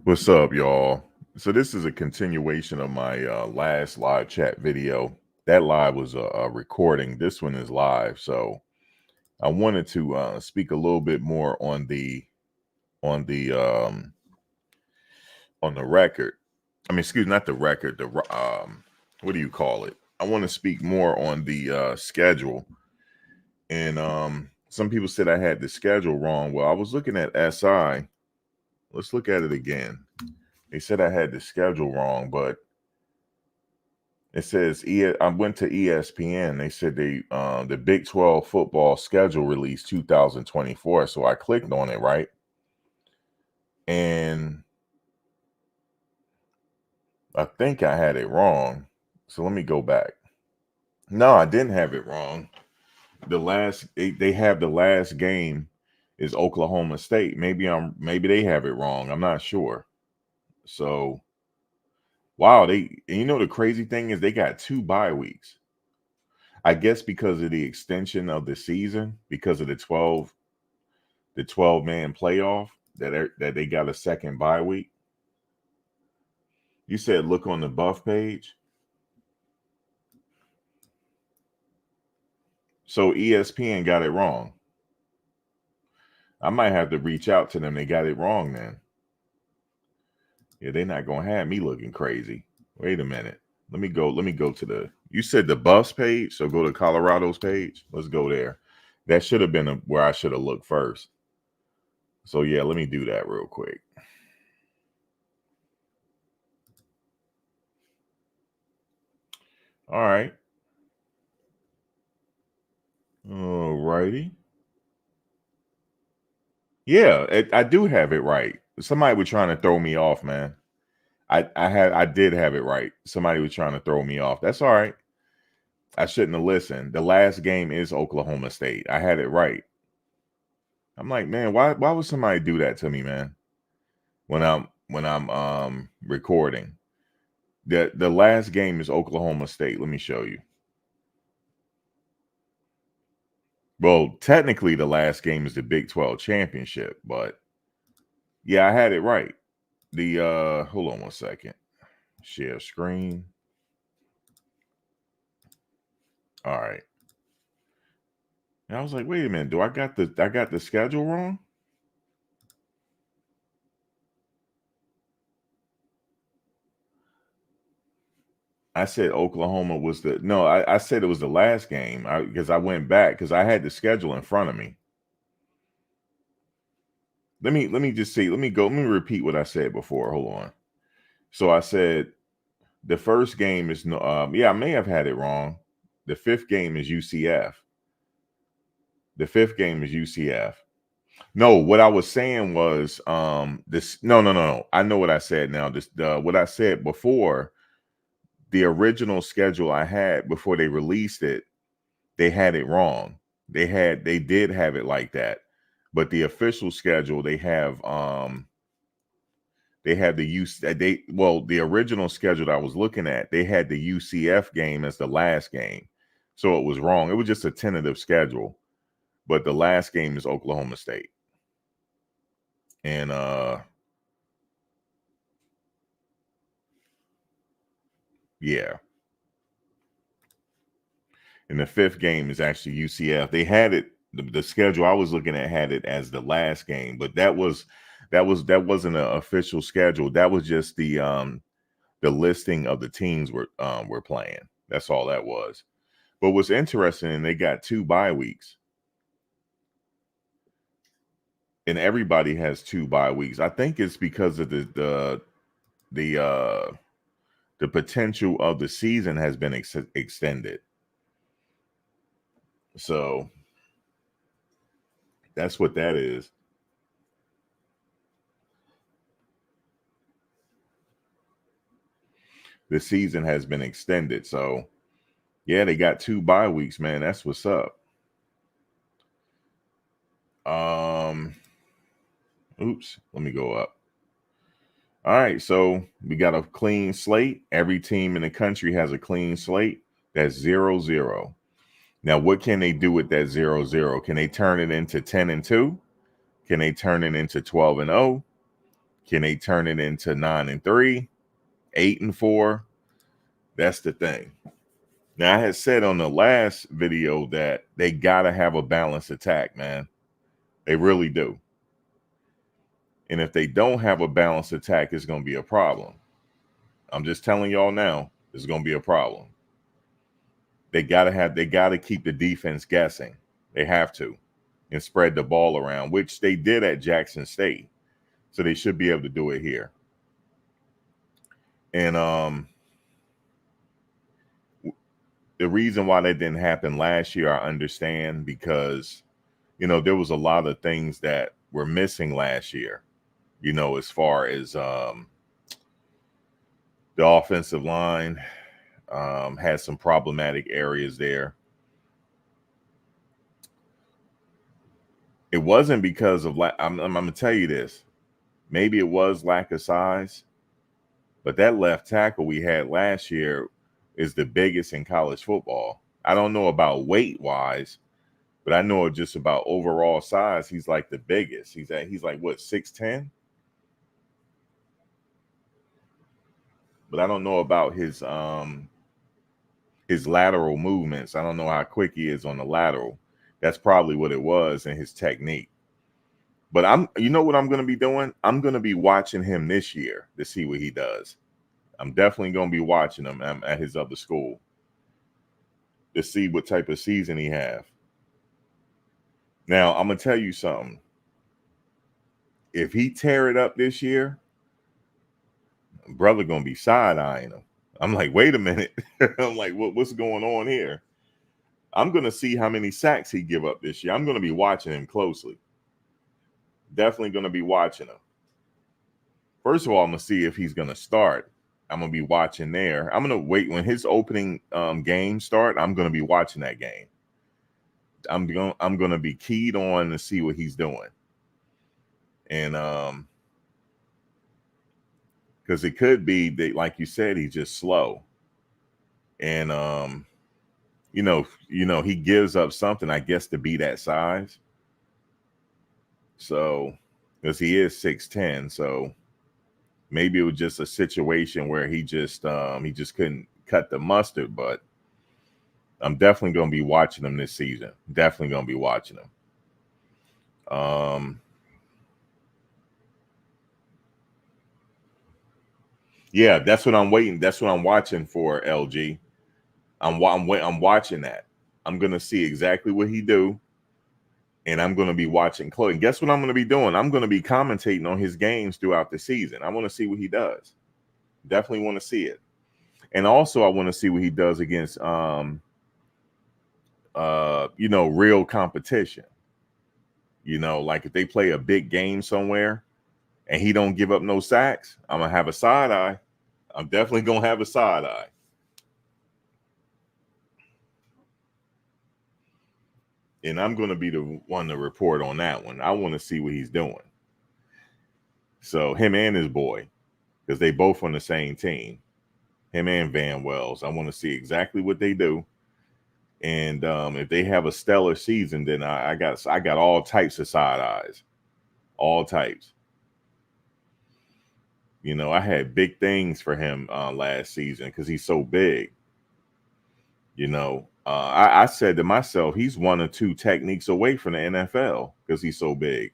What's up, y'all? So this is a continuation of my last live chat video. That live was a recording. This one is live. So I wanted to speak a little bit more on the um, on the record. I mean, excuse me, not the record. What do you call it? I want to speak more on the schedule. And some people said I had the schedule wrong. Well, I was looking at SI. Let's look at it again. They said I had the schedule wrong, but it says I went to ESPN. They said the Big 12 football schedule released 2024. So I clicked on it, right? And I think I had it wrong. So let me go back. No, I didn't have it wrong. They have the last game is Oklahoma State. Maybe they have it wrong. I'm not sure. So wow, the crazy thing is they got 2 bye weeks. I guess because of the extension of the season, because of the 12 man playoff that they got a second bye week. You said look on the buff page. So ESPN got it wrong. I might have to reach out to them. They got it wrong then. Yeah, they're not gonna have me looking crazy. Wait a minute. Let me go to you said the Buffs page, so go to Colorado's page. Let's go there. That should have been where I should have looked first. So yeah, let me do that real quick. All right. All righty. Yeah, I do have it right. Somebody was trying to throw me off, man. I did have it right. Somebody was trying to throw me off. That's all right. I shouldn't have listened. The last game is Oklahoma State. I had it right. I'm like, man, why would somebody do that to me, man? When I'm recording. The last game is Oklahoma State. Let me show you. Well, technically the last game is the Big 12 championship, but yeah, I had it right. Hold on one second. Share screen. All right. And I was like, wait a minute, I got the schedule wrong? I said Oklahoma was I said it was the last game because I went back because I had the schedule in front of me. Let me just see. Let me repeat what I said before. Hold on. So I said the first game is no yeah, I may have had it wrong. The fifth game is UCF. The fifth game is UCF. No, what I was saying was this no. I know what I said now. What I said before, the original schedule I had before they released it, they had it wrong. They did have it like that. But the official schedule, they had the original schedule I was looking at, they had the UCF game as the last game. So it was wrong. It was just a tentative schedule. But the last game is Oklahoma State. And yeah. And the fifth game is actually UCF. They had it. The schedule I was looking at had it as the last game, but that wasn't an official schedule. That was just the listing of the teams were playing. That's all that was. But what's interesting, they got 2 bye weeks, and everybody has 2 bye weeks. I think it's because of the the potential of the season has been extended. So that's what that is. The season has been extended. So yeah, they got 2 bye weeks, man. That's what's up. Um, oops, let me go up. All right, so we got a clean slate. Every team in the country has a clean slate. That's 0-0. Now, what can they do with that 0-0? Can they turn it into 10-2? Can they turn it into 12-0? Can they turn it into 9-3, 8-4? That's the thing. Now, I had said on the last video that they got to have a balanced attack, man. They really do. And if they don't have a balanced attack, it's going to be a problem. I'm just telling y'all now, it's going to be a problem. They got to keep the defense guessing. They have to, and spread the ball around, which they did at Jackson State. So they should be able to do it here. And the reason why that didn't happen last year, I understand, because, you know, there was a lot of things that were missing last year, you know, as far as the offensive line had some problematic areas there. It wasn't because of I'm going to tell you this. Maybe it was lack of size, but that left tackle we had last year is the biggest in college football. I don't know about weight wise, but I know just about overall size. He's like the biggest. He's like what, 6'10"? But I don't know about his lateral movements. I don't know how quick he is on the lateral. That's probably what it was, and his technique. But you know what I'm going to be doing? I'm going to be watching him this year to see what he does. I'm definitely going to be watching him at his other school to see what type of season he have. Now, I'm going to tell you something. If he tear it up this year, brother going to be side-eyeing him. I'm like, wait a minute. I'm like, what's going on here? I'm going to see how many sacks he give up this year. I'm going to be watching him closely. Definitely going to be watching him. First of all, I'm going to see if he's going to start. I'm going to be watching there. I'm going to wait when his opening game start. I'm going to be watching that game. I'm going to be keyed on to see what he's doing. And because it could be that, like you said, he's just slow. And you know, he gives up something, I guess, to be that size. So, because he is 6'10", so maybe it was just a situation where he just couldn't cut the mustard. But I'm definitely going to be watching him this season. Definitely going to be watching him. Yeah, that's what I'm waiting. That's what I'm watching for, LG. I'm watching that. I'm going to see exactly what he do. And I'm going to be watching Chloe. And guess what I'm going to be doing? I'm going to be commentating on his games throughout the season. I want to see what he does. Definitely want to see it. And also I want to see what he does against you know, real competition. You know, like if they play a big game somewhere and he don't give up no sacks, I'm going to have a side eye. I'm definitely going to have a side eye. And I'm going to be the one to report on that one. I want to see what he's doing. So him and his boy, because they both on the same team, him and Van Wells. I want to see exactly what they do. And if they have a stellar season, then I got all types of side eyes, all types. You know, I had big things for him last season because he's so big. You know, I said to myself, he's 1 or 2 techniques away from the NFL because he's so big.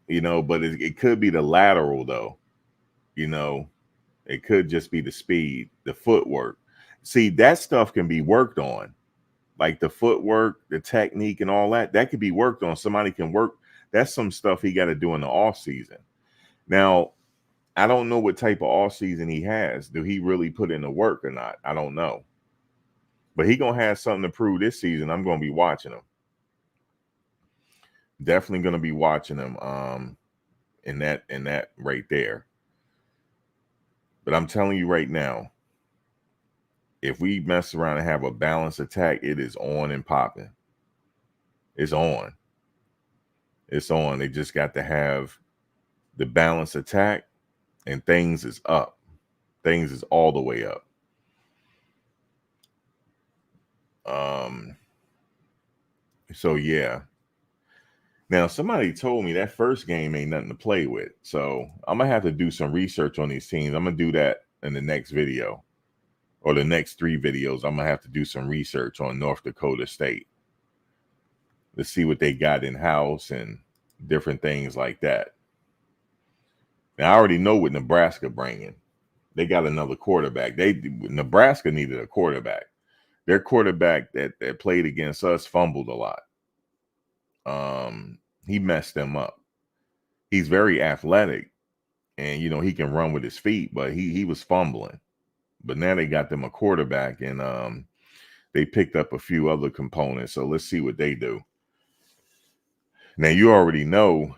You know, but it could be the lateral, though. You know, it could just be the speed, the footwork. See, that stuff can be worked on. Like the footwork, the technique, and all that. That could be worked on. Somebody can work. That's some stuff he got to do in the off season. Now, I don't know what type of off season he has. Do he really put in the work or not? I don't know. But he gonna have something to prove this season. I'm gonna be watching him. Definitely gonna be watching him. In that right there. But I'm telling you right now, if we mess around and have a balanced attack, it is on and popping. It's on. It's on. They just got to have the balanced attack, and things is up. Things is all the way up. So yeah. Now, somebody told me that first game ain't nothing to play with. So I'm going to have to do some research on these teams. I'm going to do that in the next video, or the next 3 videos. I'm going to have to do some research on North Dakota State. Let's see what they got in house and different things like that. Now, I already know what Nebraska bringing. They got another quarterback. Nebraska needed a quarterback. Their quarterback that played against us fumbled a lot. He messed them up. He's very athletic, and he can run with his feet, but he was fumbling. But now they got them a quarterback, and they picked up a few other components. So let's see what they do. Now, you already know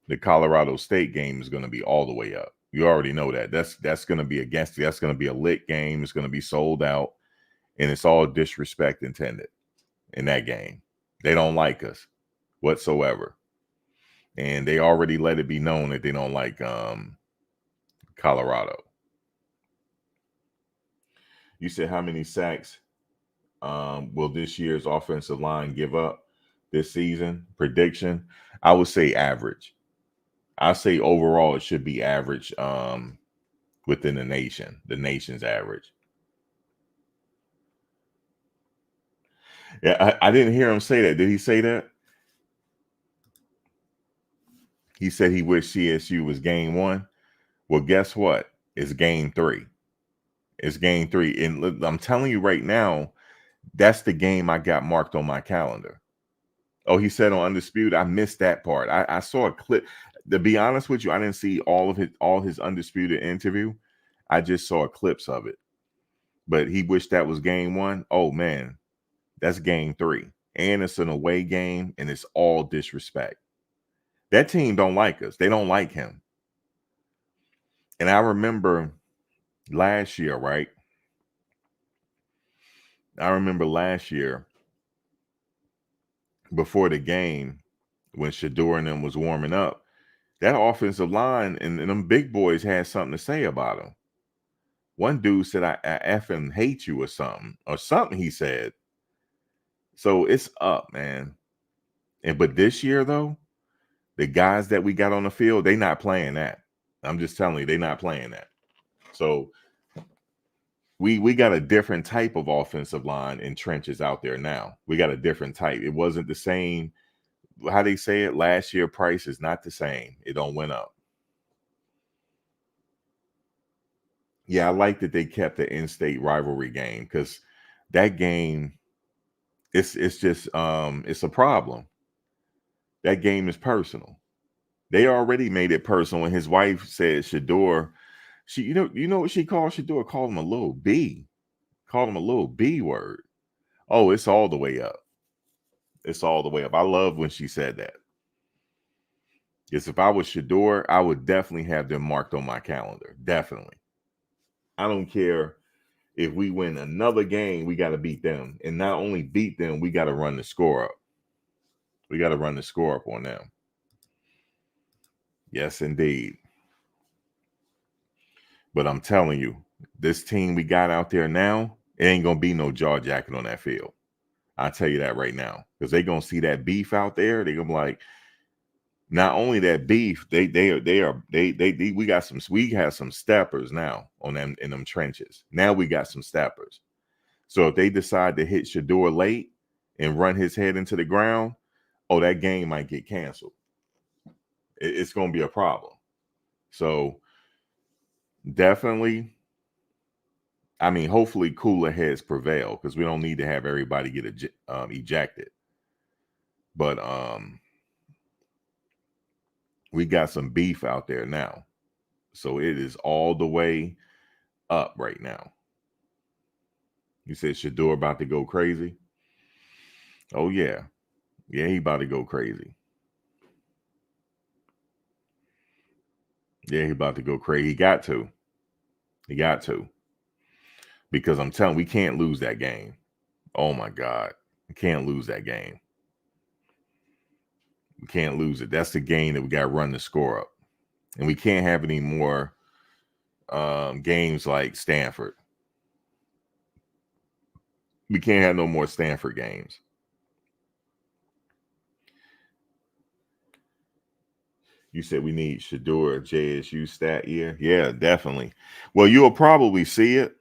the Colorado State game is going to be all the way up. You already know that. That's going to be that's going to be a lit game. It's going to be sold out, and it's all disrespect intended in that game. They don't like us whatsoever. And they already let it be known that they don't like Colorado. You said how many sacks will this year's offensive line give up this season? Prediction, I would say average. I say overall it should be average within the nation's average. Yeah, I didn't hear him say that. Did he say that? He said he wished CSU was game 1. Well, guess what? It's game 3. It's game 3. And I'm telling you right now, that's the game I got marked on my calendar. Oh, he said on Undisputed. I missed that part. I saw a clip. To be honest with you, I didn't see all his Undisputed interview. I just saw clips of it. But he wished that was game 1. Oh man, that's game 3. And it's an away game, and it's all disrespect. That team don't like us. They don't like him. And I remember last year, right? I remember last year before the game when Shedeur and them was warming up, that offensive line and them big boys had something to say about him. One dude said, I effing hate you or something he said. So it's up, man. But this year, though, the guys that we got on the field, they not playing that. I'm just telling you, they not playing that. So we got a different type of offensive line in trenches out there now. We got a different type. It wasn't the same. How they say it, last year price is not the same. It don't went up. Yeah, I like that they kept the in-state rivalry game, because that game, it's just it's a problem. That game is personal. They already made it personal. When his wife said Shedeur, you know what she called Shedeur? Called him a little B. Called him a little B word. Oh, it's all the way up. It's all the way up. I love when she said that. Because if I was Shedeur, I would definitely have them marked on my calendar. Definitely. I don't care if we win another game, we got to beat them. And not only beat them, we got to run the score up. We got to run the score up on them. Yes, indeed. But I'm telling you, this team we got out there now, it ain't going to be no jaw jacket on that field. I'll tell you that right now. Because they're going to see that beef out there. They're going to be like, not only that beef, we have some steppers now on them in them trenches. Now we got some steppers. So if they decide to hit Shedeur late and run his head into the ground, oh, that game might get canceled. It's going to be a problem. So definitely, I mean, hopefully cooler heads prevail, because we don't need to have everybody get ejected. But we got some beef out there now. So it is all the way up right now. You said Shedeur about to go crazy? Oh, yeah. Yeah, he about to go crazy. Yeah, he about to go crazy. He got to. He got to. Because I'm telling you, we can't lose that game. Oh, my God. We can't lose that game. We can't lose it. That's the game that we got to run the score up. And we can't have any more games like Stanford. We can't have no more Stanford games. You said we need Shador JSU stat year. Yeah, definitely. Well, you'll probably see it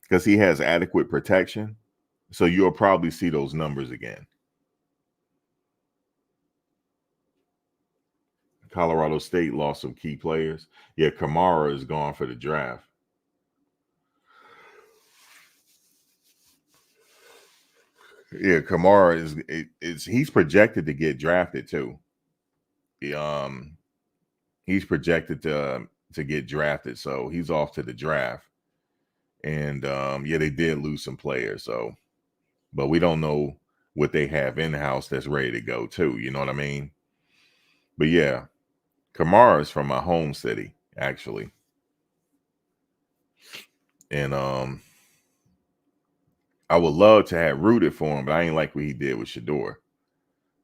because he has adequate protection. So you'll probably see those numbers again. Colorado State lost some key players. Yeah, Kamara is gone for the draft. Yeah, Kamara is he's projected to get drafted too. Um, he's projected to get drafted, so he's off to the draft. And yeah, they did lose some players, so but we don't know what they have in house that's ready to go too. You know what I mean? But yeah, Kamara is from my home city actually, and I would love to have rooted for him, but I ain't like what he did with Shador.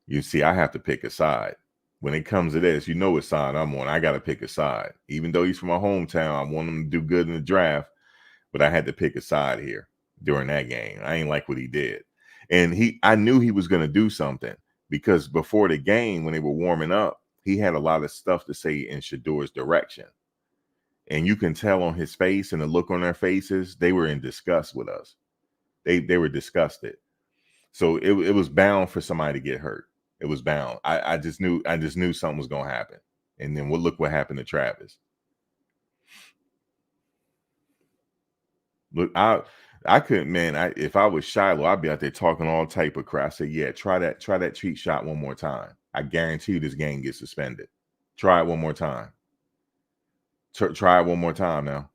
You see, I have to pick a side. When it comes to this, you know what side I'm on. I got to pick a side. Even though he's from my hometown, I want him to do good in the draft, but I had to pick a side here during that game. I ain't like what he did. And I knew he was going to do something because before the game, when they were warming up, he had a lot of stuff to say in Shador's direction. And you can tell on his face and the look on their faces, they were in disgust with us. They were disgusted. So it was bound for somebody to get hurt. It was bound. I just knew something was gonna happen. And then look what happened to Travis. Look, I couldn't, man. If I was Shiloh, I'd be out there talking all type of crap. I said, yeah, try that cheat shot one more time. I guarantee you this game gets suspended. Try it one more time. Try it one more time now.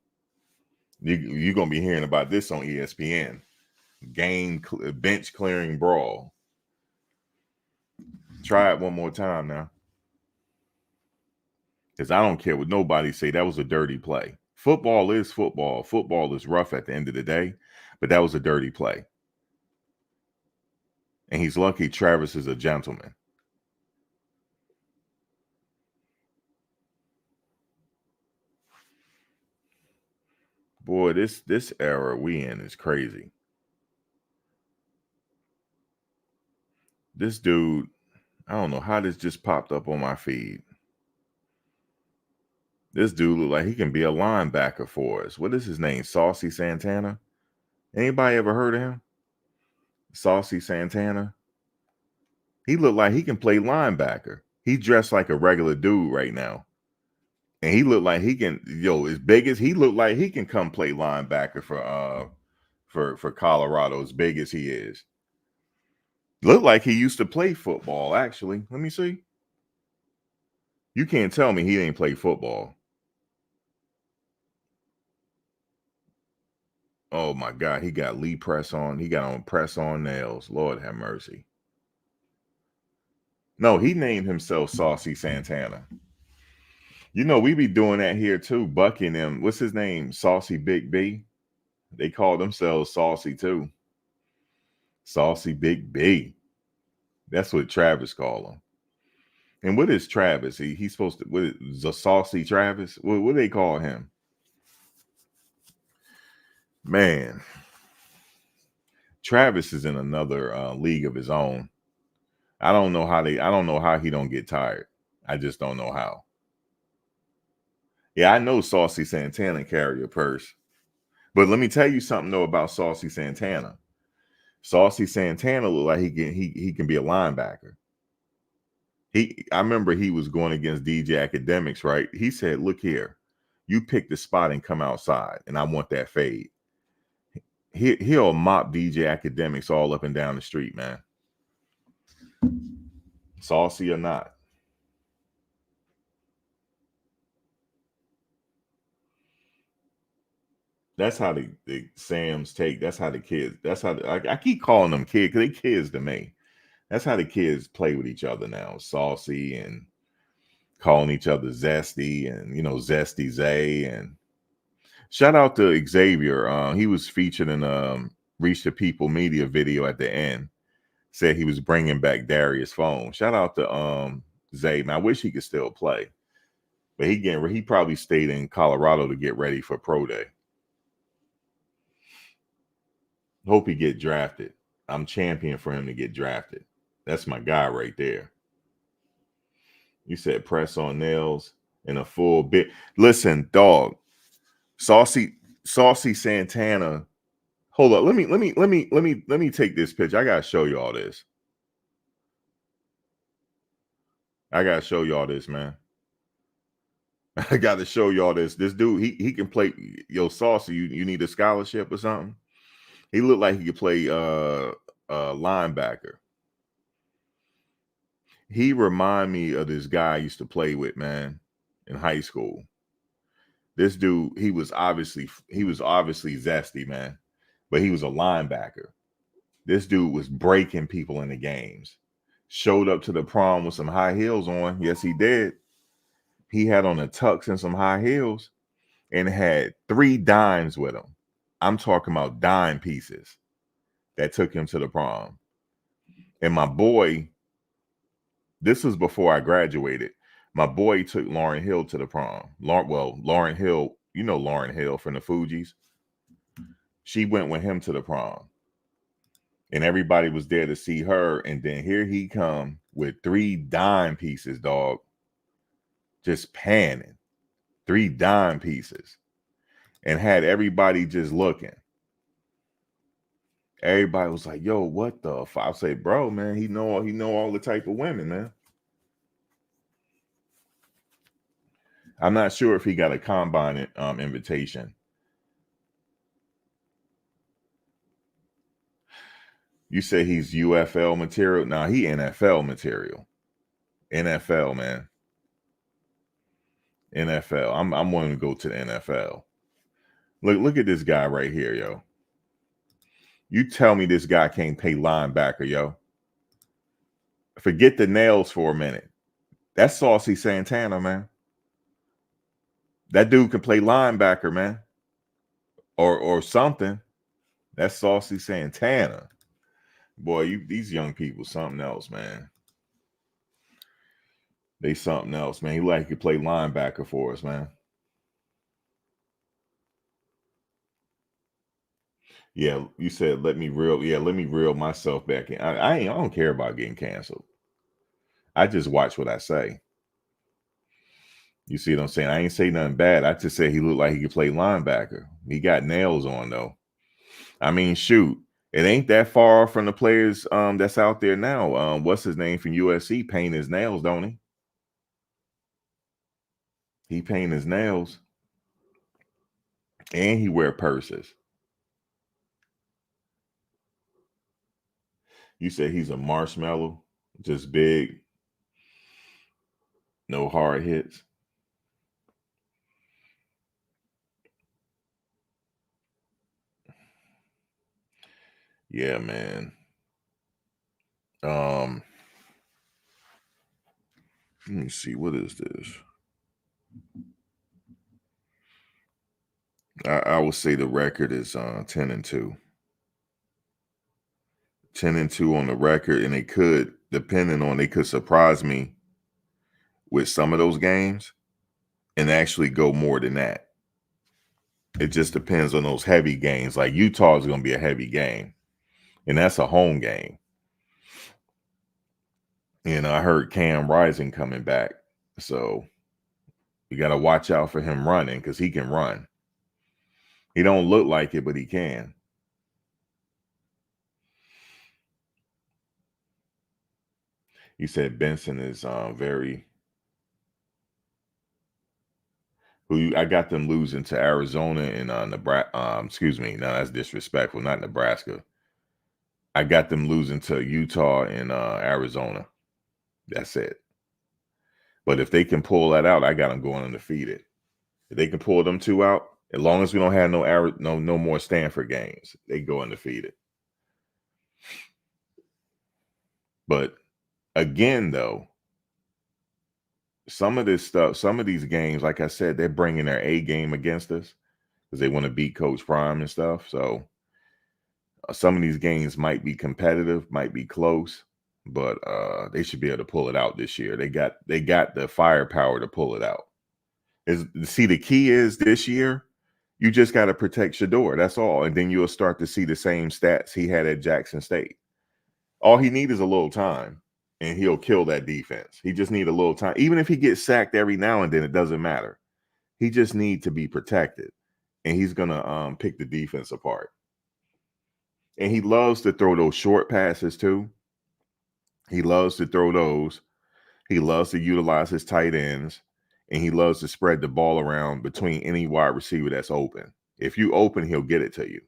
You're gonna be hearing about this on ESPN. Bench clearing brawl. Try it one more time now. Because I don't care what nobody say. That was a dirty play. Football is football. Football is rough at the end of the day, but that was a dirty play. And he's lucky Travis is a gentleman. Boy, this era we in is crazy. This dude, I don't know how this just popped up on my feed. This dude look like he can be a linebacker for us. What is his name? Saucy Santana? Anybody ever heard of him? Saucy Santana? He looked like he can play linebacker. He dressed like a regular dude right now. And he looked like he can, as big as he looked like he can come play linebacker for Colorado, as big as he is. Looked like he used to play football, actually. Let me see. You can't tell me he ain't play football. Oh my God, he got Lee press on. He got on press on nails. Lord have mercy. No, he named himself Saucy Santana. We be doing that here too, bucking them. What's his name? Saucy Big B. They call themselves Saucy too. Saucy Big B. That's what Travis call him. And what is Travis? He's supposed to. What is the Saucy Travis? What do they call him? Man, Travis is in another league of his own. I don't know how he don't get tired. I just don't know how. Yeah, I know Saucy Santana carry a purse, but let me tell you something though about Saucy Santana. Saucy Santana look like he can be a linebacker. I remember he was going against DJ Academics, right? He said, "Look here, you pick the spot and come outside, and I want that fade." He'll mop DJ Academics all up and down the street, man. Saucy or not. That's how the Sam's take. That's how the kids. That's how I keep calling them kids because they kids to me. That's how the kids play with each other now. Saucy and calling each other Zesty and Zesty Zay. And shout out to Xavier. He was featured in Reach the People Media video at the end. Said he was bringing back Darius phone. Shout out to Zay. Man, I wish he could still play, but he probably stayed in Colorado to get ready for pro day. Hope he get drafted. I'm champion for him to get drafted. That's my guy right there. You said press on nails in a full bit. Listen, dog. Saucy Santana. Hold up. Let me take this picture. I gotta show you all this. I gotta show y'all this, man. I gotta show y'all this. This dude, he can play. Yo, Saucy, you need a scholarship or something? He looked like he could play linebacker. He remind me of this guy I used to play with, man, in high school. This dude, he was obviously zesty, man, but he was a linebacker. This dude was breaking people in the games. Showed up to the prom with some high heels on. Yes, he did. He had on a tux and some high heels and had 3 dimes with him. I'm talking about dime pieces that took him to the prom. And my boy, this was before I graduated. My boy took Lauryn Hill to the prom. Lauryn Hill, you know Lauryn Hill from the Fugees. She went with him to the prom. And everybody was there to see her. And then here he come with 3 dime pieces, dog. Just panning. 3 dime pieces. And had everybody just looking. Everybody was like, yo, what the fuck? I say, bro, man, he know all the type of women, man. I'm not sure if he got a combine invitation. You say he's UFL material? Nah, he NFL material. NFL, man. NFL. I'm wanting to go to the NFL. Look at this guy right here, yo. You tell me this guy can't play linebacker, yo. Forget the nails for a minute. That's Saucy Santana, man. That dude can play linebacker, man. Or something. That's Saucy Santana. Boy, these young people, something else, man. They something else, man. He like to play linebacker for us, man. Yeah, you said let me reel myself back in. I don't care about getting canceled. I just watch what I say. You see what I'm saying? I ain't say nothing bad. I just said he looked like he could play linebacker. He got nails on though. I mean, shoot, it ain't that far from the players that's out there now. What's his name from USC? Paint his nails, don't he? He paint his nails, and he wear purses. You said he's a marshmallow, just big, no hard hits. Yeah, man. Let me see. What is this? I would say the record is 10-2. 10-2 on the record, and they could, depending on, they could surprise me with some of those games and actually go more than that. It just depends on those heavy games. Like Utah is going to be a heavy game, and that's a home game. And I heard Cam Rising coming back, so you got to watch out for him running because he can run. He don't look like it, but he can. You said Benson is very. I got them losing to Arizona and Nebraska. Excuse me, no, that's disrespectful. Not Nebraska. I got them losing to Utah and Arizona. That's it. But if they can pull that out, I got them going undefeated. If they can pull them 2 out, as long as we don't have no more Stanford games, they go undefeated. But again, though, some of this stuff, some of these games, like I said, they're bringing their A game against us because they want to beat Coach Prime and stuff. So some of these games might be competitive, might be close, but they should be able to pull it out this year. They got the firepower to pull it out. See, the key is this year, you just got to protect Shedeur. That's all. And then you'll start to see the same stats he had at Jackson State. All he needs is a little time. and he'll kill that defense. He just need a little time. Even if he gets sacked every now and then, it doesn't matter. He just need to be protected, and he's gonna pick the defense apart. And he loves to throw those short passes too. He loves to throw those. He loves to utilize his tight ends, and he loves to spread the ball around between any wide receiver that's open. If you open, he'll get it to you.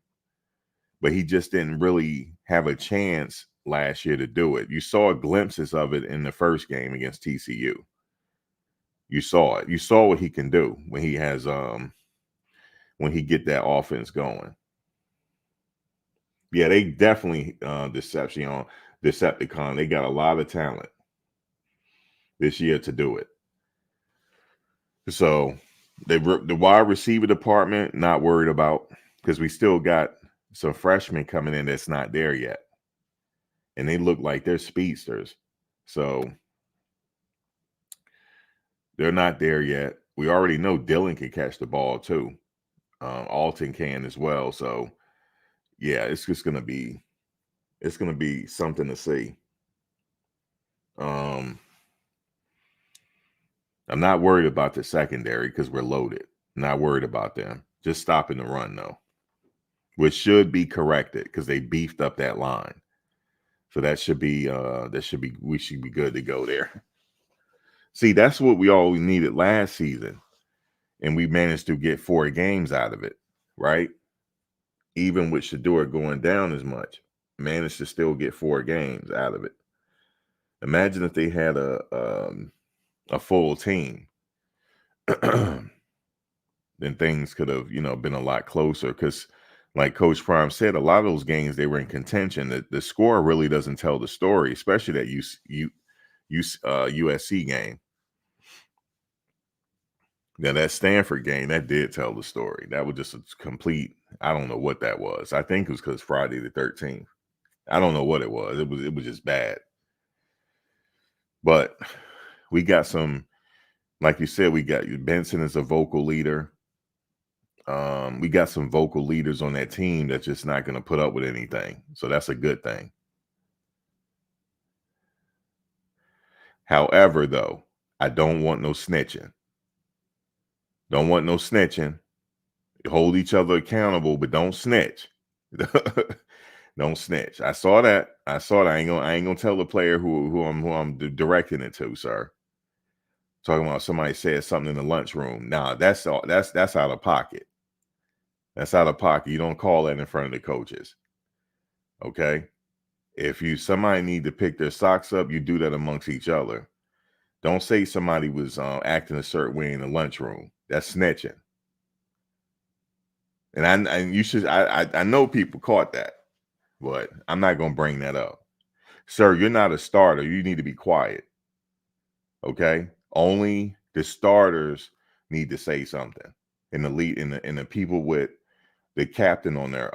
But he just didn't really have a chance last year to do it. You saw glimpses of it in the first game against TCU. You saw it. You saw what he can do when he has when he get that offense going. Yeah, they definitely Decepticon. They got a lot of talent this year to do it. So the wide receiver department, not worried about, because we still got some freshmen coming in that's not there yet. And they look like they're speedsters. So they're not there yet. We already know Dylan can catch the ball too. Alton can as well. So yeah, it's gonna be something to see. I'm not worried about the secondary because we're loaded. Not worried about them. Just stopping the run though, which should be corrected because they beefed up that line. So we should be good to go there. See, that's what we all needed last season, and we managed to get 4 games out of it, right? Even with Shedeur going down as much, managed to still get 4 games out of it. Imagine if they had a full team, then things could have, been a lot closer. Because, like Coach Prime said, a lot of those games they were in contention. The score really doesn't tell the story, especially that USC game. Now that Stanford game, that did tell the story. That was just a complete. I don't know what that was. I think it was because Friday the 13th. I don't know what it was. It was just bad. But we got some, like you said, we got Benson as a vocal leader. We got some vocal leaders on that team that's just not going to put up with anything. So that's a good thing. However, though, I don't want no snitching. Don't want no snitching. Hold each other accountable, but don't snitch. Don't snitch. I saw that. I ain't gonna tell the player who I'm directing it to, sir. Talking about somebody said something in the lunchroom. Nah, that's out of pocket. That's out of pocket. You don't call that in front of the coaches. Okay? If somebody need to pick their socks up, you do that amongst each other. Don't say somebody was acting a certain way in the lunchroom. That's snitching. And I know people caught that, but I'm not gonna bring that up. Sir, you're not a starter. You need to be quiet. Okay? Only the starters need to say something. And the lead and the people with the captain on their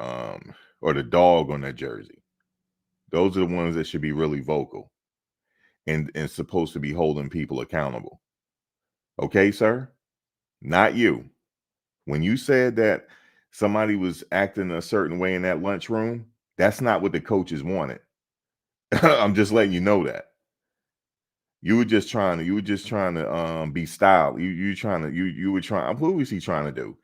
or the dog on their jersey. Those are the ones that should be really vocal and supposed to be holding people accountable. Okay, sir? Not you. When you said that somebody was acting a certain way in that lunchroom, that's not what the coaches wanted. I'm just letting you know that. You were just trying to be styled. You were trying. What was he trying to do?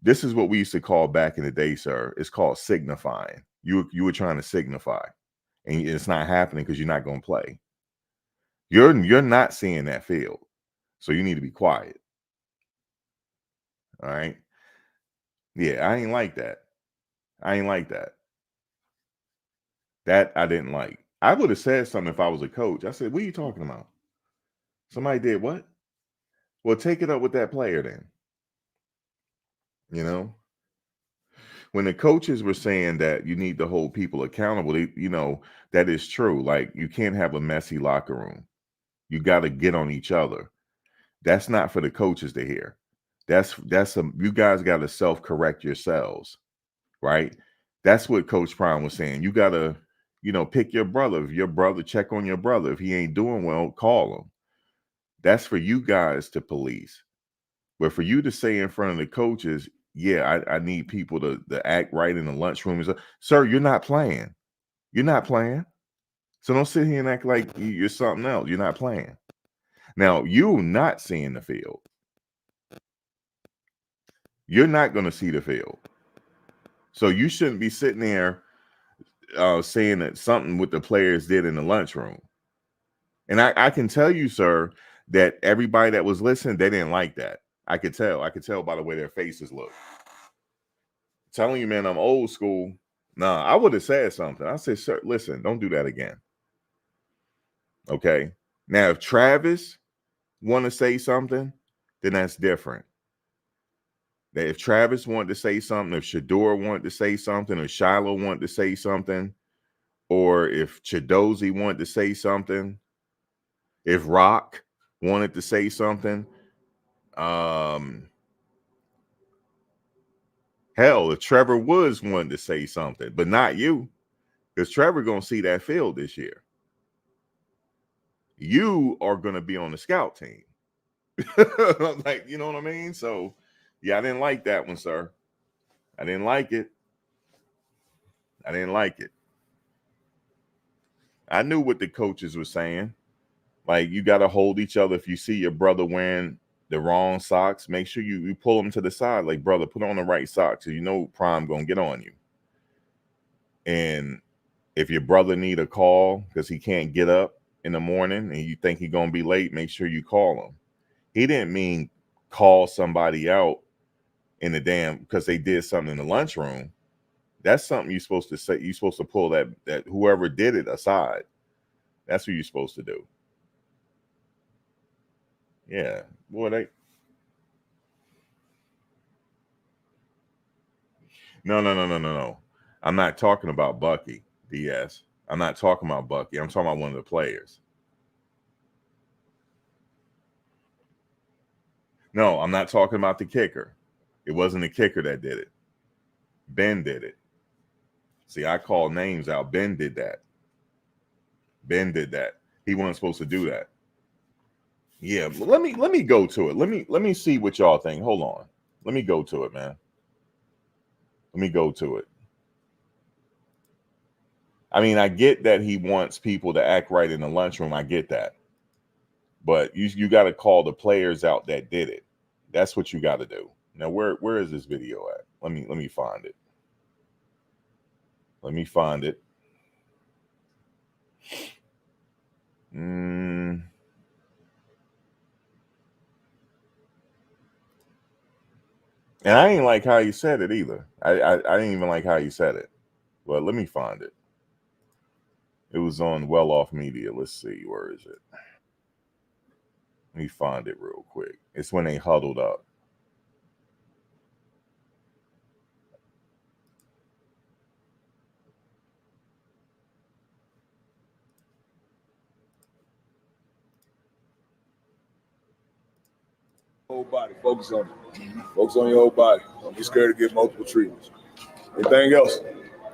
This is what we used to call back in the day, sir. It's called signifying. You were trying to signify, and it's not happening because you're not going to play. You're not seeing that field, so you need to be quiet. All right. Yeah, I ain't like that. I ain't like that. That I didn't like. I would have said something if I was a coach. I said, "What are you talking about? Somebody did what? Well, take it up with that player then." You know, when the coaches were saying that you need to hold people accountable, that is true. Like, you can't have a messy locker room. You got to get on each other. That's not for the coaches to hear. You guys got to self-correct yourselves, right? That's what Coach Prime was saying. You got to, pick your brother. If your brother, check on your brother. If he ain't doing well, call him. That's for you guys to police. But for you to say in front of the coaches, yeah, I need people to act right in the lunchroom. Sir, you're not playing. You're not playing. So don't sit here and act like you're something else. You're not playing. Now, you're not seeing the field. You're not going to see the field. So you shouldn't be sitting there saying that something what the players did in the lunchroom. And I can tell you, sir, that everybody that was listening, they didn't like that. I could tell. I could tell by the way their faces look. Telling you, man, I'm old school. Nah, I would have said something. I said, sir, listen, don't do that again. Okay. Now, if Travis want to say something, then that's different. That if Travis wanted to say something, if Shador wanted to say something, or Shiloh wanted to say something, or if Chidozie wanted to say something, if Rock wanted to say something, hell, if Trevor Woods wanted to say something, but not you, because Trevor gonna see that field this year. You are gonna be on the scout team. Like, you know what I mean? So, yeah, I didn't like that one, sir. I didn't like it. I didn't like it. I knew what the coaches were saying. Like, you got to hold each other. If you see your brother wearing the wrong socks, make sure you pull him to the side. Like, brother, put on the right socks. So you know Prime gonna get on you. And if your brother need a call because he can't get up in the morning and you think he's gonna be late, make sure you call him. He didn't mean call somebody out in the damn because they did something in the lunchroom. That's something you're supposed to say. You're supposed to pull that whoever did it aside. That's what you're supposed to do. Yeah, boy, no. I'm not talking about Bucky, DS. I'm not talking about Bucky. I'm talking about one of the players. No, I'm not talking about the kicker. It wasn't the kicker that did it. Ben did it. See, I called names out. Ben did that. Ben did that. He wasn't supposed to do that. Yeah, let me go to it. Let me see what y'all think. Hold on. Let me go to it, man. Let me go to it. I mean, I get that he wants people to act right in the lunchroom. I get that. But you got to call the players out that did it. That's what you got to do. Now, where is this video at? Let me find it. Let me find it. And I ain't like how you said it either. I didn't even like how you said it. But let me find it. It was on Well Off Media. Let's see. Where is it? Let me find it real quick. It's when they huddled up. Whole body. Focus on it. Focus on your whole body. Don't be scared to get multiple treatments. Anything else?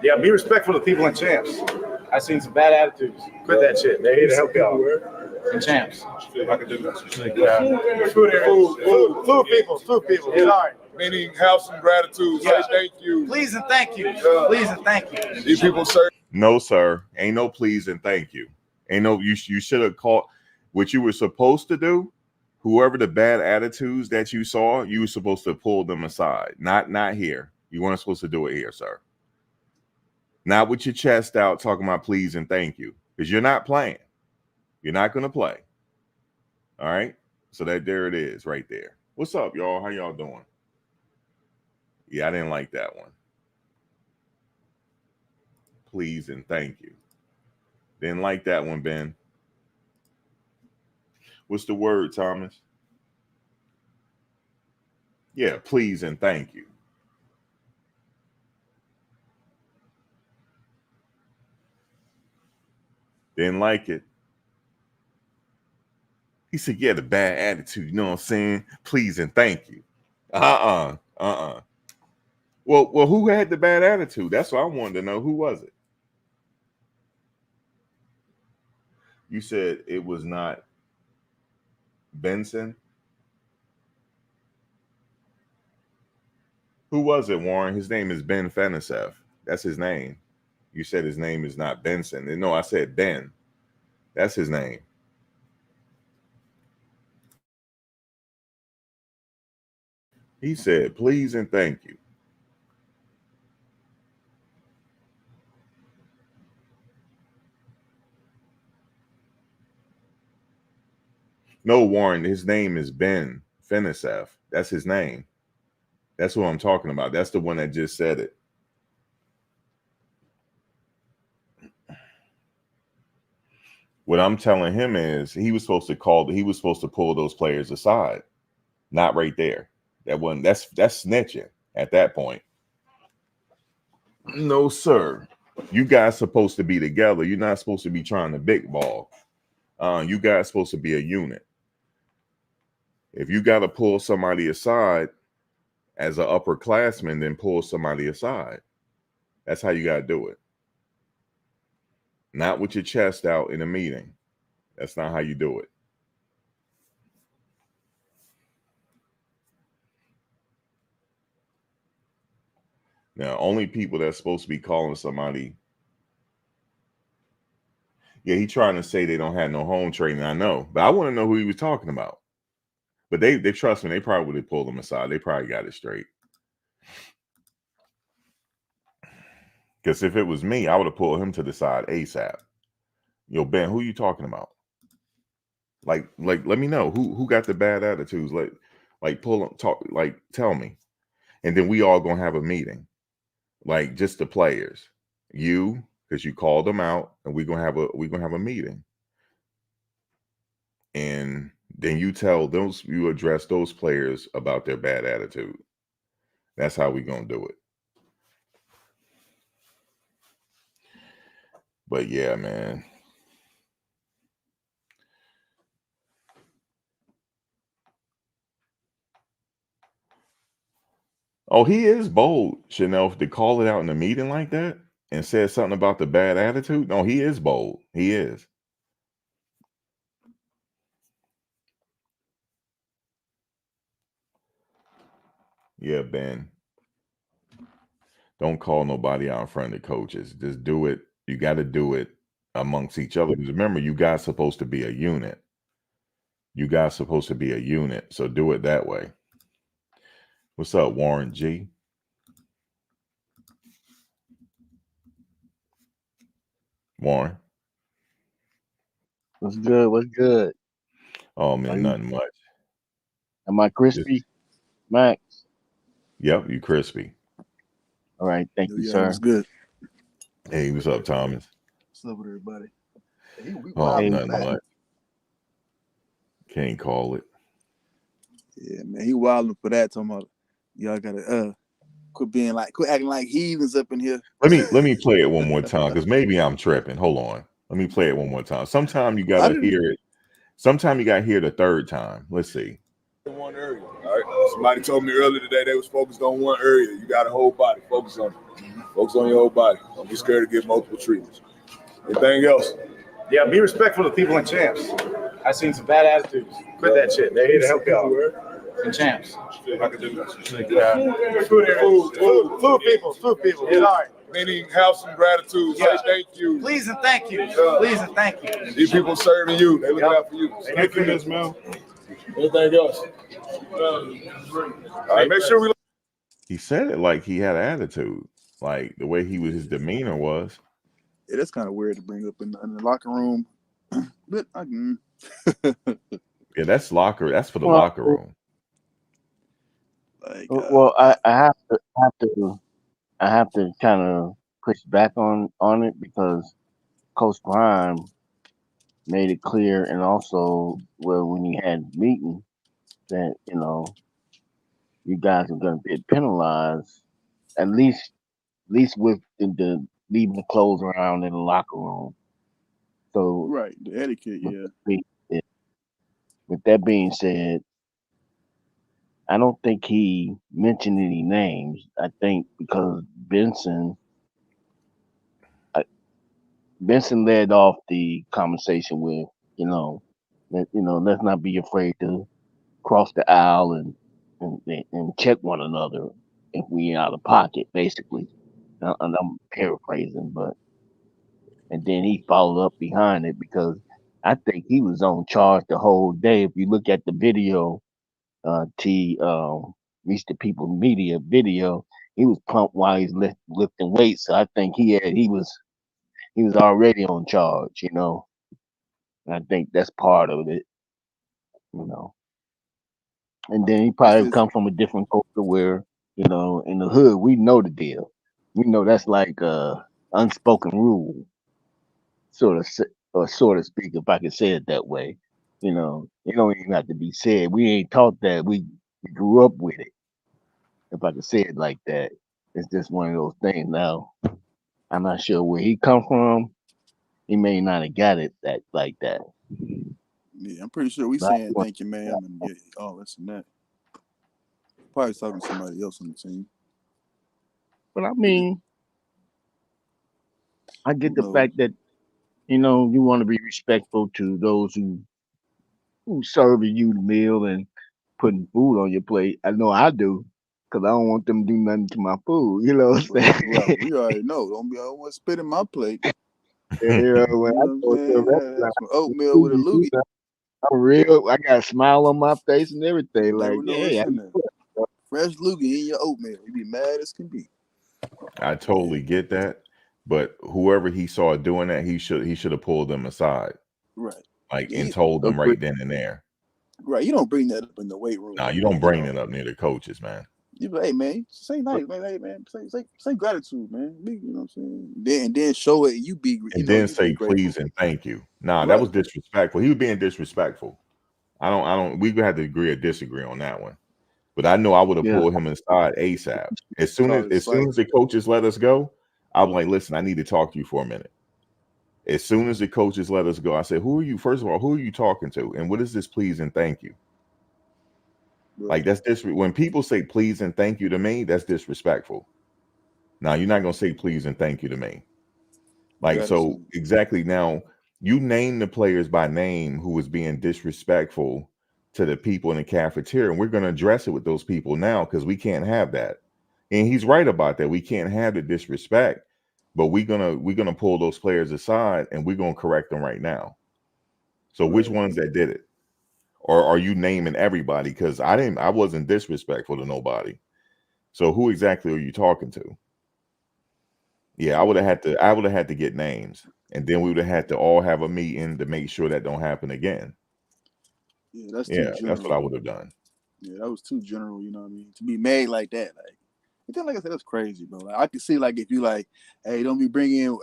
Yeah, be respectful of people in champs. I seen some bad attitudes. Quit that shit. They're here to help y'all. In champs. I can do that. Food people. Sorry. Meaning have some gratitude. Say thank you. Please and thank you. Please and thank you. These people say No, sir. Ain't no please and thank you. Ain't no you should have called what you were supposed to do. Whoever the bad attitudes that you saw, you were supposed to pull them aside. Not here. You weren't supposed to do it here, sir. Not with your chest out talking about please and thank you. Because you're not playing. You're not going to play. All right? So there it is right there. What's up, y'all? How y'all doing? Yeah, I didn't like that one. Please and thank you. Didn't like that one, Ben. What's the word, Thomas? Yeah, please and thank you. Didn't like it. He said, yeah, the bad attitude. You know what I'm saying? Please and thank you. Well, who had the bad attitude? That's what I wanted to know. Who was it? You said it was not Benson. Who was it, Warren? His name is Ben Fenisev. That's his name. You said his name is not Benson. No, I said Ben. That's his name. He said, please and thank you. No, Warren, his name is Ben Finisef. That's his name. That's what I'm talking about. That's the one that just said it. What I'm telling him is he was supposed to pull those players aside. Not right there. That's snitching at that point. No, sir. You guys supposed to be together. You're not supposed to be trying to big ball. You guys supposed to be a unit. If you got to pull somebody aside as an upperclassman, then pull somebody aside. That's how you got to do it. Not with your chest out in a meeting. That's not how you do it. Now, only people that's supposed to be calling somebody. Yeah, he trying to say they don't have no home training. I know, but I want to know who he was talking about. But they trust me. They probably would have pulled him aside. They probably got it straight. Because if it was me, I would have pulled him to the side ASAP. Yo, Ben, who you talking about? Like, let me know who got the bad attitudes. Like, pull them, talk, like, tell me, and then we all gonna have a meeting. Like, just the players, you, because you called them out, and we're gonna have a meeting, and then you address those players about their bad attitude. That's how we gonna do it. But yeah, man. Oh, he is bold, Chanel, to call it out in a meeting like that and said something about the bad attitude. No, he is bold. He is. Yeah, Ben. Don't call nobody out in front of the coaches. Just do it. You got to do it amongst each other. Because remember, you guys supposed to be a unit. You guys supposed to be a unit. So do it that way. What's up, Warren G? Warren. What's good? What's good? Oh man, nothing much. Am I crispy, Max? Yep, you crispy. All right, thank you, sir. What's good? Hey, what's up, Thomas? What's up with everybody? Oh, nothing much. Can't call it. Yeah, man, he wilding for that. Talking about y'all gotta quit acting like heathens up in here. Let me play it one more time because maybe I'm tripping. Hold on. Let me play it one more time. Sometimes you gotta hear it. Sometimes you gotta hear the third time. Let's see. One area. All right. Somebody told me earlier today they was focused on one area. You got a whole body. Focus on it. Focus on your whole body. Don't be scared to get multiple treatments. Anything else? Yeah, be respectful to people and champs. I've seen some bad attitudes. Quit that shit. They're here to help y'all. And champs. Food people. Sorry. Meaning have some gratitude. Say thank you. Please and thank you. Please and thank you. These people serving you. They look out for you. Thank you, Ms. Mel. Anything else? All right, make sure we. He said it like he had an attitude, like the way his demeanor was. Yeah, that's kind of weird to bring up in the locker room. But yeah, that's locker. That's for the locker room. Like, well, I have to kind of push back on it because Coach Prime made it clear, and also when he had the meeting that you guys are going to get penalized at least with the leaving the clothes around in the locker room. So right, the etiquette, yeah. With that being said, I don't think he mentioned any names. I think because Benson led off the conversation with, let's not be afraid to cross the aisle and check one another if we out of pocket, basically. And I'm paraphrasing, and then he followed up behind it because I think he was on charge the whole day. If you look at the video, Reach the People Media video, he was pumped while he's lifting weights. So I think he was already on charge, you know. And I think that's part of it, you know. And then he It's probably just come from a different culture where, you know, in the hood we know the deal. We know that's like unspoken rule, or sort of speak, if I can say it that way. You know, it don't even have to be said. We ain't taught that. We grew up with it. If I can say it like that, it's just one of those things. Now, I'm not sure where he come from. He may not have got it that like that. yeah, I'm pretty sure we But, saying thank you, ma'am, and yeah, all this and that. Probably talking to somebody else on the team. but I mean, I get Who the knows? fact that you know you want to be respectful to those who serving you the meal and putting food on your plate. I know I do, because I don't want them to do nothing to my food. You know what I'm Right, saying? we already know. Don't be always spit in my plate. You know, when You I know what I'm go to a saying? restaurant, That's some oatmeal with a food, you loogie. know, I'm real. I got a smile on my face and everything. Never Like, know hey, what's how in you there. doing? Fresh loogie in your oatmeal. You be mad as can be. I Yeah, totally get that, but whoever he saw doing that, he should have pulled them aside, right. like, Yeah, and told them Agree. right then and there. right. You don't bring that up in the weight room. Nah, Like, you don't you bring know, it up near the coaches, man. you be like, hey man, say nice, man. Hey man, say gratitude, man. You know what I'm saying? Then show it. You be, you And know, then you be say grateful. please and thank you. Nah, that Right. was disrespectful. He was being disrespectful. I don't. We had to agree or disagree on that one. But I know I would have Yeah. pulled him aside ASAP. As soon Call as it as soon slight. as the coaches let us go, I'm like, listen, I need to talk to you for a minute. As soon as the coaches let us go, I said, who are you? First of all, who are you talking to? And what is this please and thank you? Right. Like when people say please and thank you to me, that's disrespectful. Now you're not gonna say please and thank you to me. Like, so Gratitude. exactly, now you name the players by name who was being disrespectful to the people in the cafeteria, and we're gonna address it with those people now because we can't have that. And he's right about that. We can't have the disrespect, but we're gonna pull those players aside and we're gonna correct them right now. So which Right. ones that did it? Or are you naming everybody? Because I wasn't disrespectful to nobody. So who exactly are you talking to? Yeah, Yeah. I would have had to get names. And then we would have had to all have a meeting to make sure that don't happen again. Yeah. That's too Yeah, that's what I general. would have done. Yeah, that was too general. You know what I mean? To be made like that, like. But then, like I said, that's crazy, bro. Like, I can see, like, if you like, hey, don't be bringing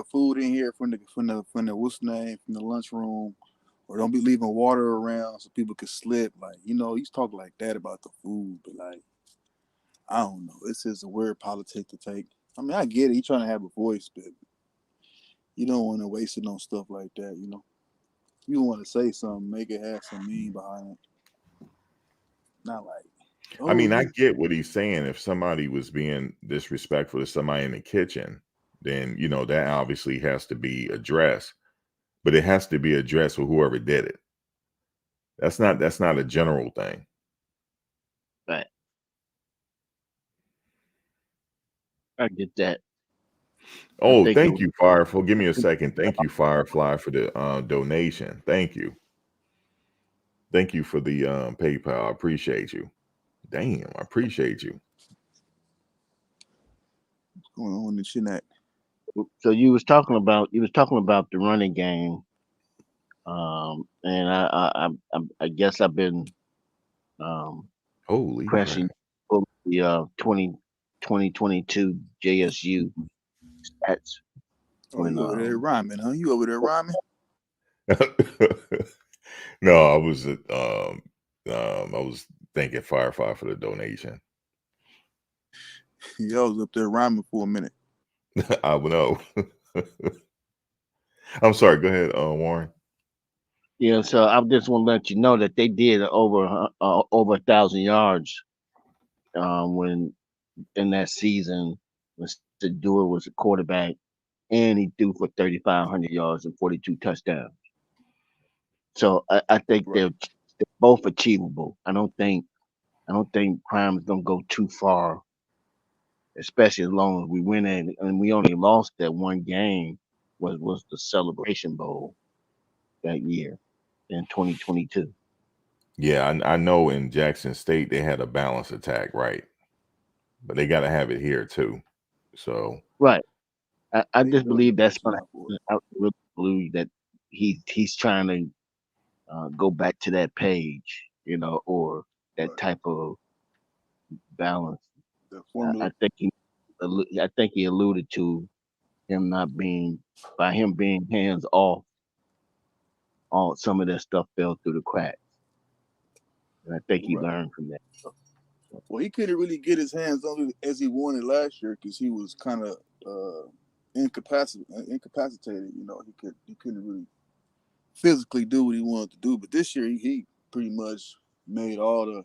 food in here from the what's the name from the lunchroom, or don't be leaving water around so people can slip. Like, you know, he's talking like that about the food, but like, I don't know. It's just a weird politic to take. I mean, I get it. He's trying to have a voice, but you don't want to waste it on stuff like that. You know, you want to say something, make it have some meaning behind it. Not like, I oh, mean, I you. get what he's saying. If somebody was being disrespectful to somebody in the kitchen, then that obviously has to be addressed. But it has to be addressed with whoever did it. That's not a general thing. Right. I get that. I Oh, think it thank was. you, Firefly. Give me a second. Thank you, Firefly, for the donation. Thank you. Thank you for the PayPal. I appreciate you. Damn, I appreciate you. What's going on in the chin at? So you was talking about the running game, and I guess I've been um Holy pressing crap. for the 2022 JSU stats Oh, when you over there rhyming, huh? You over there rhyming? No, I was thanking Firefly for the donation. Yeah, I was up there rhyming for a minute. I would know. I'm sorry. Go ahead, Warren. yeah. So I just want to let you know that they did over 1,000 yards when in that season when Sador was a quarterback, and he threw for 3,500 yards and 42 touchdowns. So I think Right. they're both achievable. I don't think Prime is gonna go too far, especially as long as we win it. And we only lost that one game was the Celebration Bowl. that year in 2022. Yeah, I know in Jackson State they had a balanced attack, right? But they got to have it here too. So Right. I They just built a believe that's gonna baseline for it. I really believe that he's trying to go back to that page, or that Right. type of balance. The I formula. think I think he alluded to him not being by him being hands off. All some of that stuff fell through the cracks, and I think he Right. learned from that. Well, he couldn't really get his hands on it as he wanted last year because he was kind of incapacitated. He couldn't really physically do what he wanted to do. But this year, he pretty much made all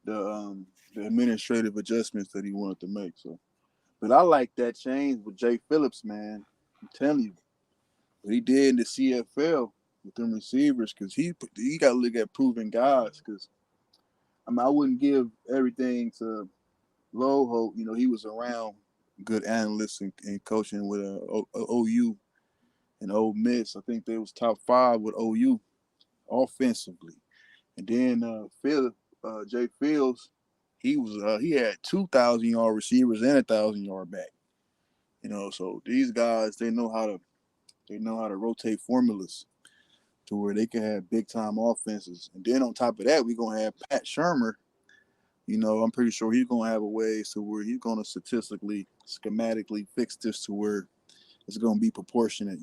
the administrative adjustments that he wanted to make. So, but I like that change with Jay Phillips, man. I'm telling you, what he did in the CFL with them receivers, because he got to look at proven guys. Because I wouldn't give everything to Low Hope. He was around good analysts and coaching with OU and Ole Miss. I think they was top 5 with OU offensively. And then Jay Fields, he had 2,000-yard receivers and 1,000-yard back. So these guys they know how to rotate formulas to where they can have big time offenses. And then on top of that, we're gonna have Pat Shermer. I'm pretty sure he's gonna have a ways to where he's gonna statistically, schematically fix this to where it's gonna be proportionate.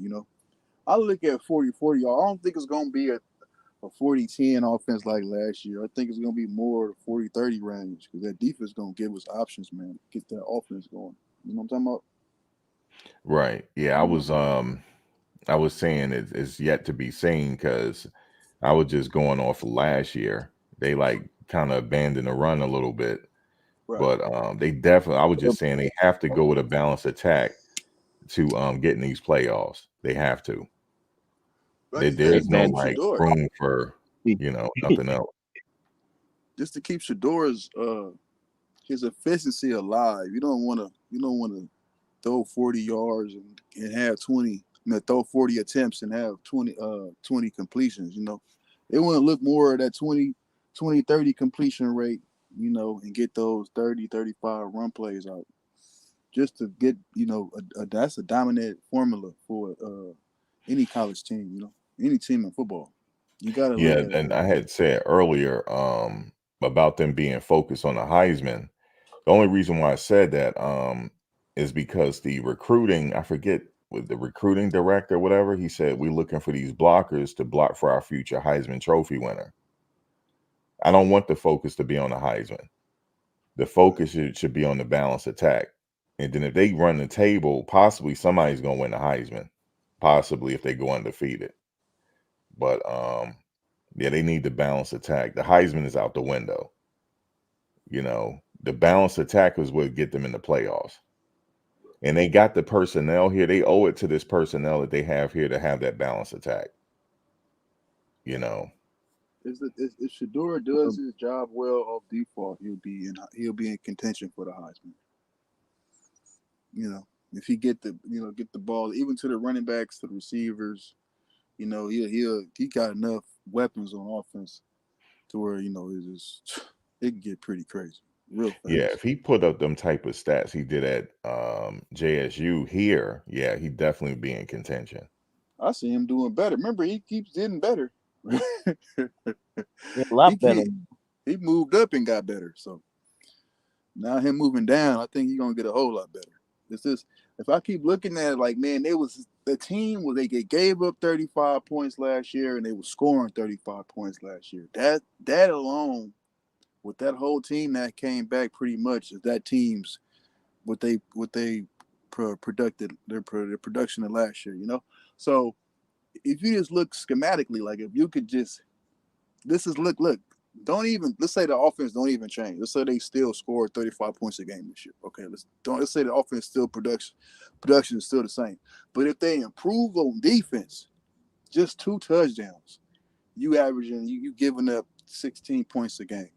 I look at 40-40. I don't think it's gonna be a 40-10 offense like last year. I think it's going to be more 40-30 range because that defense is going to give us options, man. Get that offense going. You know what I'm talking about? right, yeah, I was saying it's yet to be seen because I was just going off of last year. They like kind of abandoned the run a little bit, Right. but they definitely. I was just saying they have to go with a balanced attack to get in these playoffs. They have to. Right. There's Just to no keep like Shador. room for nothing else. Just to keep Shador's his efficiency alive. You don't want to throw 40 yards and have 20. Throw 40 attempts and have 20 completions. They want to look more at that 20-30 completion rate. And get those 30-35 run plays out. Just to get, that's a dominant formula for any college team, any team in football. You got to look Yeah, at it and that I way. had said earlier about them being focused on the Heisman. The only reason why I said that is because the recruiting, I forget with the recruiting director, whatever, he said we're looking for these blockers to block for our future Heisman Trophy winner. I don't want the focus to be on the Heisman. The focus should be on the balanced attack. And then if they run the table, possibly somebody's gonna win the Heisman. Possibly if they go undefeated. But yeah, they need the balanced attack. The Heisman is out the window. The balanced attack is what get them in the playoffs. And they got the personnel here. They owe it to this personnel that they have here to have that balanced attack. If Shador does his job well off default, he'll be in contention for the Heisman. If he get the ball even to the running backs, to the receivers, he got enough weapons on offense to where it can get pretty crazy real fast. Yeah, if he put up them type of stats he did at JSU here, yeah, he'd definitely be in contention. I see him doing better. Remember, he keeps getting better. Yeah, a lot better. He moved up and got better. So now him moving down, I think he's gonna get a whole lot better. It's just if I keep looking at it, like, man, the team where they gave up 35 points last year and they were scoring 35 points last year. That alone, with that whole team that came back, pretty much is that team's what they produced their production of last year. So if you just look schematically, like if you could just look. Let's say the offense don't even change. Let's say they still score 35 points a game this year. Okay, let's say the offense still production is still the same. But if they improve on defense, just 2 touchdowns, you giving up 16 points a game.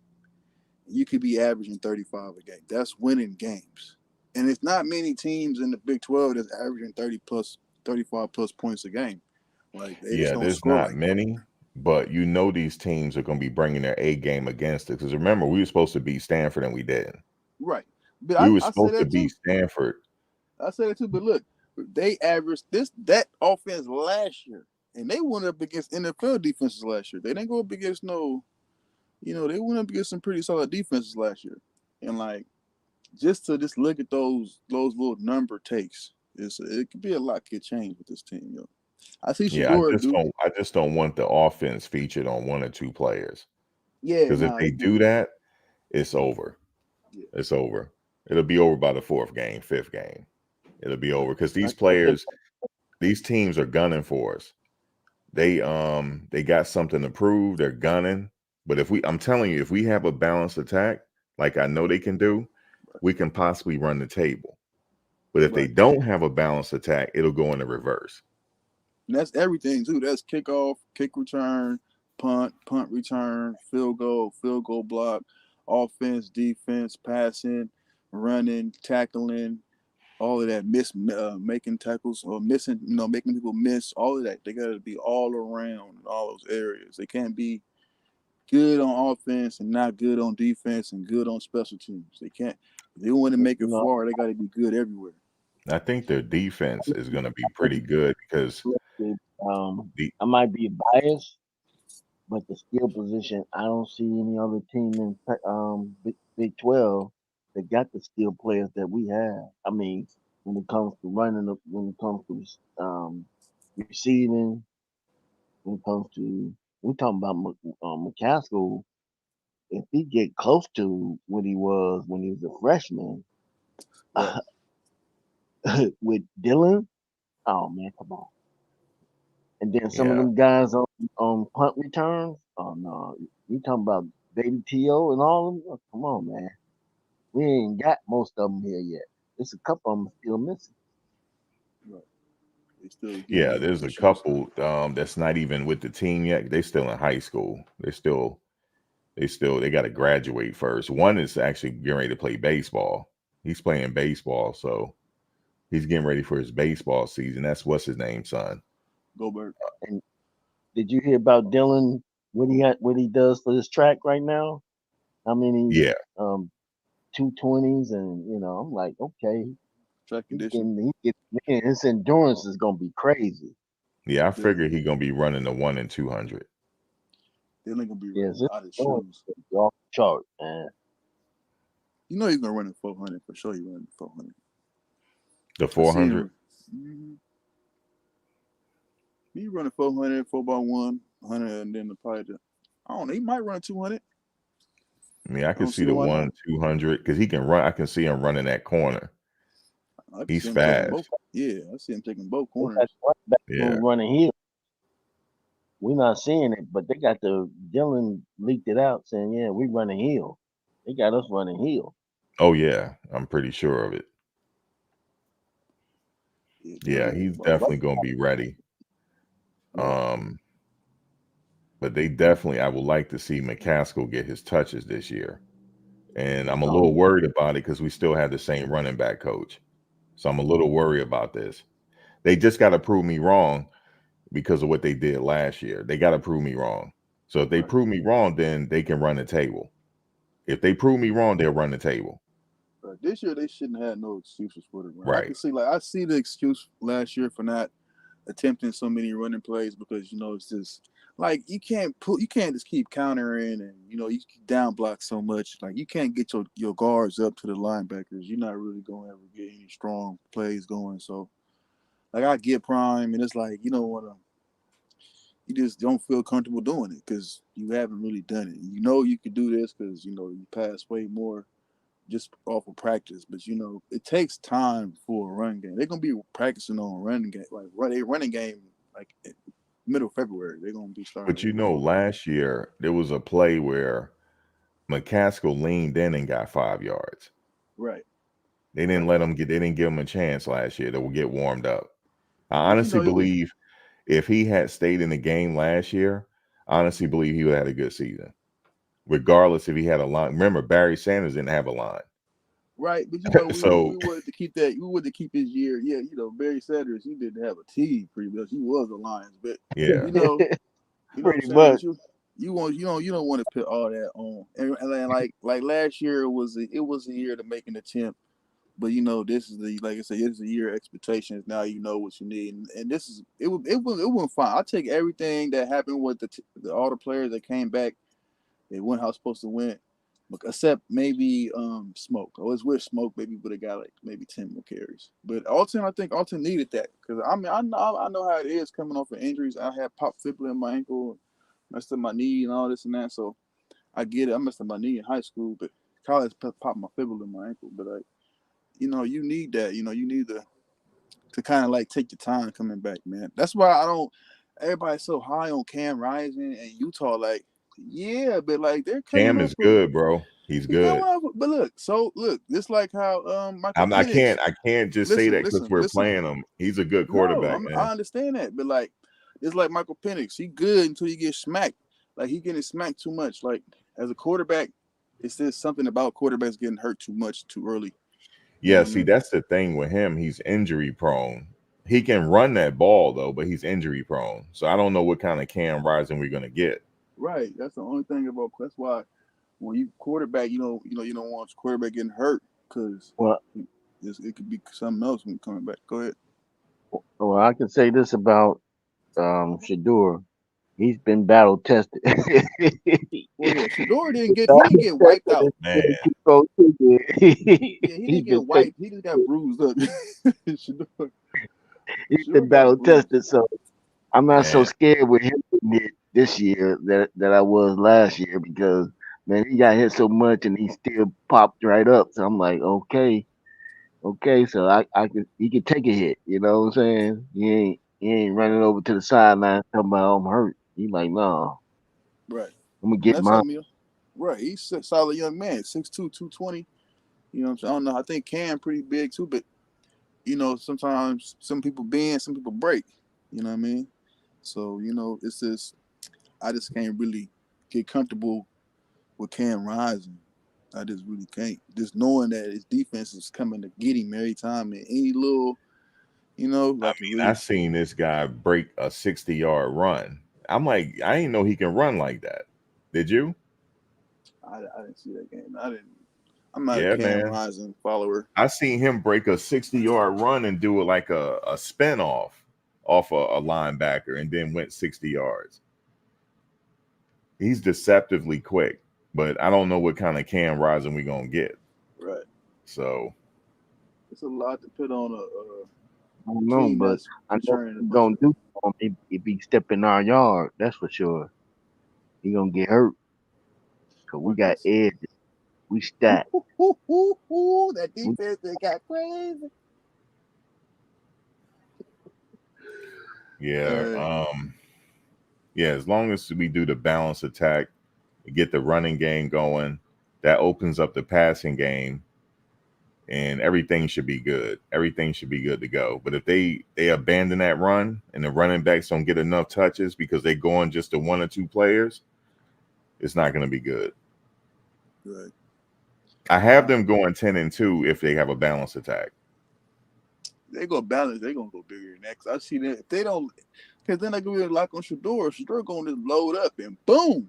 You could be averaging 35 a game. That's winning games. And it's not many teams in the Big 12 that's averaging 35 plus points a game. Like they just Yeah, don't there's score not like that. many, but you know these teams are going to be bringing their A game against it. Because remember, we were supposed to beat Stanford and we didn't. Right. But We were I say supposed to that too. beat Stanford. I say that too. But look, they averaged that offense last year, and they went up against NFL defenses last year. They didn't go up against they went up against some pretty solid defenses last year. And like just to look at those little number takes, it could be a lot could change with this team, yo. I see Yeah, Shador do. I just don't want the offense featured on one or two players. Yeah, Because if nah, they it's good. do that, it's over. Yeah. It's over. It'll be over by the fourth game, fifth game. It'll be over because these Like I said, players, these teams are gunning for us. They got something to prove. They're gunning. But I'm telling you, if we have a balanced attack, like I know they can do, we can possibly run the table. But if they Right. don't have a balanced attack, it'll go in the reverse. And that's everything too. That's kickoff, kick return, punt return, field goal block, offense, defense, passing, running, tackling, all of that. Making tackles or missing, making people miss. All of that. They got to be all around in all those areas. They can't be good on offense and not good on defense and good on special teams. They can't. If they want to make it far, they got to be good everywhere. I think their defense is going to be pretty good because I might be biased, but the skill position, I don't see any other team in Big 12 that got the skill players that we have. I mean, when it comes to when it comes to receiving, when it comes to we talking about McCaskill. If he get close to what he was when he was a freshman, Right. with Dylan, oh man, come on. And then some of yeah, them guys on punt returns. Oh no, you talking about Baby T.O. and all of them? Oh, come on, man. We ain't got most of them here yet. There's a couple of them still missing. Right. They still getting yeah. There's a couple that's not even with the team yet. They still in high school. They got to graduate first. One is actually getting ready to play baseball. He's playing baseball, so he's getting ready for his baseball season. That's what's his name, son. Goldberg. And did you hear about Dylan? What he does for this track right now? How many? Yeah, 220s, and I'm like, okay, Track condition. his endurance is gonna be crazy. yeah. I figure he's gonna be running the 1 and 200. They're not gonna be Yes, running out of shoes. off the chart, man. You know he's gonna run in 400 for sure. He's running 400. The 400. He running 400, 4x1, 100, and then I don't know. He might run 200. I mean, I can see the 1 200 because he can run. I can see him running that corner. He's fast. Yeah, I see him taking both corners. Yeah, running heel. We're not seeing it, but they got Dylan leaked it out saying, yeah, we running heel. They got us running heel. Oh yeah, I'm pretty sure of it. Yeah, he's definitely gonna be ready. But they definitely, I would like to see McCaskill get his touches this year. And I'm a little worried about it because we still have the same running back coach. So I'm a little worried about this. They just got to prove me wrong because of what they did last year. They got to prove me wrong. So if they prove me wrong, then they can run the table. If they prove me wrong, they'll run the table. This year they shouldn't have no excuses for the run. Right. I see the excuse last year for not attempting so many running plays because it's just like you can't just keep countering and you down block so much. Like you can't get your guards up to the linebackers. You're not really going to ever get any strong plays going. So like I get prime and it's like you just don't feel comfortable doing it because you haven't really done it. You can do this because you pass way more just off of practice, but it takes time for a run game. They're gonna be practicing on a running game, like running game, like middle of February. They're gonna be starting. But last year there was a play where McCaskill leaned in and got 5 yards. Right. They didn't let him get. They didn't give him a chance last year to get warmed up. I honestly believe if he had stayed in the game last year, I honestly believe he would have had a good season. Regardless if he had a line. Remember, Barry Sanders didn't have a line. Right, but you know, So we wanted to keep that. We wanted to keep his year. Yeah, you know, Barry Sanders, he didn't have a team pretty much. He was a Lions, but yeah, you know what I'm Pretty saying. much. But you don't want to put all that on. And then like last year, it was a year to make an attempt. But you know, this is the like I said, it's a year of expectations. Now you know what you need, and this is it. It went fine. I take everything that happened with all the players that came back. They went how it's supposed to win, except maybe Smoke. I was with Smoke, maybe would have got like maybe 10 more carries. But Alton, I think Alton needed that because I mean I know how it is coming off of injuries. I had popped fibula in my ankle, messed up my knee, and all this and that. So I get it. I messed up my knee in high school, but college popped my fibula in my ankle. But like you know, you need that. You know, you need to kind of like take your time coming back, man. That's why I don't. Everybody's so high on Cam Rising and Utah, like, yeah, but like they're coming Cam off is of good, bro. He's he's coming good. off. But look, just like how Michael Penix. I can't just say Listen, that because listen, we're listen. playing him. He's a good No, quarterback, I man. understand that, but like it's like Michael Penix. He good until you get smacked. Like he getting smacked too much. Like as a quarterback, it's just something about quarterbacks getting hurt too much too early. You know Yeah, what I see, mean? that's the thing with him. He's injury prone. He can run that ball though, but he's injury prone. So I don't know what kind of Cam Rising we're gonna get. Right. That's the only thing about. That's why when you quarterback, you don't want your quarterback getting hurt because Well, it could be something else when coming back. Go ahead. well, I can say this about Shador. He's been battle tested. Well, yeah, Shador didn't get wiped out. Man, Yeah, he He's didn't get been wiped. He just got bruised up. Shador, he's Shador been got battle bruised. tested, so I'm not so man. scared with him this year that I was last year because man, he got hit so much and he still popped right up. So I'm like, okay, so I could he could take a hit. You know what I'm saying? He ain't running over to the sideline talking about I'm hurt. He like, no, Right. I'm gonna And get that's mine. something. Right. He's a solid young man, 6'2", 220. You know what I'm saying? I don't know. I think Cam pretty big too, but you know, sometimes some people bend, some people break. You know what I mean? So, you know, it's just I just can't really get comfortable with Cam Rising. I just really can't. Just knowing that his defense is coming to get him every time and any little, you know, I like it mean, I really seen this guy break a 60-yard run. I'm like, I didn't know he can run like that. Did you? I didn't see that game. I'm not a Yeah, Cam man. Rising follower. I seen him break a 60-yard run and do it like a spin off a linebacker and then went 60 yards. He's deceptively quick, but I don't know what kind of Cam Rising we gonna get. Right. So It's a lot to put on I don't a know, team but that's I know returning a what he bunch gonna of do for him if he step in our yard. That's for sure. He gonna get hurt because we got workers. edge. We stacked. That We, defense they got crazy. yeah, Uh, yeah. As long as we do the balance attack, get the running game going, that opens up the passing game, and everything should be good. Everything should be good to go. But if they abandon that run and the running backs don't get enough touches because they go on just to one or two players, it's not going to be good. right. I have them going 10-2 if they have a balanced attack. They go balance. They gonna go bigger next. I see that if they don't, because then they go to lock on Shador. Shador gonna just load up and boom,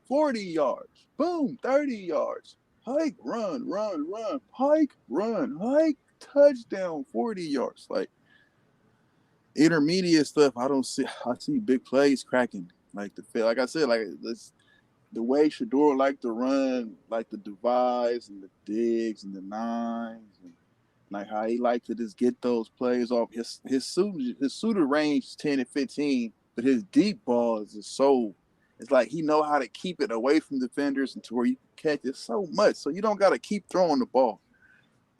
40 yards. Boom, 30 yards. Hike, run, hike, run, hike, touchdown, 40 yards. Like intermediate stuff, I don't see. I see big plays cracking. Like I said, like this the way Shador liked to run, like the divides and the digs and the nines, and like how he liked to just get those plays off. His suitor range is 10 and 15, but his deep balls is so. It's like he know how to keep it away from defenders and to where you can catch it so much, so you don't got to keep throwing the ball.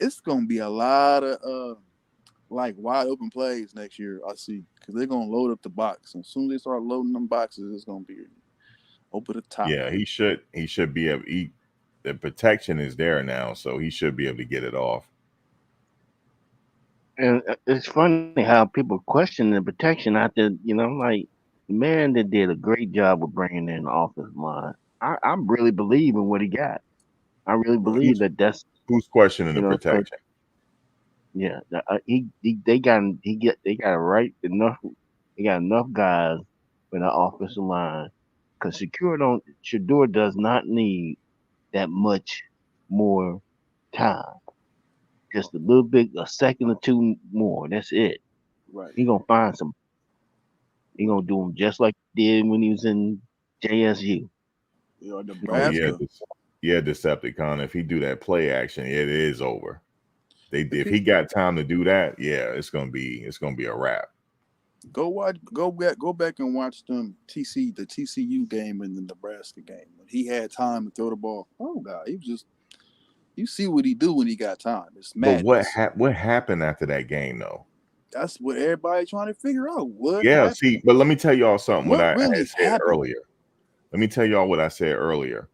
It's gonna be a lot of like wide open plays next year. I see because they're gonna load up the box. And as soon as they start loading them boxes, it's gonna be over the top. Yeah, he should be able to eat. The protection is there now, so he should be able to get it off. and it's funny how people question the protection after, like, man, they did a great job of bringing in the offensive line. I really believe in what he got. I really Right. believe that Who's questioning You the know, so, protection? yeah, they got right enough. They got enough guys for the offensive line because Shador does not need that much more time. Just a little bit, a second or two more. That's it. Right. He gonna find some. He gonna do him just like he did when he was in JSU. Or Oh yeah, Nebraska. Decepticon. If he do that play action, it is over. If pe- he got time to do that, yeah, it's gonna be a wrap. Go back and watch the TCU game and the Nebraska game. When he had time to throw the ball. Oh God, he was just you see what he do when he got time. It's But madness. what happened after that game though? That's what everybody trying to figure out. What Yeah, happened? see, but let me tell y'all something. What What I really had said happened? earlier. Let me tell y'all what I said earlier.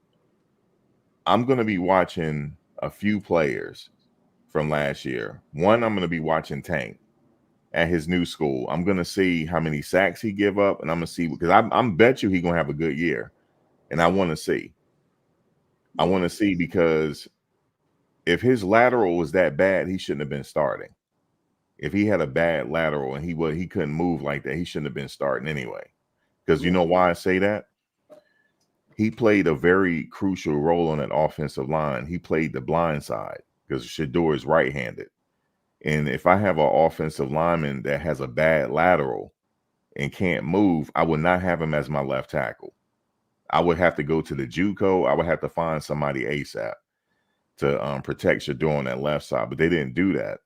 I'm gonna be watching a few players from last year. One, I'm gonna be watching Tank at his new school. I'm gonna see how many sacks he give up, and I'm gonna see because I'm bet you he gonna have a good year, and I want to see. I want to see because if his lateral was that bad, he shouldn't have been starting. If he had a bad lateral and he couldn't move like that, he shouldn't have been starting anyway. Because you know why I say that? He played a very crucial role on that offensive line. He played the blind side because Shador is right-handed. And if I have an offensive lineman that has a bad lateral and can't move, I would not have him as my left tackle. I would have to go to the JUCO. I would have to find somebody ASAP to protect Shador on that left side, but they didn't do that.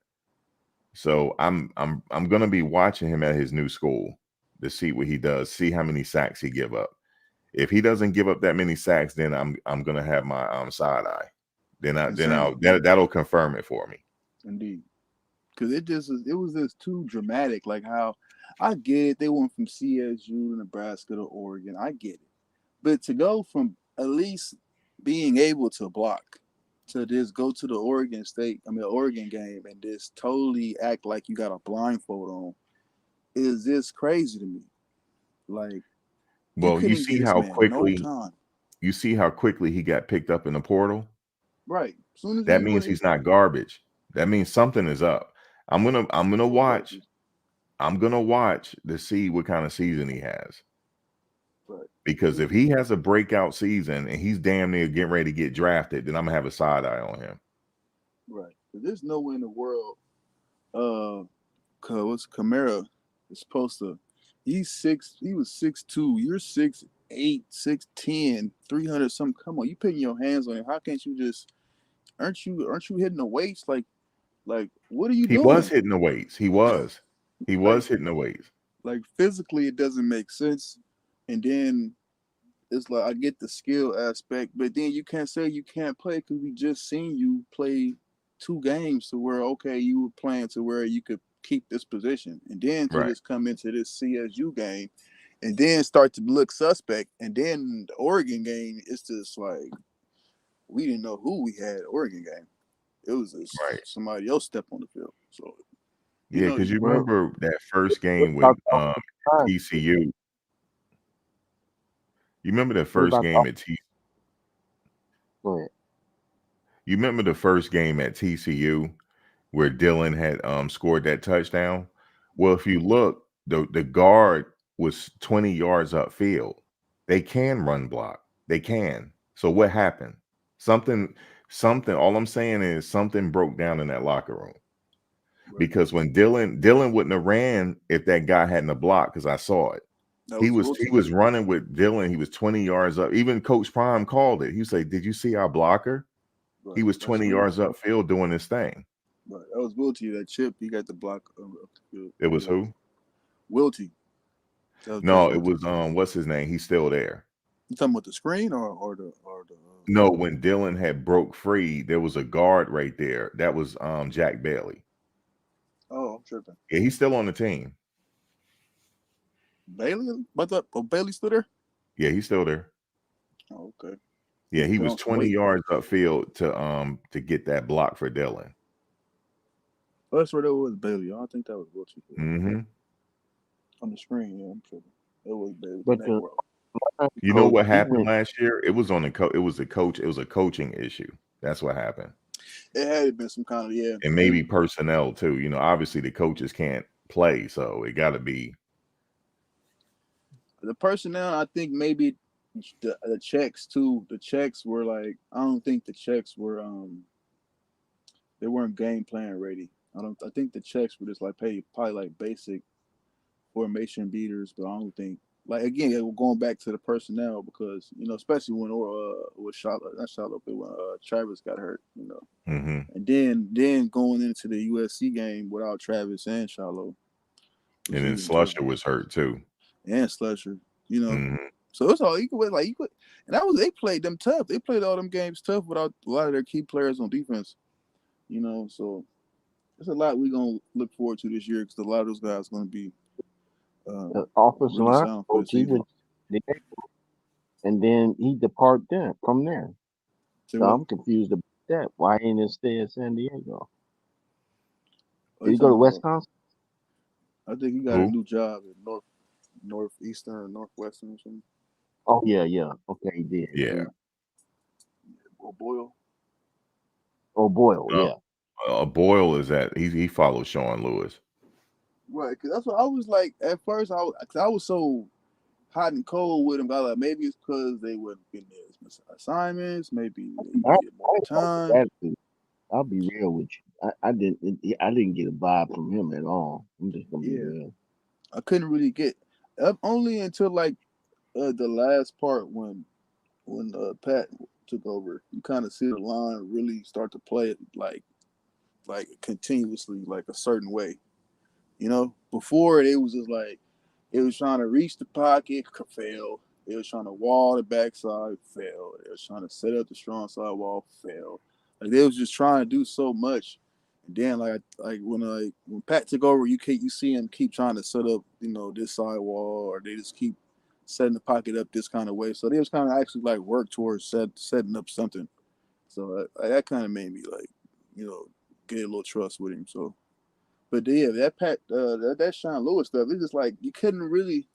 So I'm gonna be watching him at his new school to see what he does, see how many sacks he give up. If he doesn't give up that many sacks, then I'm gonna have my side eye. That'll confirm it for me. Indeed. Because it was just too dramatic. Like how I get it, they went from CSU to Nebraska to Oregon. I get it, but to go from at least being able to block to just go to the Oregon game and just totally act like you got a blindfold on is just crazy to me. Like Well, you couldn't see give this how man no quickly time. he got picked up in the portal. Right. As soon as That means he's not garbage. That means something is up. I'm gonna watch. I'm gonna watch to see what kind of season he has. Right. Because if he has a breakout season and he's damn near getting ready to get drafted, then I'm gonna have a side eye on him. Right. There's no way in the world what's Kamara is supposed to he was 6'2", you're 6'8", 6'10", 300 something. Come on, you putting your hands on him. How can't you just aren't you hitting the weights? Like what are you doing? He was hitting the weights. He was hitting the weights. Like physically it doesn't make sense. And then it's like I get the skill aspect, but then you can't say you can't play because we just seen you play 2 games to where you were playing to where you could keep this position, and then to just come into this CSU game and then start to look suspect, and then the Oregon game, it's just like we didn't know who we had at Oregon game. It was just somebody else step on the field. So yeah, because you remember that first game with TCU. You remember the first game at TCU? Go ahead. You remember the first game at TCU where Dylan had scored that touchdown? Well, if you look, the guard was 20 yards upfield. They can run block. They can. So what happened? Something, all I'm saying is something broke down in that locker room. Because when Dylan wouldn't have ran if that guy hadn't a block, because I saw it. He was running with Dylan. He was 20 yards up. Even Coach Prime called it. He said, "Did you see our blocker? He was 20 yards upfield doing his thing." Right. That was Wilty, that chip. He got the block up the field. It was who? Wilty. No, it was what's his name? He's still there. You talking about the screen or the No, when Dylan had broke free, there was a guard right there. That was Jack Bailey. Oh, I'm tripping. Yeah, he's still on the team. Bailey? Bailey still there? Yeah, he's still there. Oh, okay. Yeah, he was 20 yards upfield to get that block for Dylan. Oh, that's where that was Bailey. I don't think that was Wilty. Mm-hmm. On the screen, yeah, I'm tripping. It was Bailey. But you know what happened last year? It was on the it was a coach. It was a coaching issue. That's what happened. It had been some kind of and maybe personnel too. You know, obviously the coaches can't play, so it got to be the personnel. I think maybe the checks too. The checks were like, I don't think the checks were they weren't game plan ready. I think the checks were just like probably like basic formation beaters, but I don't think like again we're going back to the personnel because you know especially when with Charlotte, not Charlotte, but when Travis got hurt, you know, and then going into the USC game without Travis and Charlotte, and then Slusher was hurt too, and Slusher, you know. So it's all equal. Like equal, and they played them tough. They played all them games tough without a lot of their key players on defense, you know. So there's a lot we're gonna look forward to this year because a lot of those guys are gonna be the offensive really line sound for the coach, he season. would, and then he depart there from there. So So I'm confused about that. Why ain't it stay at San Diego? oh, Did he you go to talking about- Wisconsin? I think he got Who? a new job at Northeastern or Northwestern or something. Oh yeah. Okay, he did. Yeah. Or Boyle. Oh Boyle, Oh. yeah. Boyle is that he follows Sean Lewis. Right, because that's what I was like at first. I was so hot and cold with him. I was like maybe it's because they wouldn't get as assignments. Maybe they needed more time. I'll be real with you. I didn't get a vibe from him at all. I'm just gonna be real. I couldn't really get up only until like the last part when Pat took over. You kind of see the line really start to play it like continuously, like a certain way. You know, before it was just like it was trying to reach the pocket, fail. It was trying to wall the backside, fail. It was trying to set up the strong side wall, fail. Like they was just trying to do so much. And then like when Pat took over, you see him keep trying to set up, you know, this side wall, or they just keep setting the pocket up this kind of way. So they was kind of actually like work towards setting up something. So that kind of made me like, you know, get a little trust with him. So, but yeah, that Pat, that Sean Lewis stuff, it's just like you couldn't really,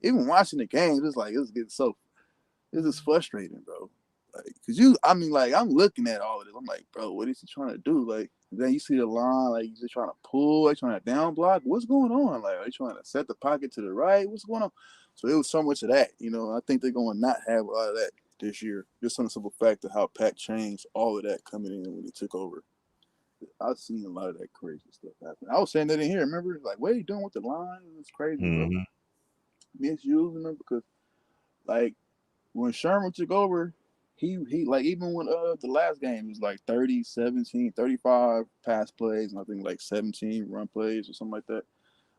even watching the game, it's like it's just frustrating, bro. Like, I'm looking at all of this. I'm like, bro, what is he trying to do? Like, then you see the line, like he's just trying to pull, like trying to down block. What's going on? Like, are they trying to set the pocket to the right? What's going on? So it was so much of that, you know. I think they're going to not have a lot of that this year, just on the simple fact of how Pat changed all of that coming in when he took over. I've seen a lot of that crazy stuff happen. I was saying that in here. Remember, like, what are you doing with the line? It's crazy, bro. Misusing them because, like, when Sherman took over, he like even when the last game it was like 30, 17, 35 pass plays, and I think like 17 run plays or something like that.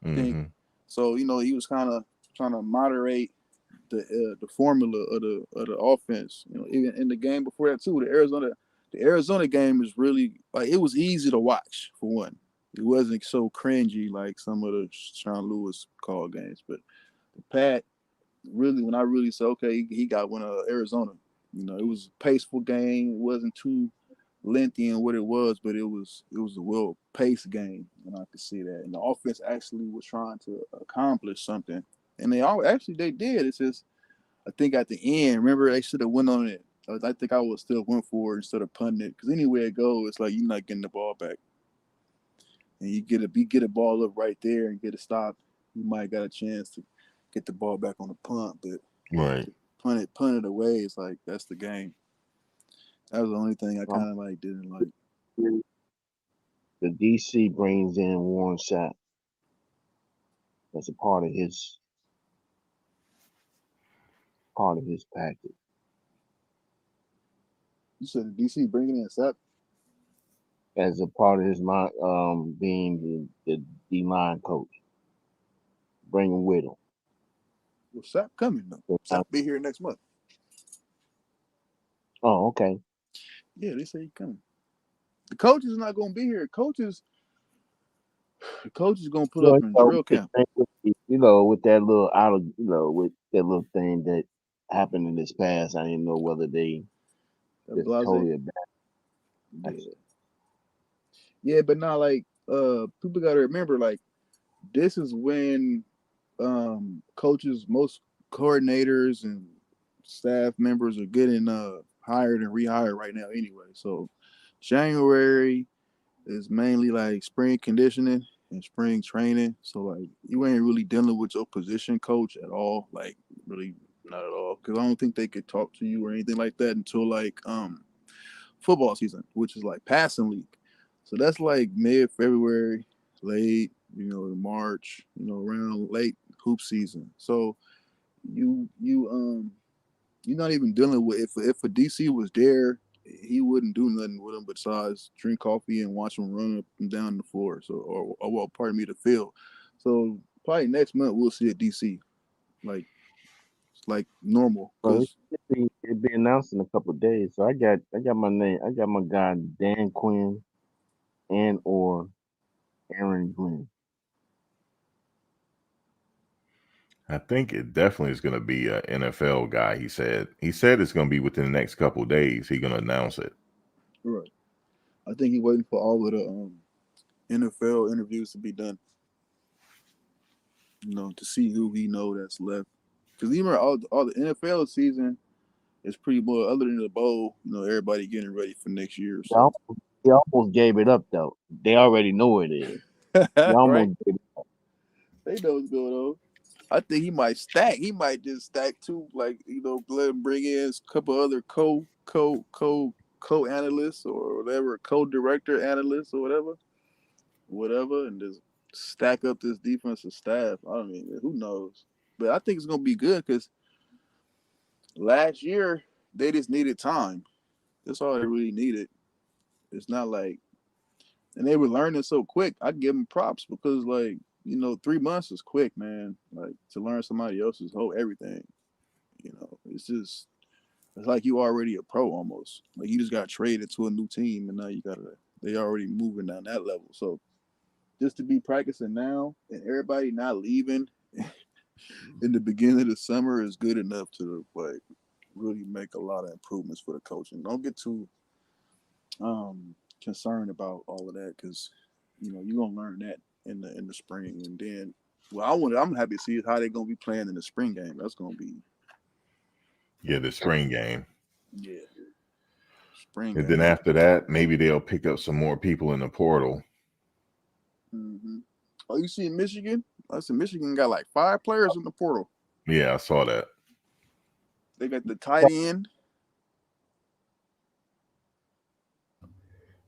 I think so. You know, he was kind of trying to moderate the formula of the offense. You know, even in the game before that too, the Arizona game is really like it was easy to watch for one. It wasn't so cringy like some of the Sean Lewis call games, but the Pat really when I really said okay, he got one of Arizona. You know, it was a paceful game. It wasn't too lengthy in what it was, but it was a well-paced game, and I could see that. And the offense actually was trying to accomplish something, and they did. It's just I think at the end, remember they should have went on it. I think I would still went for it instead of punting it because anywhere it goes, it's like you're not getting the ball back, and you get a ball up right there and get a stop. You might got a chance to get the ball back on the punt, but punt it away. It's like that's the game. That was the only thing I kind of like didn't like. The DC brings in Warren Sapp as a part of his package. You said the DC bringing in Sapp as a part of his being the D-line coach. Bring him with him. Well, Sapp coming though. Sapp be here next month. Oh, okay. Yeah, they say he's coming. The coach is not going to be here. The coach is going to put up in drill camp. You know, with that little with that little thing that happened in this past, I didn't know whether they totally abandoned. Yeah, but not like people got to remember like this is when coaches, most coordinators and staff members are getting hired and rehired right now anyway. So January is mainly like spring conditioning and spring training. So like you ain't really dealing with your position coach at all. Like really not at all. Because I don't think they could talk to you or anything like that until like football season, which is like passing league. So that's like mid-February, late, March, around late hoop season. So you're not even dealing with if a DC was there, he wouldn't do nothing with him besides drink coffee and watch him run up and down the floor. So or well, pardon me, the field. So probably next month we'll see a DC like normal Well, because it'll be announced in a couple of days. So I got my name. I got my guy Dan Quinn and or Aaron Glenn. I think it definitely is going to be an NFL guy. He said it's going to be within the next couple of days. He's going to announce it. right. I think he's waiting for all of the NFL interviews to be done. To see who he know that's left. Because even all the NFL season is pretty much other than the bowl. Everybody getting ready for next year. So They almost gave it up though. They already know it is. They right? almost gave it up. They know what's going on. I think he might stack. He might just stack too, like let him bring in a couple other co-analysts or whatever, co-director analysts or whatever, and just stack up this defensive staff. I mean, who knows? But I think it's gonna be good because last year they just needed time. That's all they really needed. It's not like, and they were learning so quick. I give them props because 3 months is quick, man. Like to learn somebody else's whole everything. It's like you already a pro almost. Like you just got traded to a new team and now they already moving down that level. So just to be practicing now and everybody not leaving in the beginning of the summer is good enough to really make a lot of improvements for the coaching. Don't get too concerned about all of that because you're gonna learn that in the spring, and then I'm happy to see how they're gonna be playing in the spring game. That's gonna be the spring game. Yeah, spring And game. then after that, maybe they'll pick up some more people in the portal. Mm-hmm. Oh, you see Michigan? I said Michigan got like 5 players in the portal. Yeah, I saw that. They got the tight end.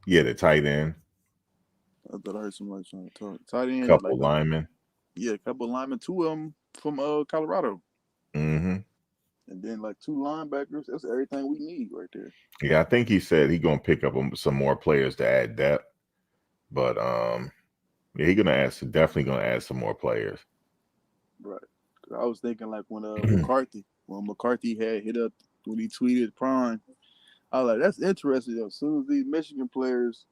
Yeah, the tight end. I thought I heard somebody trying to talk. Tight end. Couple linemen. A couple linemen. 2 of them from Colorado. Mm-hmm. And then 2 linebackers. That's everything we need right there. Yeah, I think he said he's gonna pick up some more players to add depth. But yeah, he's definitely gonna add some more players. Right. I was thinking when McCarthy had hit up when he tweeted Prime. I was like, that's interesting. As soon as these Michigan players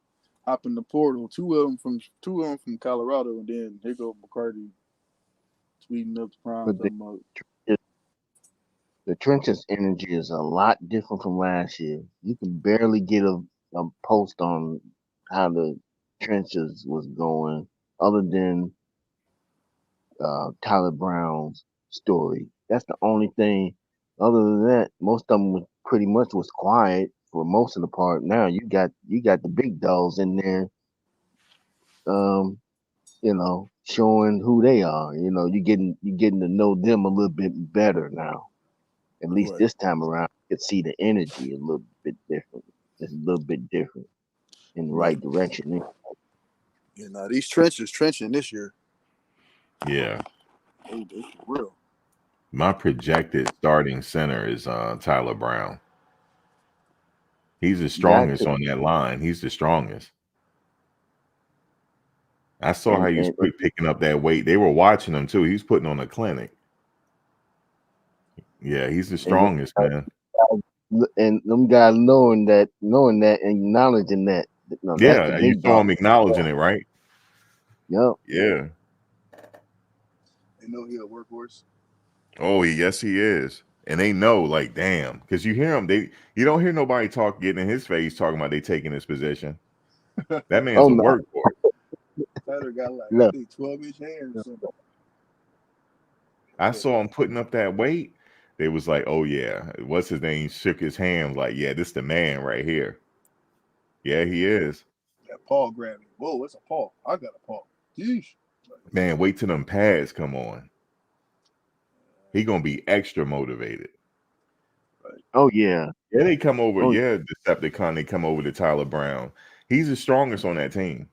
hop in the portal, two of them from Colorado, and then here go McCarthy tweeting up Prime. The trenches energy is a lot different from last year. You can barely get a post on how the trenches was going, other than Tyler Brown's story. That's the only thing. Other than that, most of them pretty much was quiet for most of the part. Now you got the big dogs in there, showing who they are. You getting to know them a little bit better now. At least this time around, you could see the energy a little bit different. It's a little bit different in the right direction. These trenching this year. Yeah. It's real. My projected starting center is Tyler Brown. He's the strongest on that line. He's the strongest. I saw how he was picking up that weight. They were watching him too. He's putting on a clinic. Yeah, he's the strongest, man. And them guys knowing that and acknowledging that. Yeah, you saw him acknowledging it, right? Yep. Yeah. They know he's a workhorse. Oh, yes, he is. And they know, damn, because you hear him. You don't hear nobody getting in his face talking about they taking his position. That man's a workhorse. Tyler got 12-inch hands or something. I saw him putting up that weight. They was like, oh yeah, what's his name? Shook his hand like, yeah, this the man right here. Yeah, he is. That paw grabbing. Whoa, it's a paw. I got a paw. Yeesh. Man, wait till them pads come on. He gonna be extra motivated. Oh yeah. Yeah, they come over. Oh, Yeah, Decepticon. They come over to Tyler Brown. He's the strongest on that team.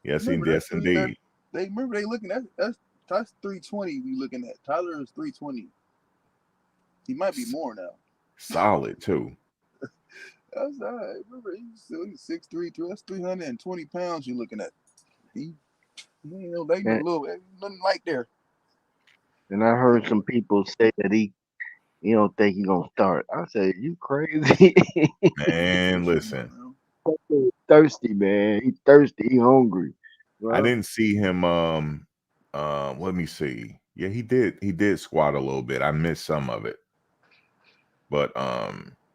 Yes, Remember yes, indeed. they looking at that's 320 we looking at. Tyler is 320. He might be more now. Solid too. That's all right. Remember, he's 6'3", that's 320 pounds you're looking at. He they Man. little nothing like there. and I heard some people say that he don't think he gonna start. I said, you crazy? Man, listen, Thirsty, man. He thirsty. He hungry. I Bro. didn't see him. Let me see. Yeah, he did squat a little bit. I missed some of it, but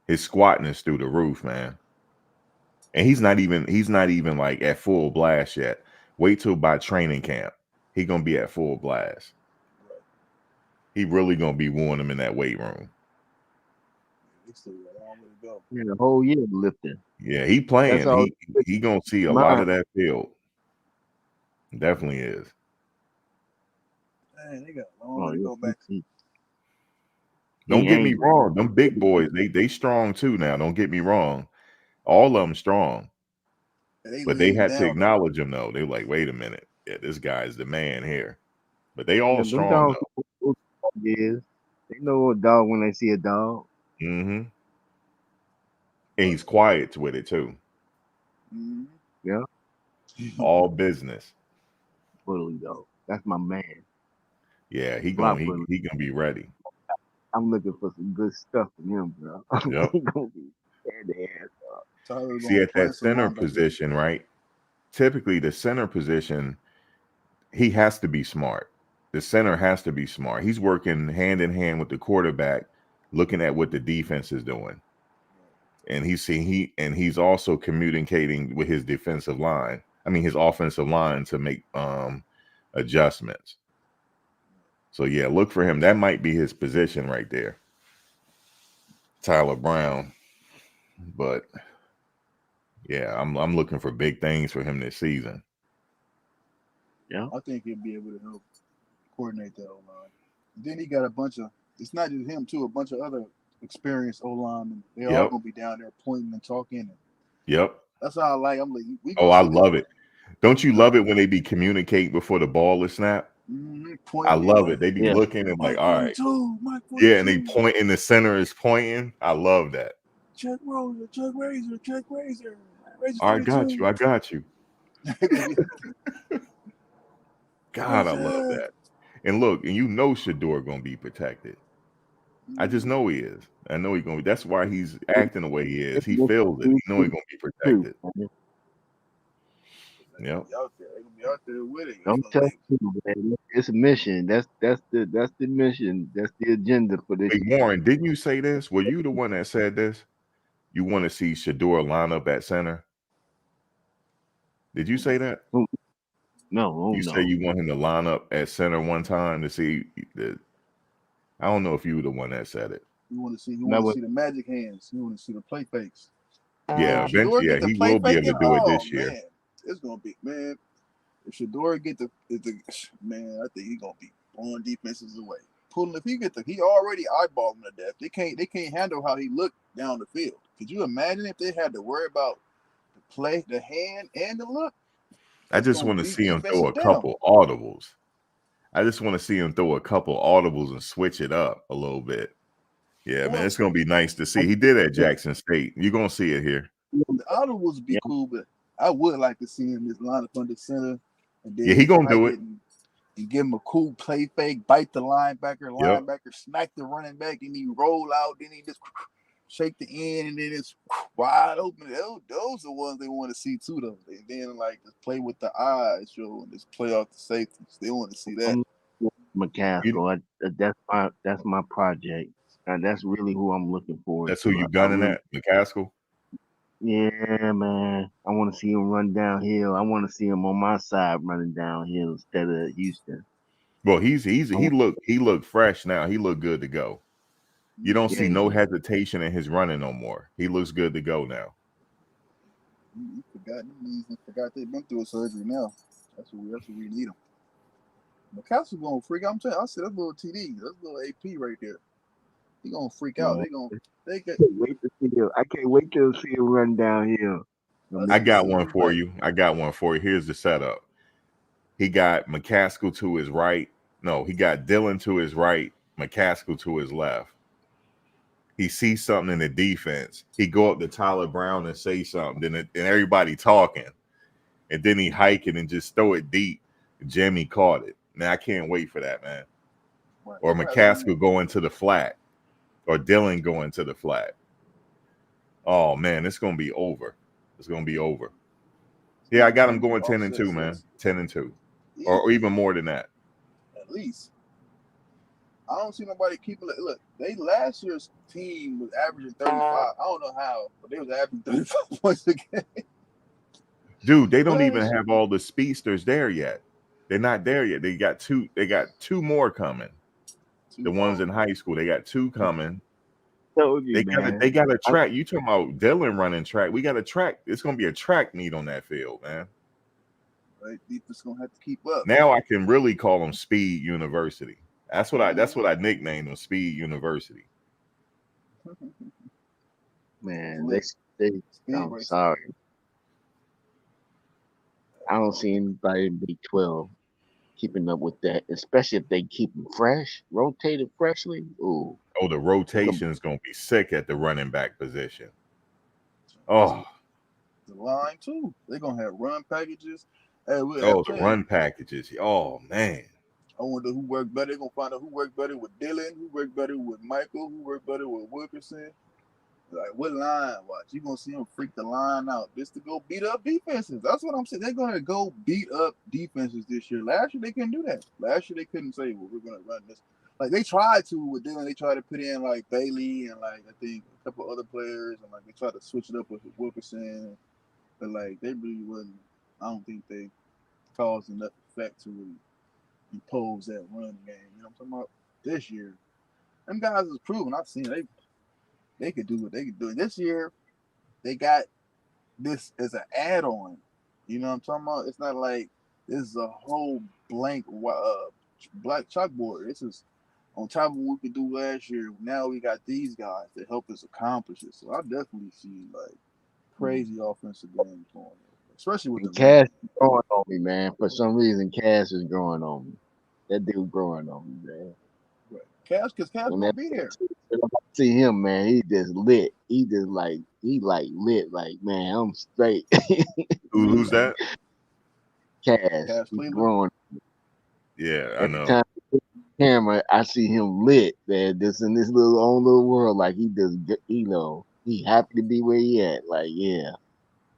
his squatting is through the roof, man. And he's not even like at full blast yet. Wait till by training camp, he gonna be at full blast. He really gonna be wooing him in that weight room. Yeah, the whole year lifting. Yeah, he playing. That's all. He gonna see a lot of that field. Definitely is. Man, they got a long way to go back. Don't get me angry. wrong. Them big boys, they strong too now. Don't get me wrong. All of them strong. But they had to acknowledge him though. They were like, wait a minute. Yeah, this guy's the man here. But they all strong though. Yes. They know a dog when they see a dog. Mm-hmm. And he's quiet with it too. Mm-hmm. Yeah. All business. Bully though. That's my man. Yeah, he gonna be ready. I'm looking for some good stuff from him, bro. Yep. He gonna be See, at that center position, right? Typically, the center position, he has to be smart. The center has to be smart. He's working hand in hand with the quarterback, looking at what the defense is doing. And he's also communicating with his defensive line. I mean, his offensive line to make adjustments. So yeah, look for him. That might be his position right there. Tyler Brown. But yeah, I'm looking for big things for him this season. Yeah. I think he'll be able to help coordinate that O-line. Then he got a bunch of, it's not just him too, a bunch of other experienced O-linemen. They're all gonna be down there pointing and talking. Yep. That's how I like. I'm like, I love it. Don't you love it when they be communicating before the ball is snapped? Mm-hmm. I love it. They be looking and like, all right. Yeah, and they point in the center is pointing. I love that. Chuck Razor. I got you. God, I love that. And look, and you know Shedeur gonna be protected. I just know he is. I know he's gonna be. That's why he's acting the way he is. He feels it. He know he's gonna be protected. Yep. Out there with it. Don't tell me, man. It's a mission. That's the mission. That's the agenda for this. Hey, Warren, didn't you say this? Were you the one that said this? You want to see Shedeur line up at center? Did you say that? No. You say you want him to line up at center one time to see the. I don't know if you were the one that said it. You want to see the magic hands. You want to see the play fakes. Yeah, eventually, yeah, he will be able to do it this year. Man, it's gonna be, man. If Shedeur get the man, I think he's gonna be blowing defenses away. If he already eyeballing to death. They can't handle how he looked down the field. Could you imagine if they had to worry about the play, the hand, and the look? I just want to see him throw a couple audibles. I just want to see him throw a couple audibles and switch it up a little bit. Yeah, man, it's gonna be nice to see. He did at Jackson State. You're gonna see it here. The audibles would be cool, but I would like to see him just line up under center. And then he gonna do it. And give him a cool play fake, bite the linebacker smack the running back, and he roll out, then he just shake the end, and then it's wide open. Those are the ones they want to see too, though. And then just play with the eyes, and just play off the safeties. They want to see that. McCaskill, that's my project, and that's really who I'm looking for. That's who you gunning at, McCaskill. Yeah, man. I want to see him run downhill. I want to see him on my side running downhill instead of Houston. Well, he looked fresh now. He looked good to go. You don't see no hesitation in his running no more. He looks good to go now. You forgot them knees and forgot they've been through a surgery now. That's what we need them. McCaskill's gonna freak out. I'm telling you, I said that's little TD, that's little AP right there. He gonna freak out. Man, They get can't wait to see him. I can't wait to see him run downhill. us I in got the one for you. Here's the setup. He got McCaskill to his right. No, he got Dillon to his right, McCaskill to his left. He sees something in the defense. He go up to Tyler Brown and say something, and everybody talking. And then he hike it and just throw it deep. Jimmy caught it. Man, I can't wait for that, man. Or McCaskill going to the flat. Or Dillon going to the flat. Oh, man, it's going to be over. It's going to be over. Yeah, I got him going 10-2, man. 10-2. Or even more than that. At least. I don't see nobody keeping it. Look, they last year's team was averaging 35. I don't know how, but they was averaging 35 points a game. Dude, they don't even have all the speedsters there yet. They're not there yet. They got two more coming. The ones in high school, they got 2 coming. Told you, They got a track. You talking about Dillon running track? We got a track. It's gonna be a track meet on that field, man. Right, defense gonna have to keep up. Now I can really call them Speed University. That's what I nicknamed them, Speed University. Man, I'm sorry. I don't see anybody in Big 12 keeping up with that, especially if they keep them fresh, rotated freshly. Ooh. Oh, the rotation is gonna be sick at the running back position. Oh, the line too. They're gonna have run packages. The run packages. Oh man. I wonder who worked better. They're gonna find out who worked better with Dillon, who worked better with Michael, who worked better with Wilkerson. Like what line watch? You're gonna see them freak the line out just to go beat up defenses. That's what I'm saying. They're gonna go beat up defenses this year. Last year they couldn't do that. Last year they couldn't say, well, we're gonna run this. Like they tried to with Dillon, they tried to put in like Bailey and like I think a couple other players, and like they tried to switch it up with Wilkerson, but like they really wasn't. I don't think they caused enough effect to really impose that run game. You know what I'm talking about? This year, them guys is proven. I've seen they could do what they could do. This year, they got this as an add-on. You know what I'm talking about? It's not like this is a whole blank black chalkboard. This is on top of what we could do last year. Now we got these guys to help us accomplish it. So I definitely see like crazy offensive games going on, especially with the Cass is growing on me, man. For some reason, Cass is growing on me. That dude growing on me, man. Right. Cass gonna be there. See him, man. He just lit. He lit. Like, man, I'm straight. Who's that? Cass. He's growing. Yeah, I know. Every time camera, I see him lit, man. This in this own little world, like he just, he happy to be where he at. Like, yeah,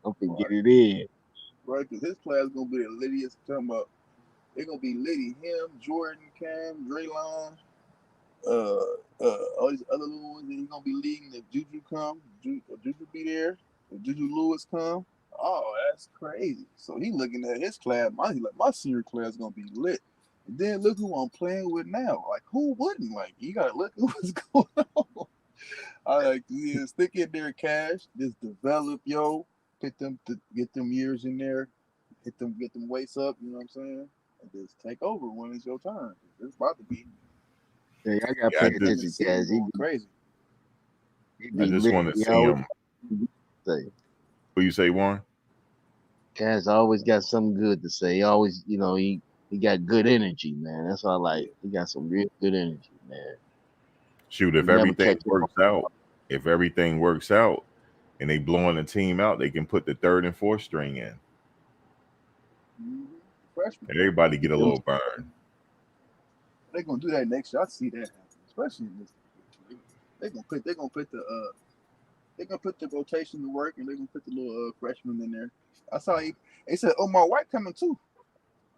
I'm gonna get it in. Right, because his class gonna be the littiest. Talking about they're gonna be litty. Him, Jordan, Cam, Draylon, all these other little ones that he's gonna be leading. If Juju come, Juju be there. If Juju Lewis come, oh, that's crazy. So he looking at his class. My senior class is gonna be lit. And then look who I'm playing with now. Like who wouldn't? Like you gotta look at what's going on. I like stick in there, Cash. Just develop, get them years in there, get them weights up. You know what I'm saying? And just take over when it's your turn. It's about to be. Yeah, I gotta pay attention, Cash. He crazy. I just want to see him. What you say, Warren? Cash always got something good to say. He always, he got good energy, man. That's what I like. He got some real good energy, man. Shoot, if everything works out, and they blowing the team out, they can put the 3rd and 4th string in. Freshman. And everybody get a little burn. They're gonna do that next year. I see that happen, especially in this. They're gonna put the rotation to work, and they're gonna put the little freshman in there. I saw they said Omar White coming too.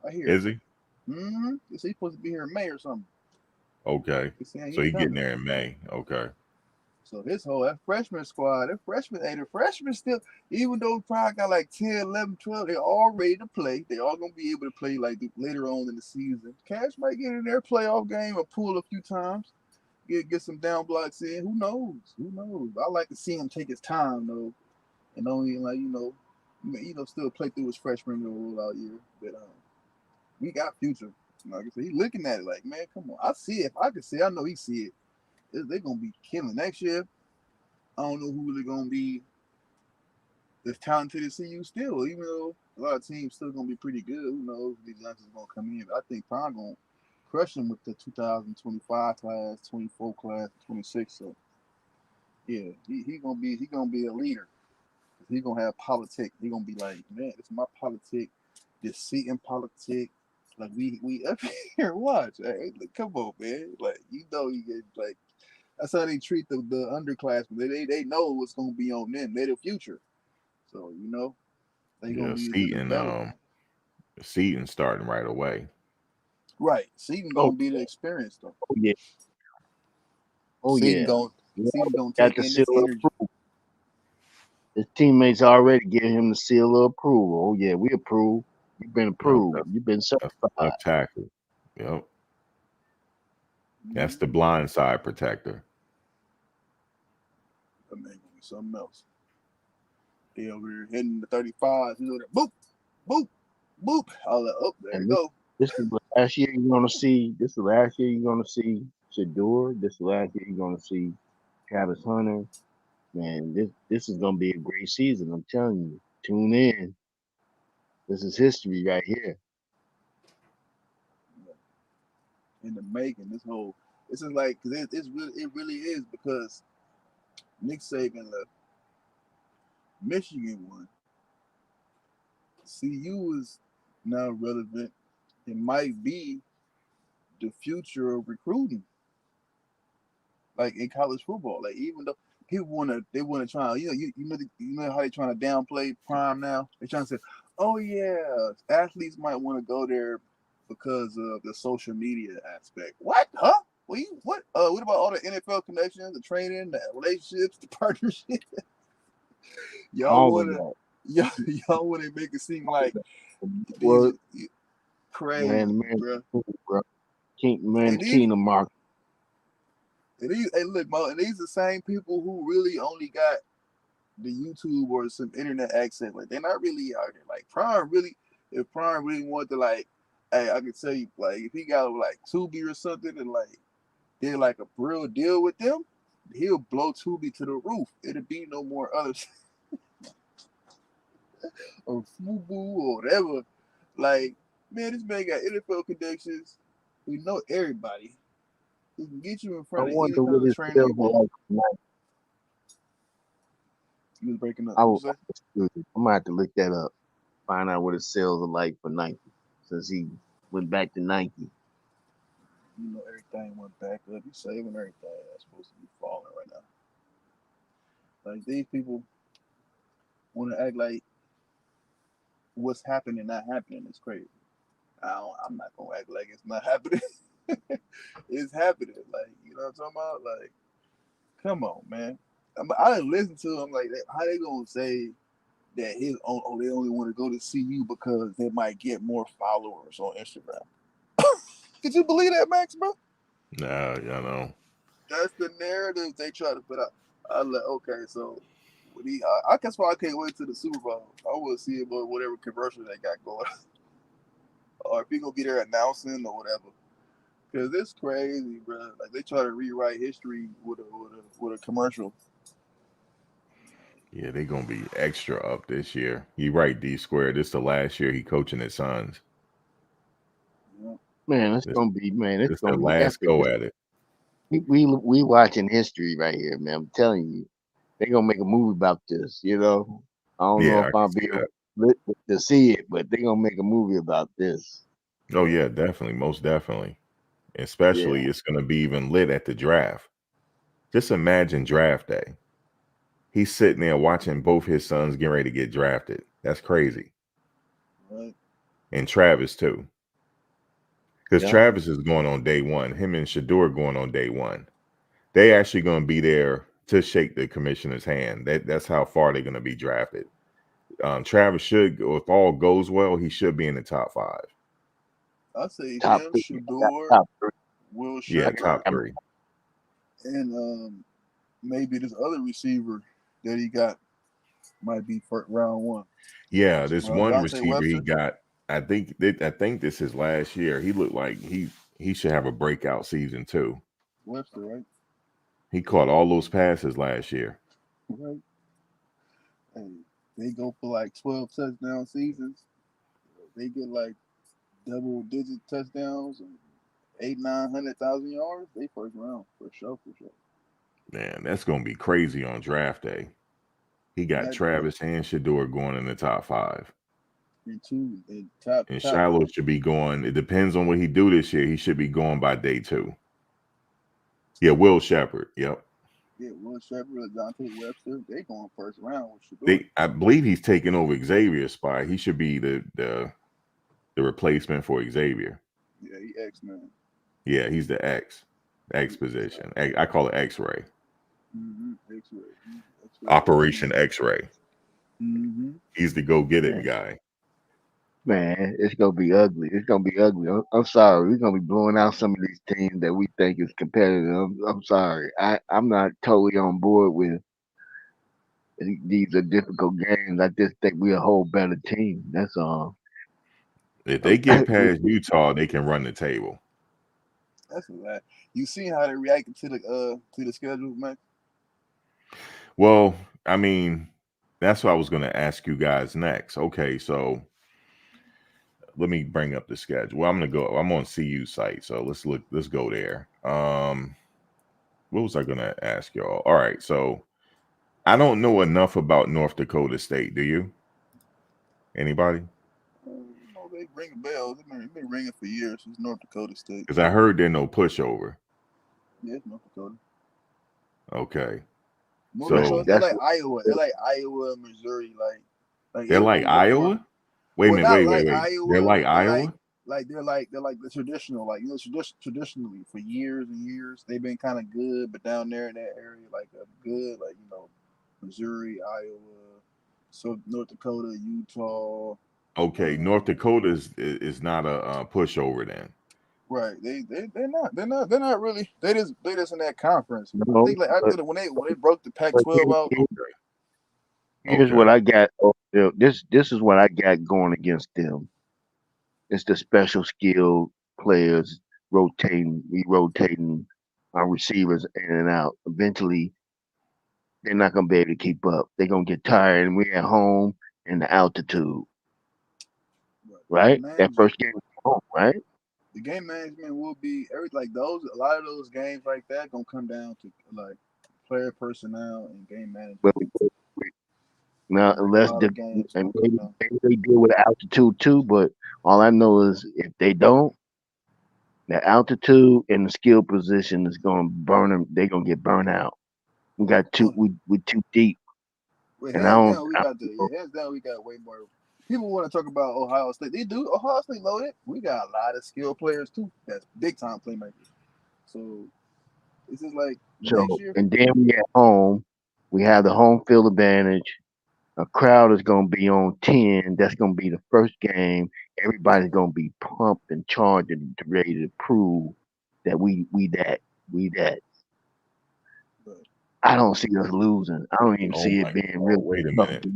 I hear. Is he? Mm-hmm. He's supposed to be here in May or something. Okay. So he's getting there in May. Okay. So this whole freshman squad, the freshmen still, even though probably got like 10, 11, 12, they're all ready to play. They all going to be able to play like later on in the season. Cash might get in their playoff game or pull a few times, get some down blocks in. Who knows? I like to see him take his time, though, and only, still play through his freshman rollout year. But we got future. Like I said, he looking at it like, man, come on. I see it. If I can see it, I know he see it. They're gonna be killing next year. I don't know who they're gonna be as talented as CU still, even though a lot of teams still gonna be pretty good. Who knows if these youngsters gonna come in? But I think Prime gonna crush them with the 2025 class, 24 class, 26. So yeah, he gonna be a leader. He gonna have politics. He gonna be like, man, it's my politic, this seat in politics. Like we up here watch. Hey, come on, man. Like you get like that's how they treat the underclassmen. They know what's gonna be on them. They're the future. So they gonna Yeah, be the development. Seaton starting right away. Right. Seaton gonna be the experience though. Oh yeah. Oh Seaton yeah. Seaton gonna Got take the in seal this of energy. approval. His teammates already giving him the seal of approval. Oh yeah, we approve. You've been approved. You've been That's certified. left tackle. Yep. That's the blind side protector. That man gonna be something else. They over here hitting the 35. Boop, boop, boop. All that up there you go. This is the last year you're gonna see. This is the last year you're gonna see Shador. This is the last year you're gonna see Travis Hunter. Man, this is gonna be a great season. I'm telling you. Tune in. This is history right here. In the making, this is like because it really is because Nick Saban left, Michigan won. CU is now relevant. It might be the future of recruiting, like in college football. Like even though people they want to try, you know how they trying to downplay Prime now. They trying to say, oh yeah, athletes might want to go there because of the social media aspect. What? Huh? What about all the NFL connections, the training, the relationships, the partnership? y'all All of wanna that. y'all wanna make it seem like Well, these crazy, man, bro. Kingdom Mark. Hey, look, Mo, and these the same people who really only got the YouTube or some internet access. Like they're not really out here. Like Prime really, if Prime really wanted to, like, hey, I could tell you, like, if he got like Tubi or something and like did like a real deal with them, he'll blow Tubi to the roof. It'll be no more others or Fubu or whatever. Like, man, this man got NFL connections. We know everybody. He can get you in I front of any wonder kind what of his trainer sales you are want. like tonight. He was breaking up. I'm What you say? gonna have to look that up. Find out what his sales are like for Nike since he went back to Nike. You know, everything went back up. You saving everything that's supposed to be falling right now. Like these people want to act like what's happening not happening is crazy. I'm not gonna act like it's not happening. It's happening. Like, you know what I'm talking about? Like, come on, man. I didn't listen to him like that. How they gonna say that they only want to go to CU because they might get more followers on Instagram? Could you believe that, Max, bro? Nah, you know. That's the narrative they try to put out. I like, okay, so I guess why I can't wait to the Super Bowl. I want to see about whatever commercial they got going, or if he gonna be there announcing or whatever. Cause it's crazy, bro. Like they try to rewrite history with a commercial. Yeah, they're gonna be extra up this year. You right, D Square. This the last year he coaching his sons. Yeah. Man, it's This gonna this their be last epic. go at it. We watching history right here, man. I'm telling you, they're gonna make a movie about this. You know, I don't know Yeah, I if can I'll see be that. able to see it, but they're gonna make a movie about this. Oh yeah, definitely, most definitely. Yeah, Especially it's gonna be even lit at the draft. Just imagine draft day. He's sitting there watching both his sons getting ready to get drafted. That's crazy. Right. And Travis too. Because yeah. Travis is going on day one. Him and Shador going on day one. They actually going to be there to shake the commissioner's hand. That's how far they're going to be drafted. Travis should, if all goes well, he should be in the top 5. I say Top him, 3. Shador, Top 3. Will Yeah, Shepard, top 3. and maybe this other receiver that he got might be for round one. Yeah, this one Dante receiver he Webster? got. I think this is last year. He looked like he should have a breakout season too. Webster, right? He caught all those passes last year. Right. Hey, they go for like 12 touchdown seasons. They get like double-digit touchdowns and 800,000-900,000 yards. They first round for sure. Man, that's gonna be crazy on draft day. He got That- Travis and Shador going in the top 5. And two, and top. And Shiloh should be going. It depends on what he do this year. He should be going by day 2. Yeah, Will Shepherd. Yep. Yeah, Will Shepherd, Dante Webster. They going first round with Shador. I believe he's taking over Xavier's spot. He should be the replacement for Xavier. Yeah, he X-Man. Yeah, he's the X position. I call it X-ray. X-ray. Operation X-ray. Mm-hmm. He's the go get it guy. Man, it's gonna be ugly. It's gonna be ugly. I'm sorry. We're gonna be blowing out some of these teams that we think is competitive. I'm sorry. I'm not totally on board with these are difficult games. I just think we're a whole better team. That's all. If they get past Utah, they can run the table. That's a lot. You see how they reacted to the schedule, man? Well, I mean, that's what I was going to ask you guys next. Okay, so let me bring up the schedule. Well, I'm on CU site, so let's go there. What was I going to ask y'all? All right, so I don't know enough about North Dakota State. Do you? Anybody? They ring bells. They've been ringing for years. It's North Dakota State. Because I heard they're no pushover. Yeah, it's North Dakota. Okay. So they're like Iowa. They're like Iowa and Missouri. Like they're like Iowa? Wait a minute. Wait. Iowa, they're like Iowa? They're like the traditional, like, you know, traditionally for years and years they've been kind of good, but down there in that area, like good, like, you know, Missouri, Iowa, so North Dakota, Utah. Okay, North Dakota is not a pushover then. Right, they're not really. They just in that conference. No, I think like when they broke the Pac-12 out. Here's what I got. This is what I got going against them. It's the special skill players rotating our receivers in and out. Eventually, they're not gonna be able to keep up. They're gonna get tired, and we're at home in the altitude. Right? That first game was home, right? The game management will be a lot of those games like that gonna come down to like player personnel and game management. Now, unless maybe they deal with altitude too, but all I know is if they don't, the altitude and the skill position is gonna burn them. They're gonna get burnt out. We got we too deep. And hands down, we got way more. People want to talk about Ohio State. They do. Ohio State loaded. We got a lot of skilled players too. That's big time playmakers. So this is like next year. And then we at home. We have the home field advantage. A crowd is going to be on 10. That's going to be the first game. Everybody's going to be pumped and charged and ready to prove that we that. I don't see us losing. I don't even see it being really. Wait a minute. Do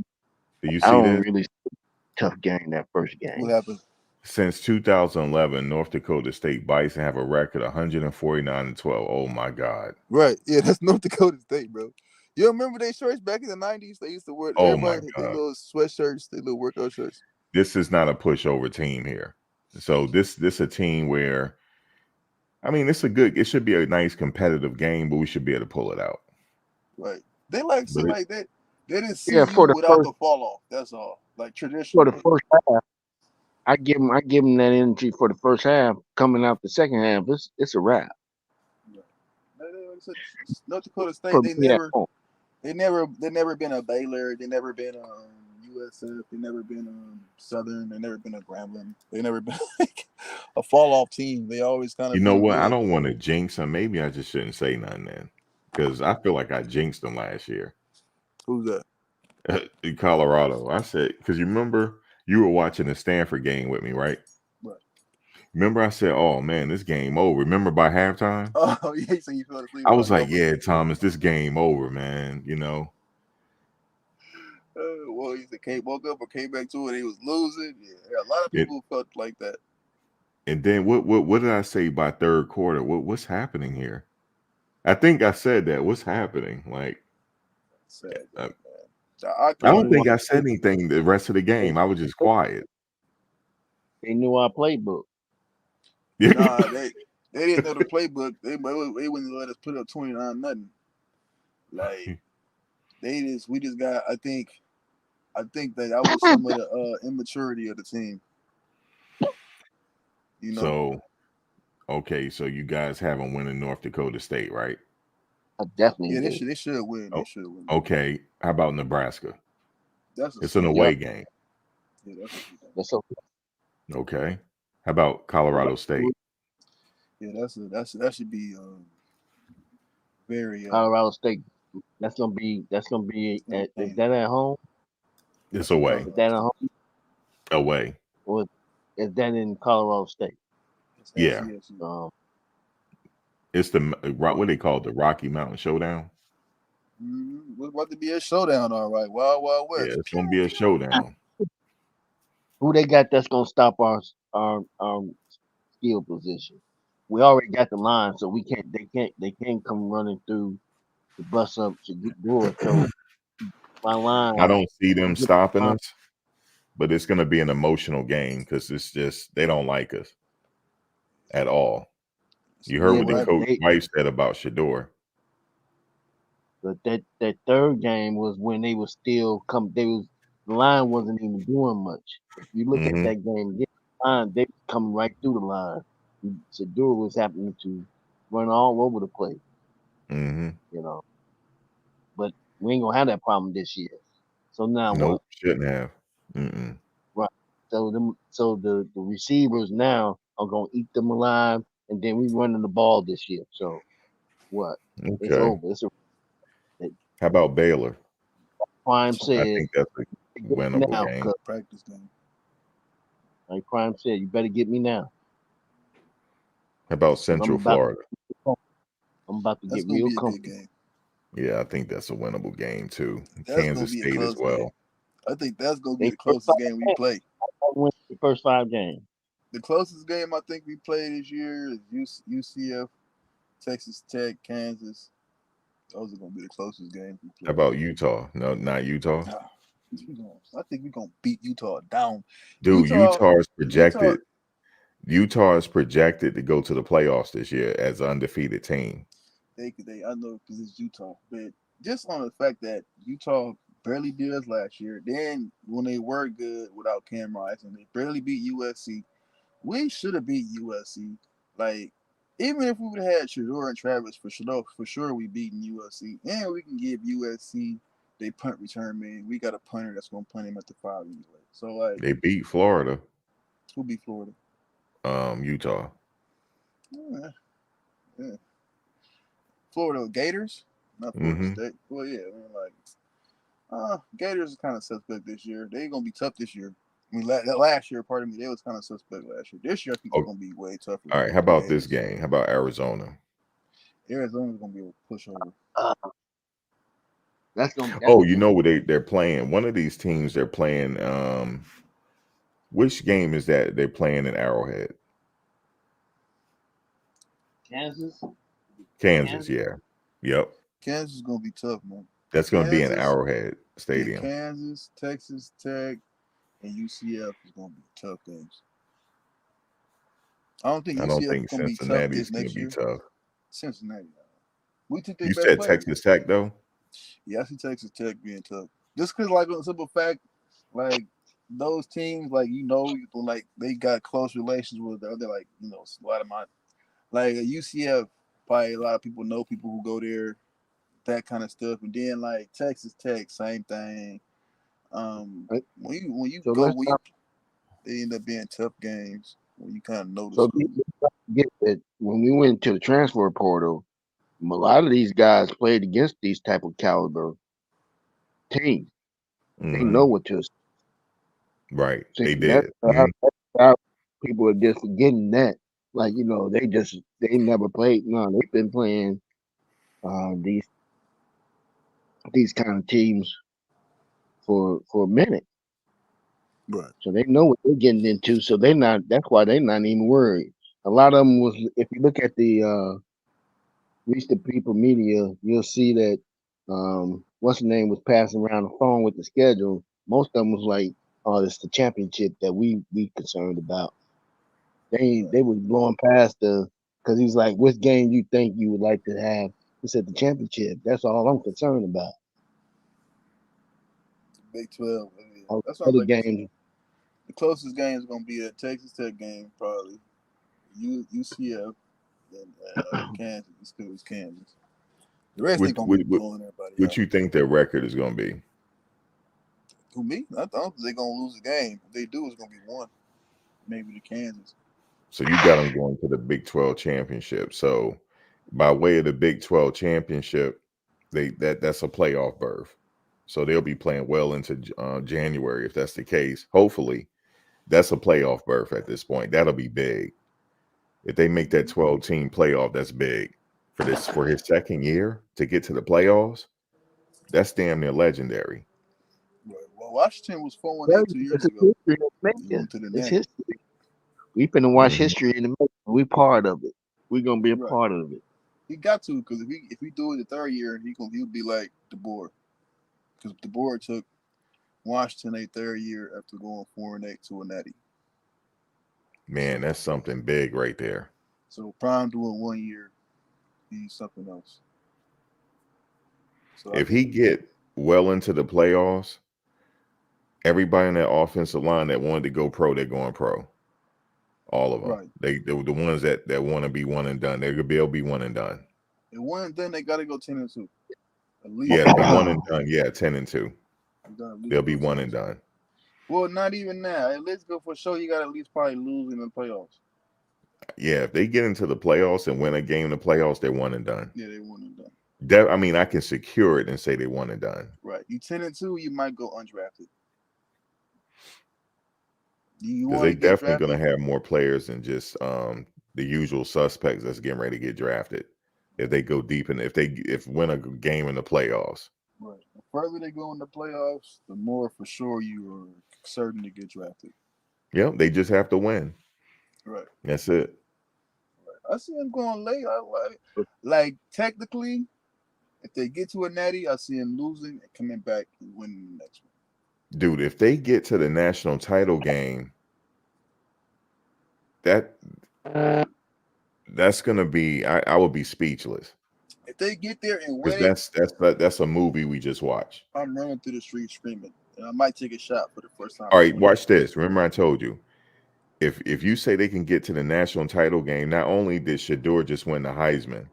you see I don't this? really see a tough game that first game. What happened? Since 2011, North Dakota State Bison have a record 149-12. Oh my God! Right, yeah, that's North Dakota State, bro. You remember their shirts back in the 90s? They used to wear everybody their little sweatshirts, their little workout shirts. This is not a pushover team here. So this a team where, I mean, it should be a nice competitive game, but we should be able to pull it out. Right. They like that. They didn't see for the without first, the fall off. That's all. Like traditional. For the first half, I give them that energy for the first half. Coming out the second half, it's a wrap. North Dakota State, they never been a Baylor. They never been USF. They never been Southern. They never been a Grambling. They never been like a fall off team. They always kind of. You know what? Good. I don't want to jinx them. Maybe I just shouldn't say nothing then, because I feel like I jinxed them last year. Who's that? In Colorado. I said, because you remember you were watching the Stanford game with me, right? Right. Remember I said, oh man, this game over. Remember by halftime? Oh yeah, so you fell asleep. I was like, yeah, Thomas, this game over, man. You know. Well, he said Kate woke up or came back to it. He was losing. Yeah, a lot of people felt like that. And then what did I say by third quarter? What's happening here? I think I said that. What's happening? Like, Sad, uh, man. I don't think I said anything the rest of the game. I was just quiet. They knew our playbook. Nah, they didn't know the playbook. They wouldn't let us put up 29-0. Like we just got. I think that was some of the immaturity of the team. You know. So, okay, so you guys haven't won in North Dakota State, right? I definitely Yeah, did. they should win. They should win. Okay, how about Nebraska? It's an away game. Yeah, that's okay. Okay, how about Colorado State? Yeah, that should be very Colorado State. That's gonna be. Is that at home? It's away. Is that at home? Away. Or is that in Colorado State? Yeah. It's the what they call it, the Rocky Mountain Showdown. It's about to be a showdown, all right. Wild West. Yeah, it's gonna be a showdown. Who they got that's gonna stop our skill position? We already got the line, so they can't come running through the bus up to get door. So my line. I don't see them stopping us, but it's gonna be an emotional game because it's just they don't like us at all. You heard what the coach wife said about Shedeur. But that third game was when they was still the line wasn't even doing much. If you look at that game, the line, they coming right through the line. Shedeur was happening to run all over the place. You know. But we ain't gonna have that problem this year. So now what? Shouldn't have. Right. So the receivers now are gonna eat them alive, and then we running the ball this year. So what? Okay. It's over. How about Baylor? Prime said. I think that's a winnable game. Practice game. Like Prime said, you better get me now. How about Central Florida? I'm about to get real comfortable. Yeah, I think that's a winnable game too. Kansas State as well. Game. I think that's gonna be the closest game we play. Win the first 5 games. The closest game I think we played this year is UCF, Texas Tech, Kansas. Those are gonna be the closest games we play. How about Utah? No, not Utah. I think we're gonna beat Utah down. Dude, Utah is projected. Utah is projected to go to the playoffs this year as an undefeated team. I know because it's Utah, but just on the fact that Utah barely beat us last year. Then when they were good without Cam Rising, they barely beat USC. We should have beat USC. Like, even if we would have had Shedeur and Travis for sure we beaten USC. And we can give USC they punt return man. We got a punter that's gonna punt him at the 5 anyway. So like they beat Florida. Who beat Florida? Utah. Yeah. Florida Gators? Not Florida State. Well, yeah, Gators is kind of suspect this year. They're gonna be tough this year. I mean, last year, pardon me, they was kind of suspect last year. This year, I think it's gonna be way tougher. All right, how about this game? How about Arizona? Arizona's gonna be a pushover. You know what they're playing? One of these teams they're playing. Which game is that they're playing in Arrowhead? Kansas, yeah. Yep. Kansas is gonna be tough, man. That's gonna be in Arrowhead Stadium. Kansas, Texas Tech, and UCF is gonna be tough games. I don't think Cincinnati's gonna be tough. Cincinnati. You said Texas Tech though? Yeah, I see Texas Tech being tough. Just because, like, on a simple fact, like those teams, like like they got close relations with the other, like a lot of my, like UCF. Probably a lot of people know people who go there, that kind of stuff. And then like Texas Tech, same thing. When you go, they end up being tough games when you kind of notice. So get that when we went to the transfer portal, a lot of these guys played against these type of caliber teams. They know what to expect. Right. They did. People are just forgetting that. Like, they never played. No, they've been playing these kind of teams for a minute. Right. So they know what they're getting into. So they're not. That's why they're not even worried. A lot of them was. If you look at the reach the people media, you'll see that what's the name was passing around the phone with the schedule. Most of them was like, "Oh, it's the championship that we concerned about." They was blowing past because he's like, "Which game you think you would like to have?" He said, "The championship. That's all I'm concerned about." Big 12. All That's the what I'm other like. games. The closest game is gonna be a Texas Tech game, probably. UCF and Kansas. It's because it's Kansas. The rest they gonna be blowing everybody What out. you think their record is going to be? Who me? I don't think they're gonna lose the game. If they do, it's gonna be one. Maybe the Kansas. So you got them going to the Big 12 championship. So by way of the Big 12 championship, that's a playoff berth. So they'll be playing well into January if that's the case. Hopefully, that's a playoff berth at this point. That'll be big. If they make that 12-team playoff, that's big for his second year to get to the playoffs. That's damn near legendary. Right. Well, Washington was 4-8 2 years ago. They went to the It's Natty. history. We finna watch Mhm. history in the making. We part of it. We're gonna be a part of it. He got to because if we do it the third year, he'll be like DeBoer. Because DeBoer took Washington a third year after going 4-8 to a Natty. Man, that's something big right there. So Prime doing 1 year, he's something else. So If he get well into the playoffs, everybody in that offensive line that wanted to go pro, they're going pro. All of them. Right. They were the ones that want to be one and done. They'll be one and done. and one and then they got to go 10-2. At least Yeah, be one and done. Yeah, 10-2. They'll be one and done. Well, not even that. Let's go for sure. You got to at least probably lose in the playoffs. Yeah, if they get into the playoffs and win a game in the playoffs, they're one and done. Yeah, they one and done. I mean, I can secure it and say they one and done. Right. You 10-2, you might go undrafted. Because they definitely going to have more players than just the usual suspects that's getting ready to get drafted. If they go deep and if win a game in the playoffs. Right. The further they go in the playoffs, the more for sure you are certain to get drafted. Yep, they just have to win. Right. That's it. Right. I see them going late. Like technically, if they get to a Natty, I see them losing and coming back and winning the next one. Dude, if they get to the national title game, that's gonna be I would be speechless. If they get there and win that's a movie we just watched. I'm running through the street screaming, and I might take a shot for the first time. All right, watch this. Remember, I told you, if you say they can get to the national title game, not only did Shedeur just win the Heisman,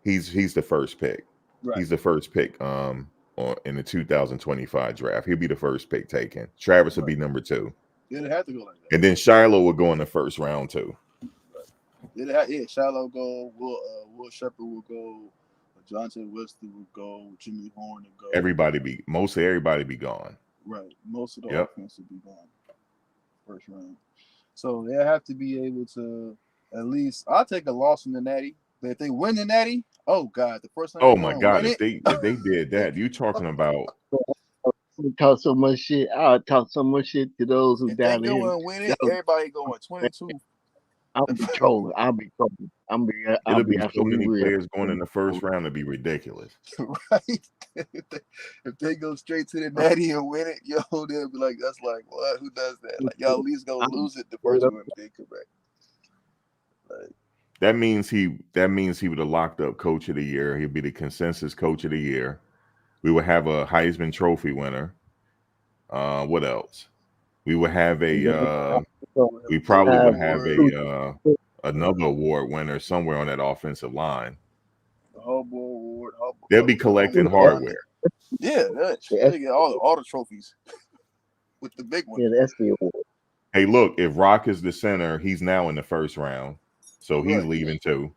he's the first pick. Right. He's the first pick in the 2025 draft. He'll be the first pick taken. Travis will be number 2. Yeah, they have to go like that. And then Shiloh will go in the first round too. Yeah, Shiloh go. Will Shepard will go. Jonathan Wesley will go. Jimmy Horn will go. Mostly everybody be gone. Right. Most of the offense will be gone first round. So they have to be able to at least. I'll take a loss in the Natty. But if they win the Natty, oh God, the first time. Oh my God, if they did that, you talking about? We talk so much shit. I'll talk so much shit to those who down there. If they go and win it, everybody going 22. I'll be trolling. I'll be trolling. It'll be so many players going in the first round to be ridiculous. Right? If they go straight to the Natty and win it, they'll be like, that's like, what? Who does that? Like, y'all at least gonna lose it the first one if they come back. Like, that means he would have locked up coach of the year. He'll be the consensus coach of the year. We would have a Heisman Trophy winner. What else? We would have we probably would have another award winner somewhere on that offensive line. The Hubble Award. They'll be collecting hardware. Yeah, they get all the trophies with the big one. Yeah, that's the award. Hey, look, if Rock is the center, he's now in the first round, so he's leaving too.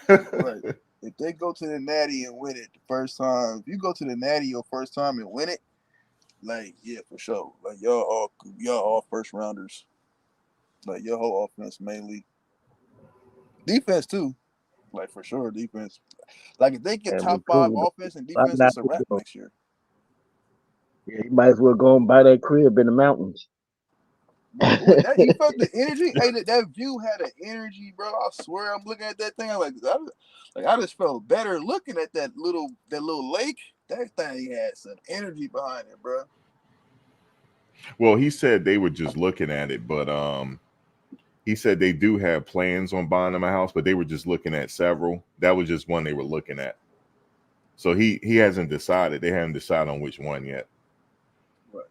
Right. If they go to the Natty and win it the first time, if you go to the Natty your first time and win it, like, yeah, for sure. Like, y'all all first rounders. Like, your whole offense mainly. Defense too. Like, for sure, defense. Like, if they get top 5 offense and defense, it's a wrap next year. Yeah, you might as well go and buy that crib in the mountains. What, that, you felt the energy? Hey, that view had an energy, bro. I swear, I'm looking at that thing. I'm like, I just felt better looking at that little lake. That thing had some energy behind it, bro. Well, he said they were just looking at it, but he said they do have plans on buying them a house, but they were just looking at several. That was just one they were looking at. So he hasn't decided. They haven't decided on which one yet. Right.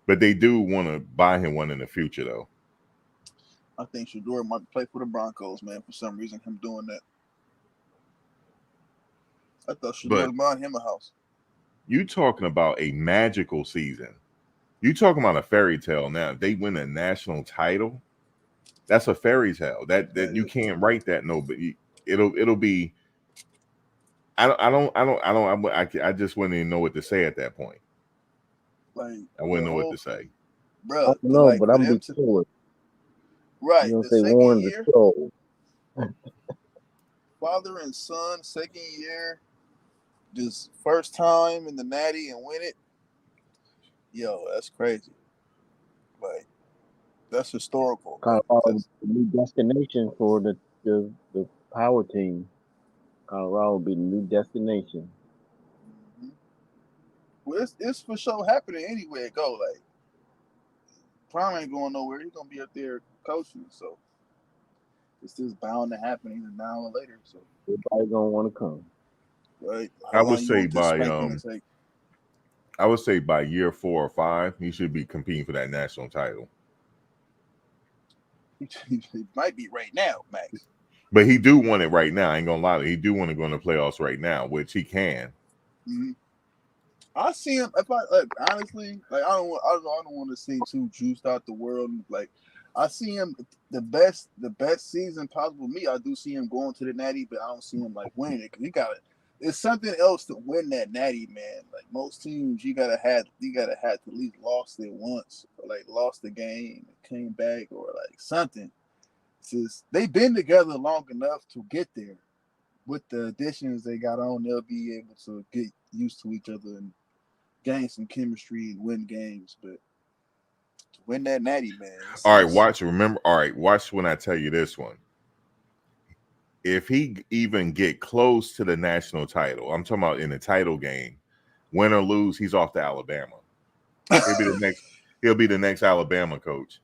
But they do want to buy him one in the future, though. I think Shador might play for the Broncos, man. For some reason, him doing that. I thought Shador was buying him a house. You talking about a magical season? You talking about a fairy tale? Now, if they win a national title, that's a fairy tale. That you can't write that. No, but it'll be. I just wouldn't even know what to say at that point. Like I wouldn't know what to say, bro. No, like, but I'm be sure. Right, You know, the say second Warren year, the troll. father and son, second year, just first time in the Natty and win it. Yo, that's crazy. Like, that's historical. Colorado, the new destination for the power team. Colorado will be the new destination. Mm-hmm. Well, it's for sure happening anywhere it go. Like, Prime ain't going nowhere. He's gonna be up there coaching, so it's just bound to happen either now or later. So everybody gonna want to come. Right. I would say by year 4 or 5, he should be competing for that national title. It might be right now, Max. But he do want it right now. I ain't gonna lie to you. He do want to go in the playoffs right now, which he can. Mm-hmm. I see him. If honestly, like I don't want to seem too juiced out the world. Like I see him the best season possible. Me, I do see him going to the Natty, but I don't see him like winning it because it's something else to win that Natty, man. Like most teams, you gotta have at least lost it once, or like lost the game, came back, or like something. It's just they've been together long enough to get there. With the additions they got on, they'll be able to get used to each other and gain some chemistry and win games. But to win that Natty, man. All right, watch. Remember, all right, watch when I tell you this one. If he even get close to the national title, I'm talking about in the title game, win or lose, he's off to Alabama. He'll be the next Alabama coach.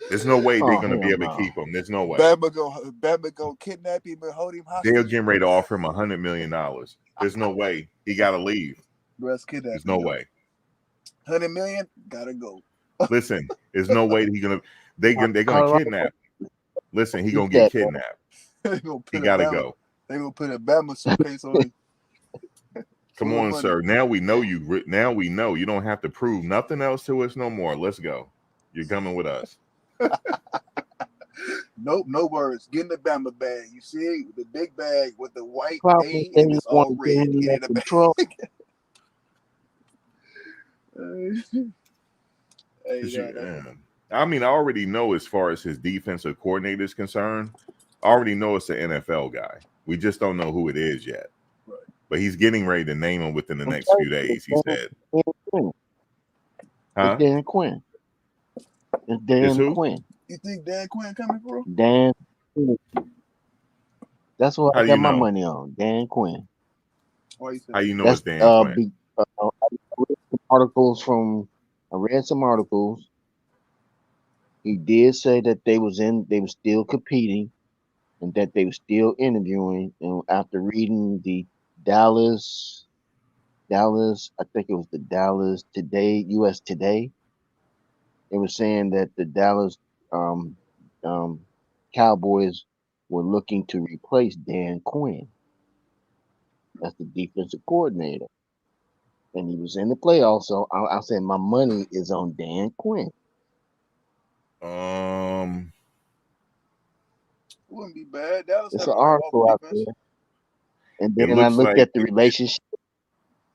There's no way they're going to be able to keep him. There's no way. Bama go kidnap him and hold him hostage. They're getting ready to offer him $100 million. There's no way. He got to leave. There's no way. 100 million, gotta go. Listen, there's no way they're gonna kidnap him. Listen, he gonna get kidnapped. He gotta go. They gonna put a Bama suitcase on him. Come on, sir. Now we know you. Now we know you don't have to prove nothing else to us no more. Let's go. You're coming with us. Nope, no words. Get in the Bama bag. You see the big bag with the white A and it's all red. Get in the bag. I mean, I already know as far as his defensive coordinator is concerned. I already know it's an NFL guy. We just don't know who it is yet. Right. But he's getting ready to name him within the next few days. He said, "Huh?" It's Dan Quinn. It's Dan Quinn. You think Dan Quinn coming, bro? Dan. That's what I got my money on. Dan Quinn. How you know it's Dan Quinn? I read some articles. He did say that they were still competing and that they were still interviewing. And after reading the Dallas, I think it was the Dallas Today, US Today, it was saying that the Dallas Cowboys were looking to replace Dan Quinn. That's the defensive coordinator. And he was in the playoffs, so I said my money is on Dan Quinn. Wouldn't be bad. Dallas it's an article out there. And then I looked at the relationship.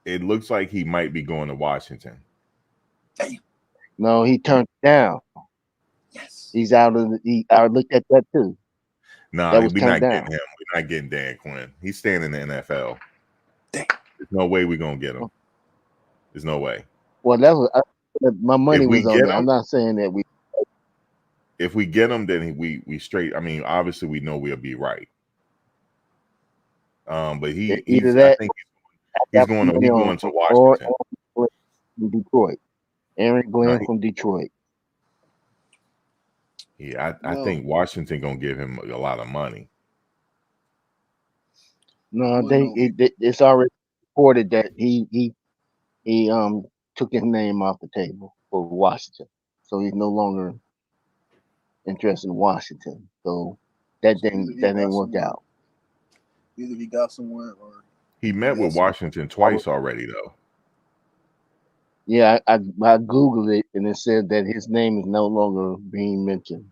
It looks like he might be going to Washington. Damn. No, he turned it down. Yes. He's out of I looked at that too. Nah, we're not getting him. We're not getting Dan Quinn. He's staying in the NFL. Damn. There's no way we're gonna get him. There's no way. Well, that was my money If we was on get that. I'm him, not saying that we. then we straight. I mean, obviously we know we'll be right. But Either I that, think I he's got going my money on to or Washington. from Detroit. Aaron Glenn Right. from Detroit. Yeah, I Well- think Washington gonna give him a lot of money. No, Well, no. it's already reported that he took his name off the table for Washington, so he's no longer interested in Washington. So that So didn't either he that got didn't work somewhere- out. Either he got somewhere or He met with Yes. Washington twice already, though. Yeah, I googled it and it said that his name is no longer being mentioned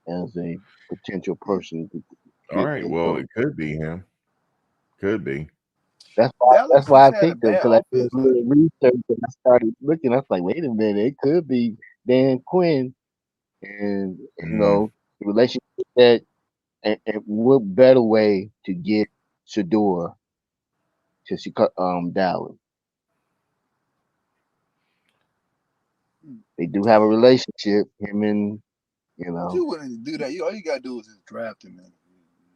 as a potential person to All get right, head well, coach. it could be him. Could be. That's why Dallas I just had a picked him bad because I did offense. a little research and I started looking. I was like, wait a minute, it could be Dan Quinn, and you know the relationship that and what better way to get Shador to Dallas? They do have a relationship. Him and You wouldn't do that. All you gotta do is just draft him, man.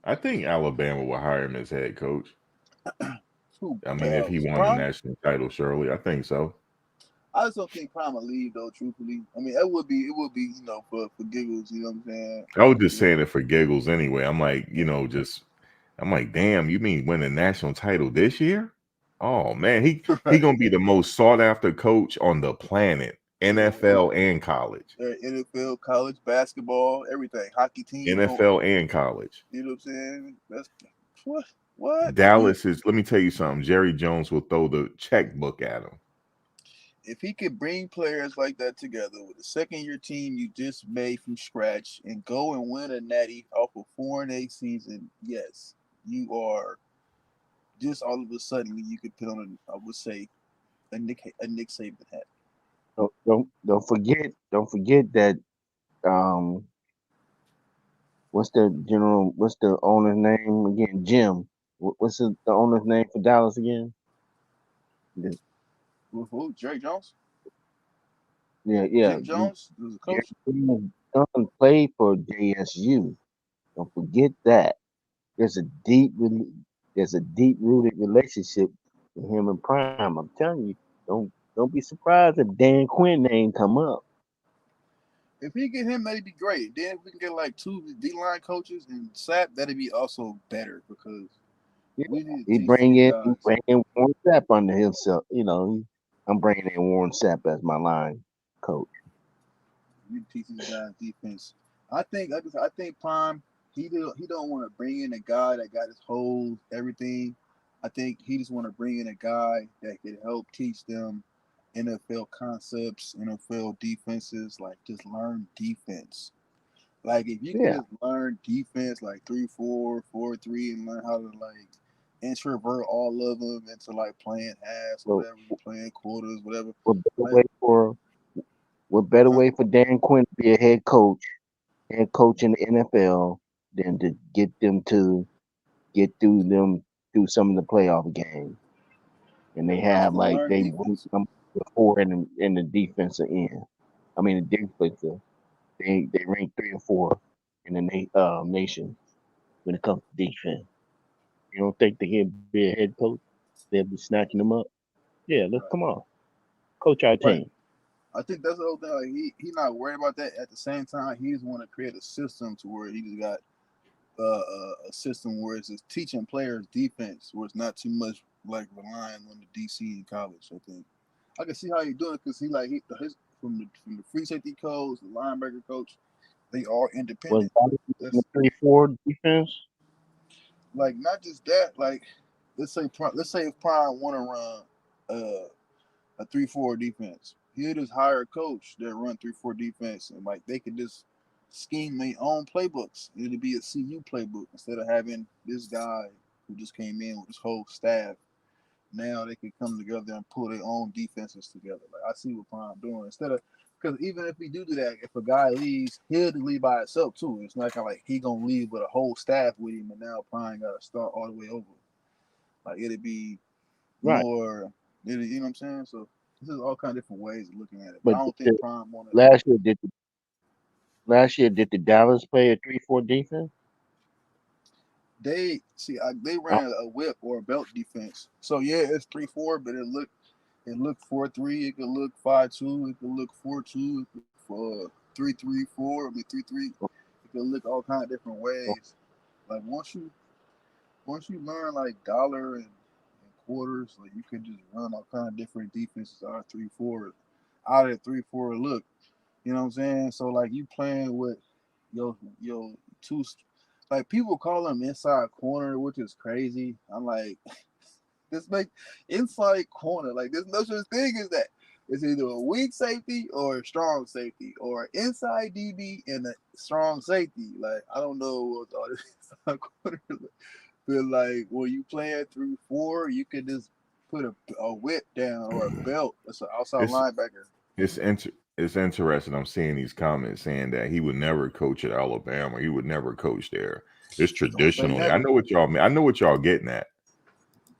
I think Alabama will hire him as head coach. Who, I mean, if he won the Prime? national title, surely I think so. I just don't think Prime will leave though. Truthfully, I mean, it would be for giggles. You know what I'm saying? I was just saying it for giggles anyway. I'm like, I'm like, damn, you mean win a national title this year? Oh man, he gonna be the most sought after coach on the planet, NFL and college. NFL, college basketball, everything, hockey team, NFL and college. You know what I'm saying? That's what Dallas is. Let me tell you something. Jerry Jones will throw the checkbook at him. If he could bring players like that together with a second-year team you just made from scratch and go and win a natty off a 4-8 season, yes, you are just all of a sudden you could put on I would say a Nick Saban hat. don't forget that what's the owner's name again? Jim. What's the owner's name for Dallas again? Who? Jerry Jones? Yeah. Jim Jones was a coach. Jones played for JSU. Don't forget that. There's a deep rooted relationship with him and Prime. I'm telling you, don't be surprised if Dan Quinn name come up. If we get him, that'd be great. Then if we can get like 2 D-line coaches and Sapp, that'd be also better because we need to He teach bring these in guys. Warren Sapp under himself. I'm bringing in Warren Sapp as my line coach. We need to teach these guys defense. I think Prime, he don't want to bring in a guy that got his whole everything. I think he just want to bring in a guy that could help teach them NFL concepts, NFL defenses, like just learn defense. Like if you can just learn defense like 3-4, 4-3, and learn how to like introvert all of them into like playing halves, whatever, playing quarters, whatever. What better way for Dan Quinn to be a head coach in the NFL than to get through some of the playoff games, and they have like they number 4 in the defensive end. I mean the defensive. They rank 3 or 4 in the nation when it comes to defense. You don't think they can be a head coach? They'll be snatching them up. Yeah, let's come on, coach our team. I think that's the whole thing. Like he not worried about that. At the same time, he just want to create a system to where he just got a system where it's just teaching players defense, where it's not too much like relying on the DC in college. I think I can see how he's doing it because his from the free safety coach, the linebacker coach, they are independent. Was 3-4 defense? Like not just that. Like let's say if Prime want to run a 3-4 defense, he'll just hire a coach that run 3-4 defense, and like they could just scheme their own playbooks. It'll be a CU playbook instead of having this guy who just came in with his whole staff. Now they can come together and pull their own defenses together. Like I see what Prime doing instead of because even if we do that, if a guy leaves, he'll leave by himself too. It's not kind of like he gonna leave with a whole staff with him, and now Prime got to start all the way over. Like it'd be more You know what I'm saying? So this is all kind of different ways of looking at it. But But I don't think Prime wanted. last year did the Dallas play a 3-4 defense? They ran a whip or a belt defense. So yeah, it's 3-4, but it looked 4-3. It could look 5-2. It could look 4-2. It could look 3-3-4. I mean 3-3. It could look all kind of different ways. Like once you learn like dollar and quarters, like you could just run all kind of different defenses out of 3-4 look. You know what I'm saying? So like you playing with your two, like people call them inside corner, which is crazy. I'm like, this make inside corner. Like there's no such thing as that. It's either a weak safety or a strong safety, or inside DB and a strong safety. Like I don't know what all this inside corner. But like when you playing 3-4, you could just put a whip down or a belt. That's an outside linebacker. It's interesting. I'm seeing these comments saying that he would never coach at Alabama. He would never coach there. It's traditional. I know what y'all mean. I know what y'all getting at.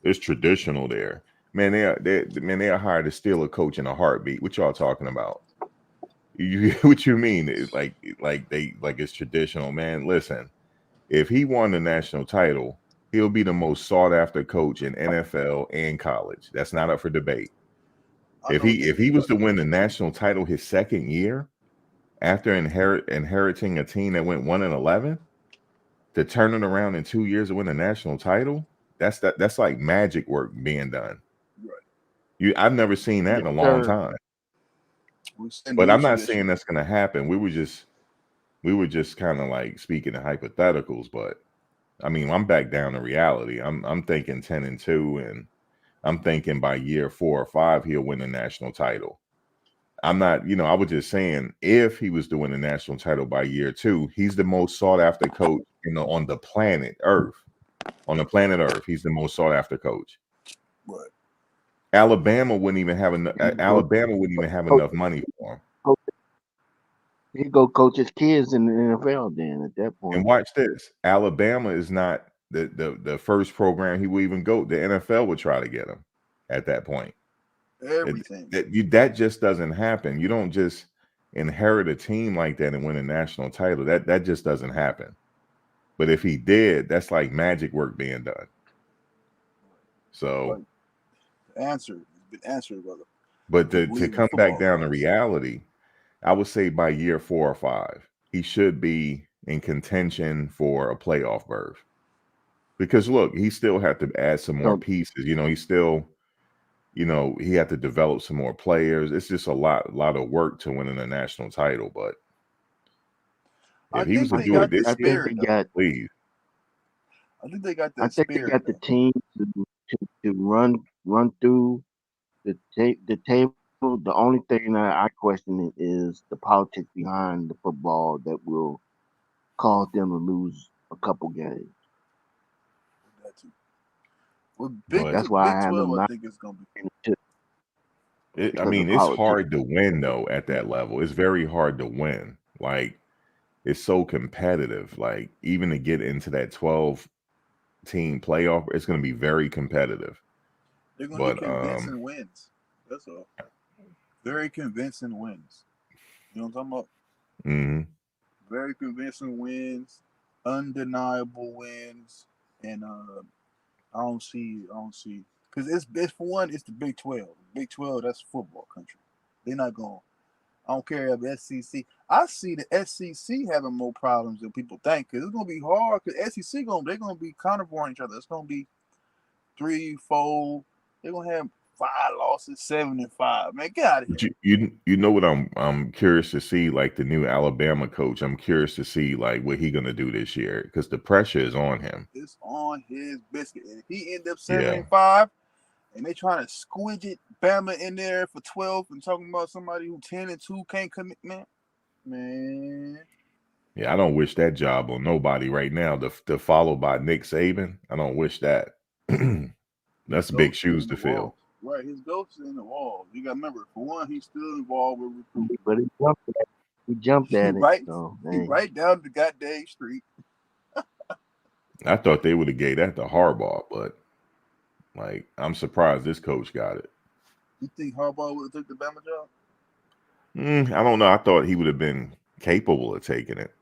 It's traditional there. Man, they are hired to steal a coach in a heartbeat. What y'all talking about? What you mean? It's like it's traditional, man. Listen, if he won the national title, he'll be the most sought after coach in NFL and college. That's not up for debate. If he was to win the national title his second year, after inheriting a team that went 1-11, to turn it around in 2 years to win a national title, that's like magic work being done. Right. I've never seen that in a long time. But I'm not saying that's going to happen. We were just kind of like speaking in hypotheticals, but I mean, I'm back down to reality. I'm thinking 10-2, and I'm thinking by year 4 or 5 he'll win the national title. I'm not, I was just saying if he was to win the national title by year 2, he's the most sought after coach, on the planet Earth. On the planet Earth, he's the most sought after coach. Right. Alabama wouldn't even have enough. Alabama wouldn't even have enough money for him. He go coach his kids in the NFL then at that point. And watch this. Alabama is not the first program he will even go. The NFL would try to get him at that point. Everything. That just doesn't happen. You don't just inherit a team like that and win a national title. That just doesn't happen. But if he did, that's like magic work being done. So answered, brother. But to come back down to reality, I would say by year 4 or 5, he should be in contention for a playoff berth. Because look, he still had to add some more pieces. He still, he had to develop some more players. It's just a lot of work to winning a national title. But if he was to do it this year, please. I think they got the I think they got the team to run through the table. The only thing that I question is the politics behind the football that will cause them to lose a couple games. That's why I have them. I think it's going to be. It's hard to win though at that level. It's very hard to win. Like it's so competitive. Like even to get into that 12-team playoff, it's going to be very competitive. They're going to get convincing wins. That's all. Very convincing wins. You know what I'm talking about? Mm-hmm. Very convincing wins, undeniable wins, and I don't see because it's for one, it's the Big 12. Big 12, that's football country. They're not going. I don't care if SEC. I see the SEC having more problems than people think because it's gonna be hard. Because SEC they're gonna be carnivoring each other. It's gonna be 3, 4. They're gonna have 5 losses, 7-5. Man, get out of here. You know what I'm curious to see, like the new Alabama coach. I'm curious to see like what he's gonna do this year because the pressure is on him. It's on his biscuit. And if he end up 7-5, and they trying to squidge it, Bama in there for 12, and talking about somebody who 10-2 can't commit, man. Yeah, I don't wish that job on nobody right now. To follow by Nick Saban, I don't wish that. That's big shoes to fill. Right, his ghost is in the wall. You got to remember, for one, he's still involved with recruiting. But he jumped at it. Right, so, right down the goddamn street. I thought they would have gave that to Harbaugh, but like I'm surprised this coach got it. You think Harbaugh would have took the Bama job? I don't know. I thought he would have been capable of taking it,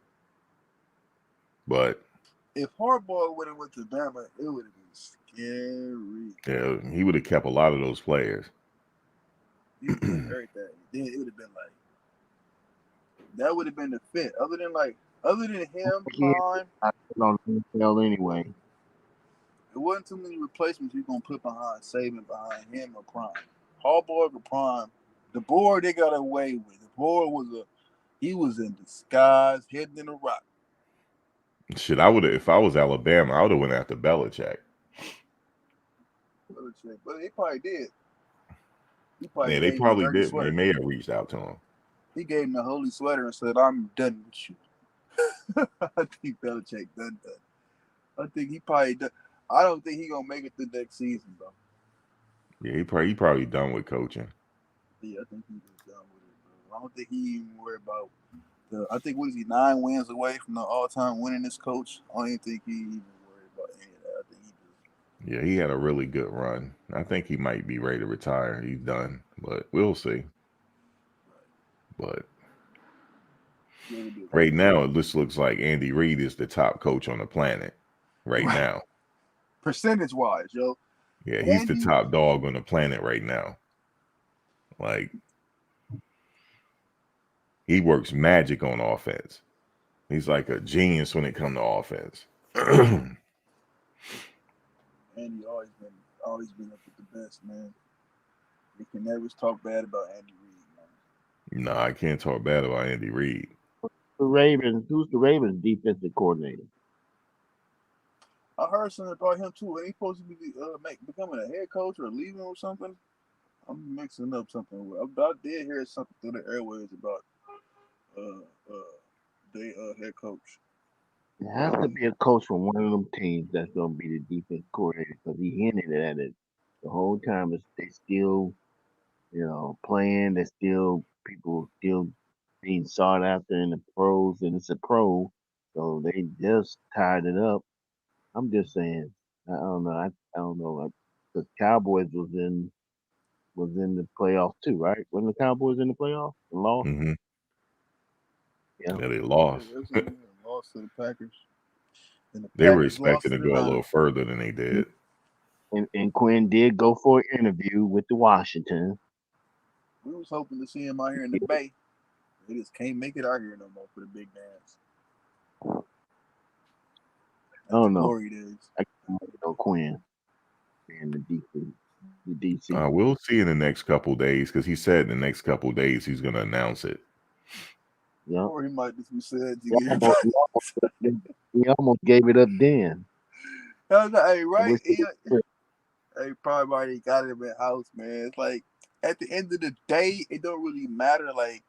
but If Harbaugh would have went to Bama, it would have been scary. yeah, he would have kept a lot of those players. He would have kept everything. Then it would have been like that would have been the fit. Other than him, Yeah. Prime, I don't know anyway. it wasn't too many replacements you're gonna put behind Saban, behind him or Prime. Harbaugh or Prime, the board they got away with. The board he was in disguise, hidden in a rock. Shit, I would have if I was Alabama, I would have went after Belichick. But he probably did. He Yeah, gave they him the probably dirty did. They sweater. may have reached out to him. He gave him the holy sweater and said, "I'm done with you." I think Belichick done that. I think he probably done. I don't think he gonna make it through next season, bro. Yeah, he probably done with coaching. Yeah, I think he just done with it, bro. I don't think he even worried about I think what is he 9 wins away from the all-time winningest coach. I don't even think he even worried about any of that. I think he just Yeah, he had a really good run. I think he might be ready to retire. He's done, but we'll see. But right now, it just looks like Andy Reid is the top coach on the planet right now. percentage-wise, yo. Yeah, he's the Andy- top dog on the planet right now. Like, he works magic on offense. He's like a genius when it comes to offense. Andy always been up with the best, man. You can never talk bad about Andy Reid, man. No, I can't talk bad about Andy Reid. The Ravens. Who's the Ravens defensive coordinator? I heard something about him too. Ain't he supposed to be becoming a head coach or leaving or something? I'm mixing up something. I did hear something through the airways about their head coach. It has to be a coach from one of them teams that's going to be the defense coordinator because he hinted at it the whole time. They still, playing. They're still people still being sought after in the pros, and it's a pro, so they just tied it up. I'm just saying. I don't know. I don't know. The Cowboys was in the playoffs too, right? Wasn't the Cowboys in the playoffs and lost? Mm-hmm. Yeah. Yeah, they lost. Lost to the Packers. And the They were Packers lost expecting to the go a Niners. little further than they did. And Quinn did go for an interview with the Washington. We was hoping to see him out here in the Bay. They just can't make it out here no more for the big dance. I don't know. Glory days. I can't know Quinn and the DC. We'll see in the next couple days because he said in the next couple days he's going to announce it. Yeah. Or he might just be said He almost gave it up then. Hey, right? Hey, probably already got it in the house, man. It's like at the end of the day, it don't really matter like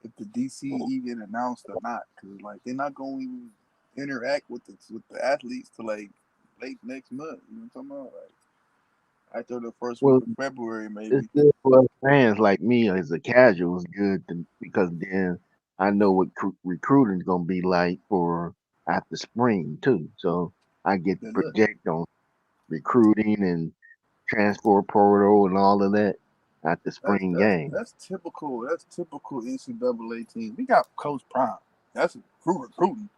if the DC even announced or not, because like they're not going to even interact with the athletes till like late next month. You know what I'm talking about? Like after the first week of February, maybe. It's good for us fans like me as a casual. It's good because then I know what recruiting is going to be like for after spring too. So I get to project on recruiting and transfer portal and all of that at the spring game. That's typical. That's typical NCAA team. We got Coach Prime. That's recruiting.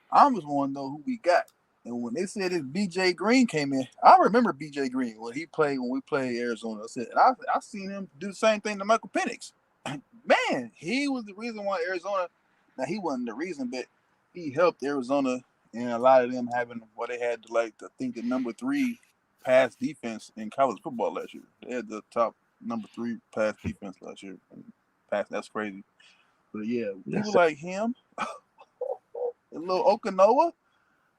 I just want to know who we got. And when they said this BJ Green came in, I remember BJ Green when we played Arizona. I said, and I seen him do the same thing to Michael Penix. Man, he was the reason why Arizona. Now he wasn't the reason, but he helped Arizona and a lot of them having what they had I think the number 3 pass defense in college football last year. They had the top number 3 pass defense last year. That's crazy. But yeah, people like him, a little Okinawa.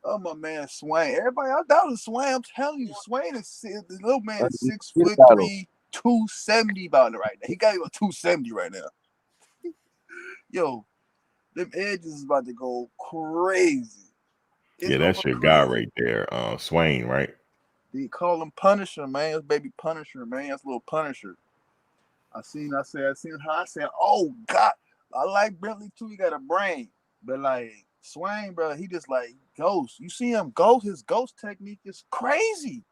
Oh my man, Swain. Everybody, I doubted Swain. I'm telling you, Swain is the little man is 6'3", 270 about it right now. He got you a 270 right now. Yo, them edges is about to go crazy. Yeah, that's your guy right there, Swain, right? They call him Punisher, man. It's baby Punisher, man. That's a little Punisher. I seen her. I said, oh God, I like Bentley too. He got a brain, but like Swain, bro, he just like ghost. You see him ghost. His ghost technique is crazy.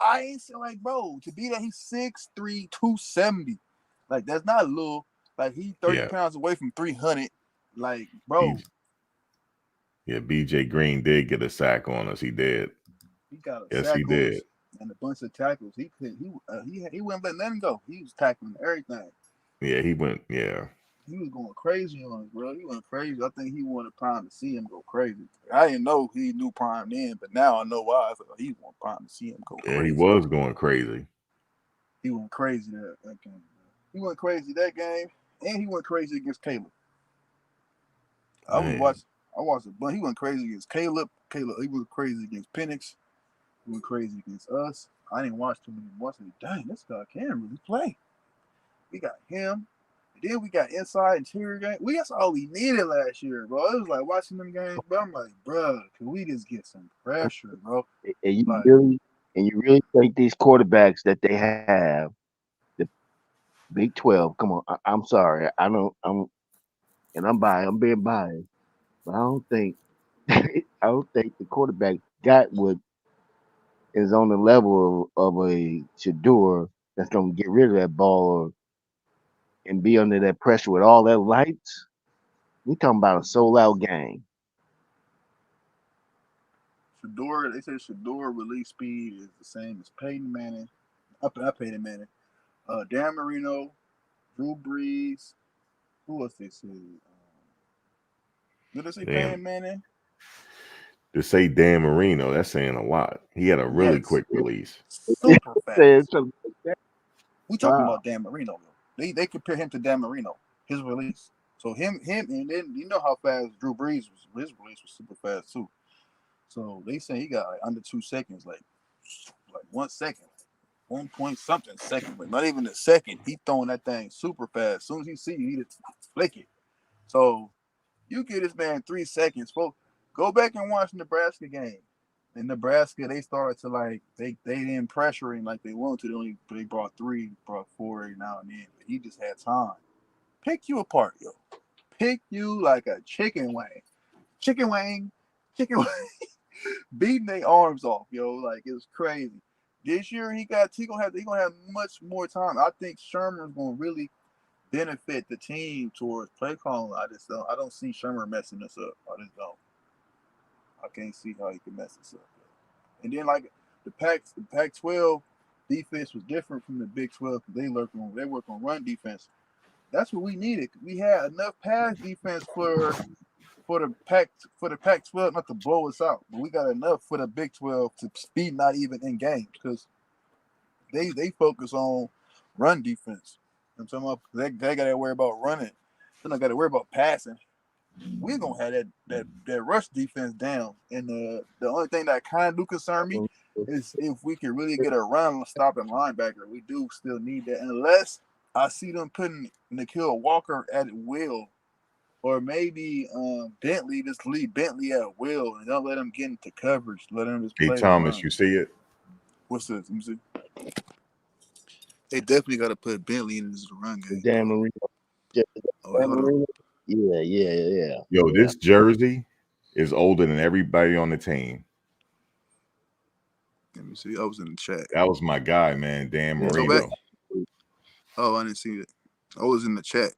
I ain't saying like, bro, to be that he's 6'3", 270. Like, that's not little. Like, he 30 Yeah. pounds away from 300. Like, bro, Yeah, BJ Green did get a sack on us. He did. he got a Yes, sack he on did. us and a bunch of tackles. He wouldn't let nothing go. He was tackling everything. Yeah, he went. Yeah. He was going crazy on us, bro. He went crazy. I think he wanted Prime to see him go crazy. I didn't know he knew Prime then, but now I know why. I thought he wanted Prime to see him go Yeah, crazy. he was going crazy. He went crazy that game. He went crazy that game, and he went crazy against Caleb. I watched it, but he went crazy against Caleb. He went crazy against Penix. He went crazy against us. I didn't watch too many. Dang, this guy can really play. We got him. And then we got inside interior game. That's all we needed last year, bro. It was like watching them games, but I'm like, bro, can we just get some pressure, bro? And you Like, really think these quarterbacks that they have, the Big 12? Come on, I'm sorry, I'm being biased, but I don't think the quarterback got what is on the level of a Shador that's gonna get rid of that ball and be under that pressure with all that lights. We talking about a sold out game. They said Shador release speed is the same as Peyton Manning. Not Peyton Manning. Dan Marino, Drew Brees. Who else they say? Did they say Damn. Peyton Manning? To say Dan Marino, that's saying a lot. He had a really Yes. quick release. Super Said fast. something like that. We talking Wow. about Dan Marino. They compare him to Dan Marino. His release. So him, and then you know how fast Drew Brees was. His release was super fast too. So they say he got like under 2 seconds, like 1 second, 1 point something second, but not even a second. He throwing that thing super fast. As soon as he see you, he just flick it. So you give this man 3 seconds, folks. Go back and watch the Nebraska game. In Nebraska, they started to they didn't pressure him like they wanted to. They brought 4 every now and then. But he just had time. Pick you apart, yo. Pick you like a chicken wing. Chicken wing. Beating their arms off, yo. Like, it was crazy. This year he gonna have much more time. I think Sherman's gonna really benefit the team towards play calling. I don't see Sherman messing this up. I just don't. I can't see how he can mess this up. And then like the Pac-12 defense was different from the Big 12 because they work on run defense. That's what we needed. We had enough pass defense for the Pac-12 not to blow us out, but we got enough for the Big 12 to be not even in games because they focus on run defense. I'm talking about they got to worry about running. They don't got to worry about passing. We're gonna have that rush defense down. And the only thing that kind of do concern me is if we can really get a run on stopping linebacker. We do still need that, unless I see them putting Nikhil Walker at will, or maybe Bentley, just leave Bentley at will and don't let him get into coverage. Let him just Hey, play Thomas, the run. you see it? What's this? Let me see. They definitely got to put Bentley in this run game. Dan Marino. Oh, wait, hold on. Yeah. Yo, this jersey is older than everybody on the team. Let me see. I was in the chat. That was my guy, man, Dan Yeah. Go Marino. back. Oh, I didn't see it. I was in the chat.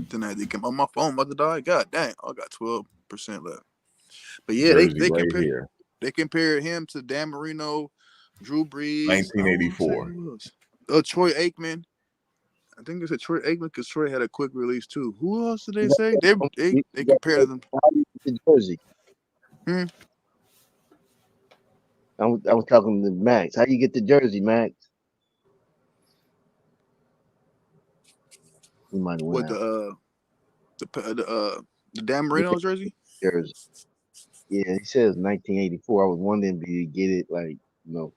Then I had to get on my phone about to die. God dang, I got 12% left. But yeah, Jersey right here. They compared him to Dan Marino, Drew Brees, 1984. Troy Aikman. I think it's a Troy Aikman because Troy had a quick release too. Who else did they say? They compared them. How do you get the jersey? I was talking to Max. How do you get the jersey, Max? He might have What went out. the Dan Marino jersey? Jersey. Yeah, he says 1984. I was wondering, did he get it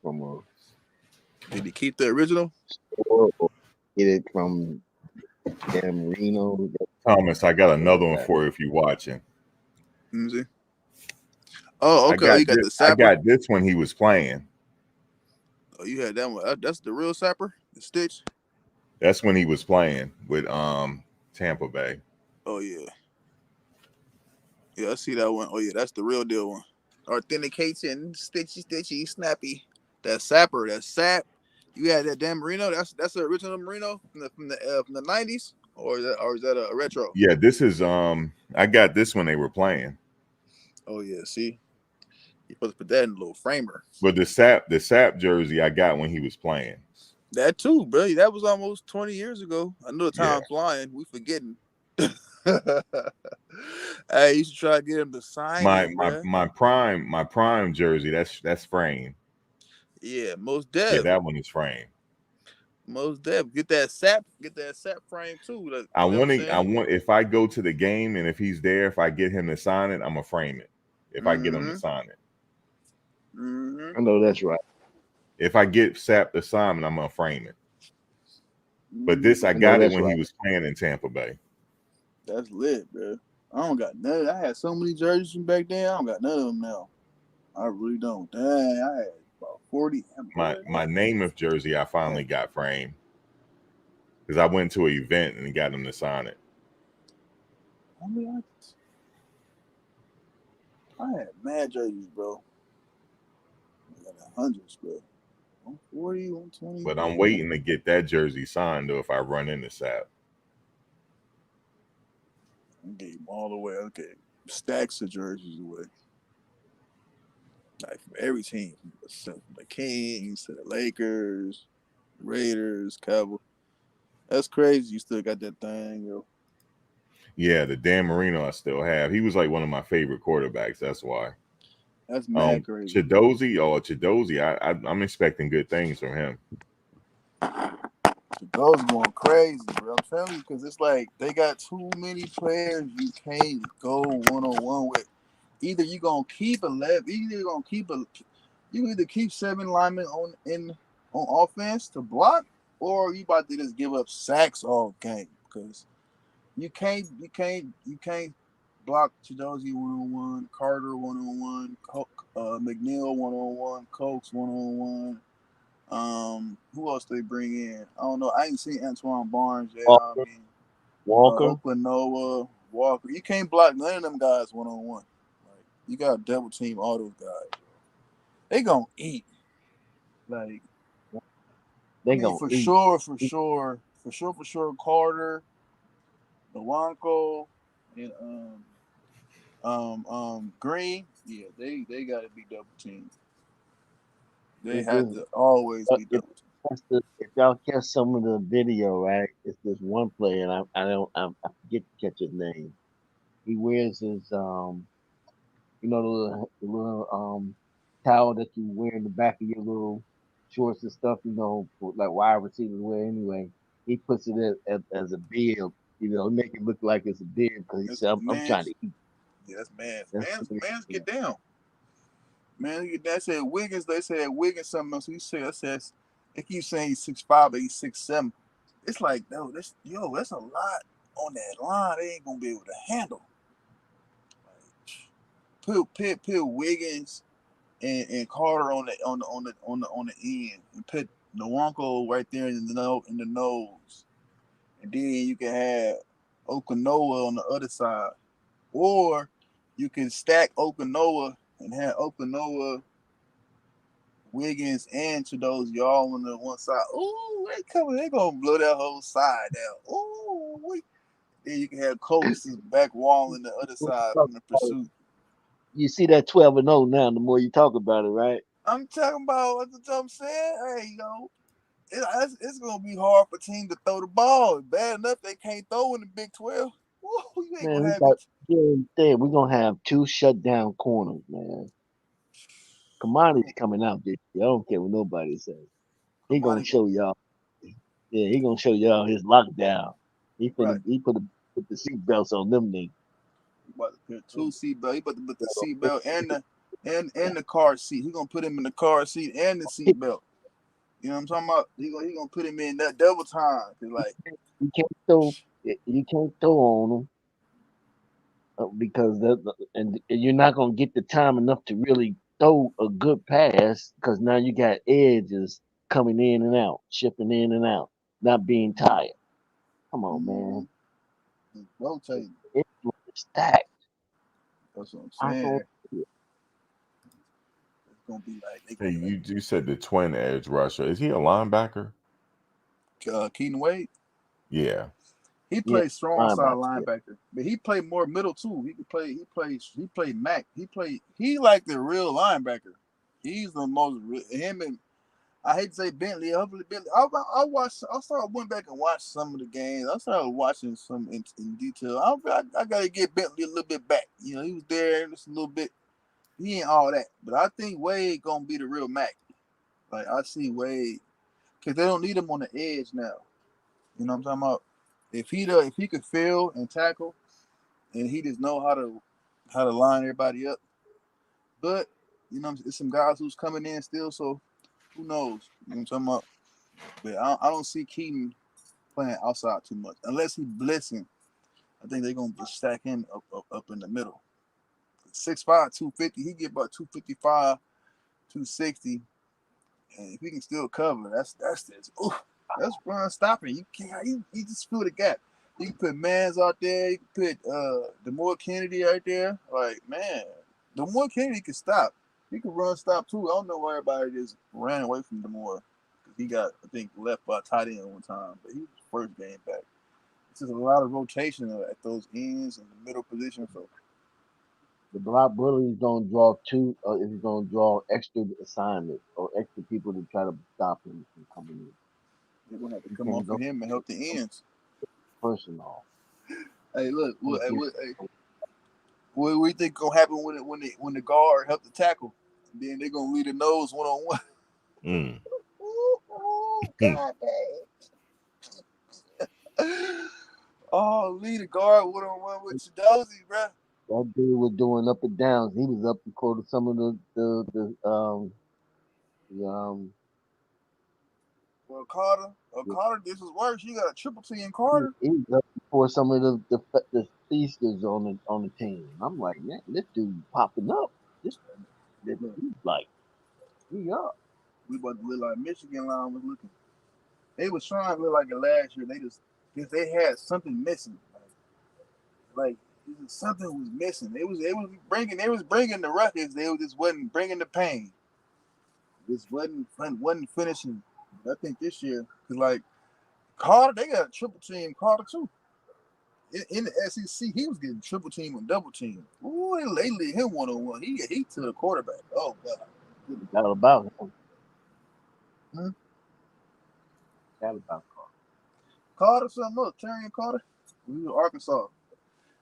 from a Did he keep the original? store or get it from Dan Marino? Thomas, I got another one for you if you're watching. Let me see. Oh, okay. You got the Sapper. I got this when he was playing. Oh, you had that one. That's the real Sapper, the Stitch. That's when he was playing with Tampa Bay. Oh yeah. Yeah, I see that one. Oh yeah, that's the real deal one. Authentication, stitchy, snappy. that Sapper, that Sap. You had that Dan Marino. That's the original Marino from the 90s, or is that a retro? Yeah, this is I got this when they were playing. Oh yeah, see, you supposed to put that in a little framer. But the Sap jersey I got when he was playing. That too, bro. That was almost 20 years ago. I know the time Yeah. flying. We forgetting. Hey, you should try to get him to sign it, bro. My prime jersey, that's frame. Yeah, most Yeah, dev. that one is frame. Most dev. Get that sap frame too. Like, I you know what I'm want saying? if I go to the game and if he's there, if I get him to sign it, I'm gonna frame it. If I get him to sign it. Mm-hmm. I know that's right. If I get Sap to sign it, I'm gonna frame it. But this I know got it that's when he right. was playing in Tampa Bay. That's lit, bro. I don't got none. I had so many jerseys from back then. I don't got none of them now. I really don't. Dang, I had about 40. My Namath jersey I finally got framed because I went to an event and got him to sign it. I mean, I had mad jerseys, bro. I got hundreds, bro. 140, 120. But I'm waiting to get that jersey signed though if I run into Sap. I gave them all away. Okay, stacks of jerseys away. Like from every team, from the Kings to the Lakers, Raiders, Cowboys. That's crazy. You still got that thing, yo. Yeah, the Dan Marino I still have. He was like one of my favorite quarterbacks. That's why. That's mad crazy. Chidozie, I'm expecting good things from him. Those going crazy, bro. I'm telling you, because it's like they got too many players you can't go one-on-one with. Either you gonna keep 11, you either keep 7 linemen on offense to block, or you about to just give up sacks all game because you can't block Chidozie one-on-one, Carter one-on-one, McNeil one-on-one, Cokes one-on-one. Who else they bring in? I don't know. I ain't seen Antoine Barnes yet. Walker. Oakland Noah, Walker. You can't block none of them guys one-on-one. Like, you got to double team all those guys. They gonna eat. Like, They gonna for eat. sure, Carter, Nwanko, and Green. Yeah, they got to be double teamed. They have to always be double teamed. If y'all catch some of the video, right? It's this one player, and I forget to catch his name. He wears his you know, the little towel that you wear in the back of your little shorts and stuff, you know, like wide receivers wear anyway. He puts it as a beard, you know, make it look like it's a beard because he said, I'm trying to eat. Yeah, that's man's get down. Man, they said Wiggins something else. I said they keep saying he's 6'5", but he's 6'7". It's like, no, that's a lot on that line. They ain't gonna be able to handle. Like, put Wiggins and Carter on the end, and put Nwanko right there in the nose, and then you can have Okanoa on the other side, or you can stack Okanoa and have Okanoa, Wiggins, and Chidozie all on the one side. Ooh, they gonna blow that whole side down. Ooh, then you can have Colts' back wall on the other side from the pursuit. You see that 12-0 now. The more you talk about it, right? I'm talking about what I'm saying. Hey, yo, it's gonna be hard for teams to throw the ball. Bad enough they can't throw in the Big 12. Woo, you ain't Man, gonna have it. we're gonna have 2 shutdown corners, man. Kamani's coming out this year. I don't care what nobody says. He gonna show y'all. Yeah, he gonna show y'all his lockdown. He put the seatbelts on them niggas. He about to put 2 seatbelts. He about to put the seatbelt and the car seat. He gonna put him in the car seat and the seatbelt. You know what I'm talking about? He gonna put him in that double time. Like, you can't throw on them because and you're not gonna get the time enough to really throw a good pass because now you got edges coming in and out, shipping in and out, not being tired. Come on, man. Rotating. It's stacked. That's what I'm saying. gonna be like they Hey, gonna you said the twin edge rusher. Is he a linebacker? Keaton Wade. Yeah. He Yeah, plays strong side linebacker. linebacker, but he played more middle too. He played Mac. He like the real linebacker. He's the most him and I hate to say Bentley. Hopefully Bentley. I went back and watched some of the games. I started watching some in detail. I gotta get Bentley a little bit back. You know, he was there just a little bit. He ain't all that, but I think Wade gonna be the real Mac. Like I see Wade because they don't need him on the edge now. You know what I'm talking about? If he could fill and tackle, and he just know how to line everybody up. But you know, it's some guys who's coming in still, so who knows? You know what I'm talking about? But I don't see Keaton playing outside too much unless he blitzing. I think they're gonna just stack him up in the middle. 6'5", 250. He get about 255, 260, and if he can still cover, that's run stopping. You can't. You just fill the gap. You can put Mans out there. You can put Demore Kennedy out there. Like man, Demore Kennedy can stop. He can run stop too. I don't know why everybody just ran away from Demore because he got I think left by tight end one time, but he was first game back. It's just a lot of rotation at those ends and the middle position. So The block bully is gonna draw is gonna draw extra assignments or extra people to try to stop him from coming in. they're gonna have to You come can't off go of him and help the ends. personal. Hey, look, what do you think gonna happen when the guard help the tackle? And then they're gonna lead the nose 1-on-1. Mm. God dang. Oh, lead the guard 1-on-1 with Chidozie, bro. That dude was doing up and downs. He was up and quoted some of the Well, Carter, this is worse. You got a triple T in Carter. he was up before some of the feasters on the team. I'm like, man, this dude popping up. This he's like, he up. We about to look like Michigan line was looking. They was trying to look like it last year. They had something missing. Like something was missing. They was bringing the ruckus. They just wasn't bringing the pain. This wasn't finishing. I think this year, cause like Carter, they got a triple team Carter too. In the SEC, he was getting triple team and double team. Ooh, they lead him 1-on-1. He to the quarterback. Oh god, That about him. Hmm? That about Carter, something else. Terrion Carter. We were Arkansas.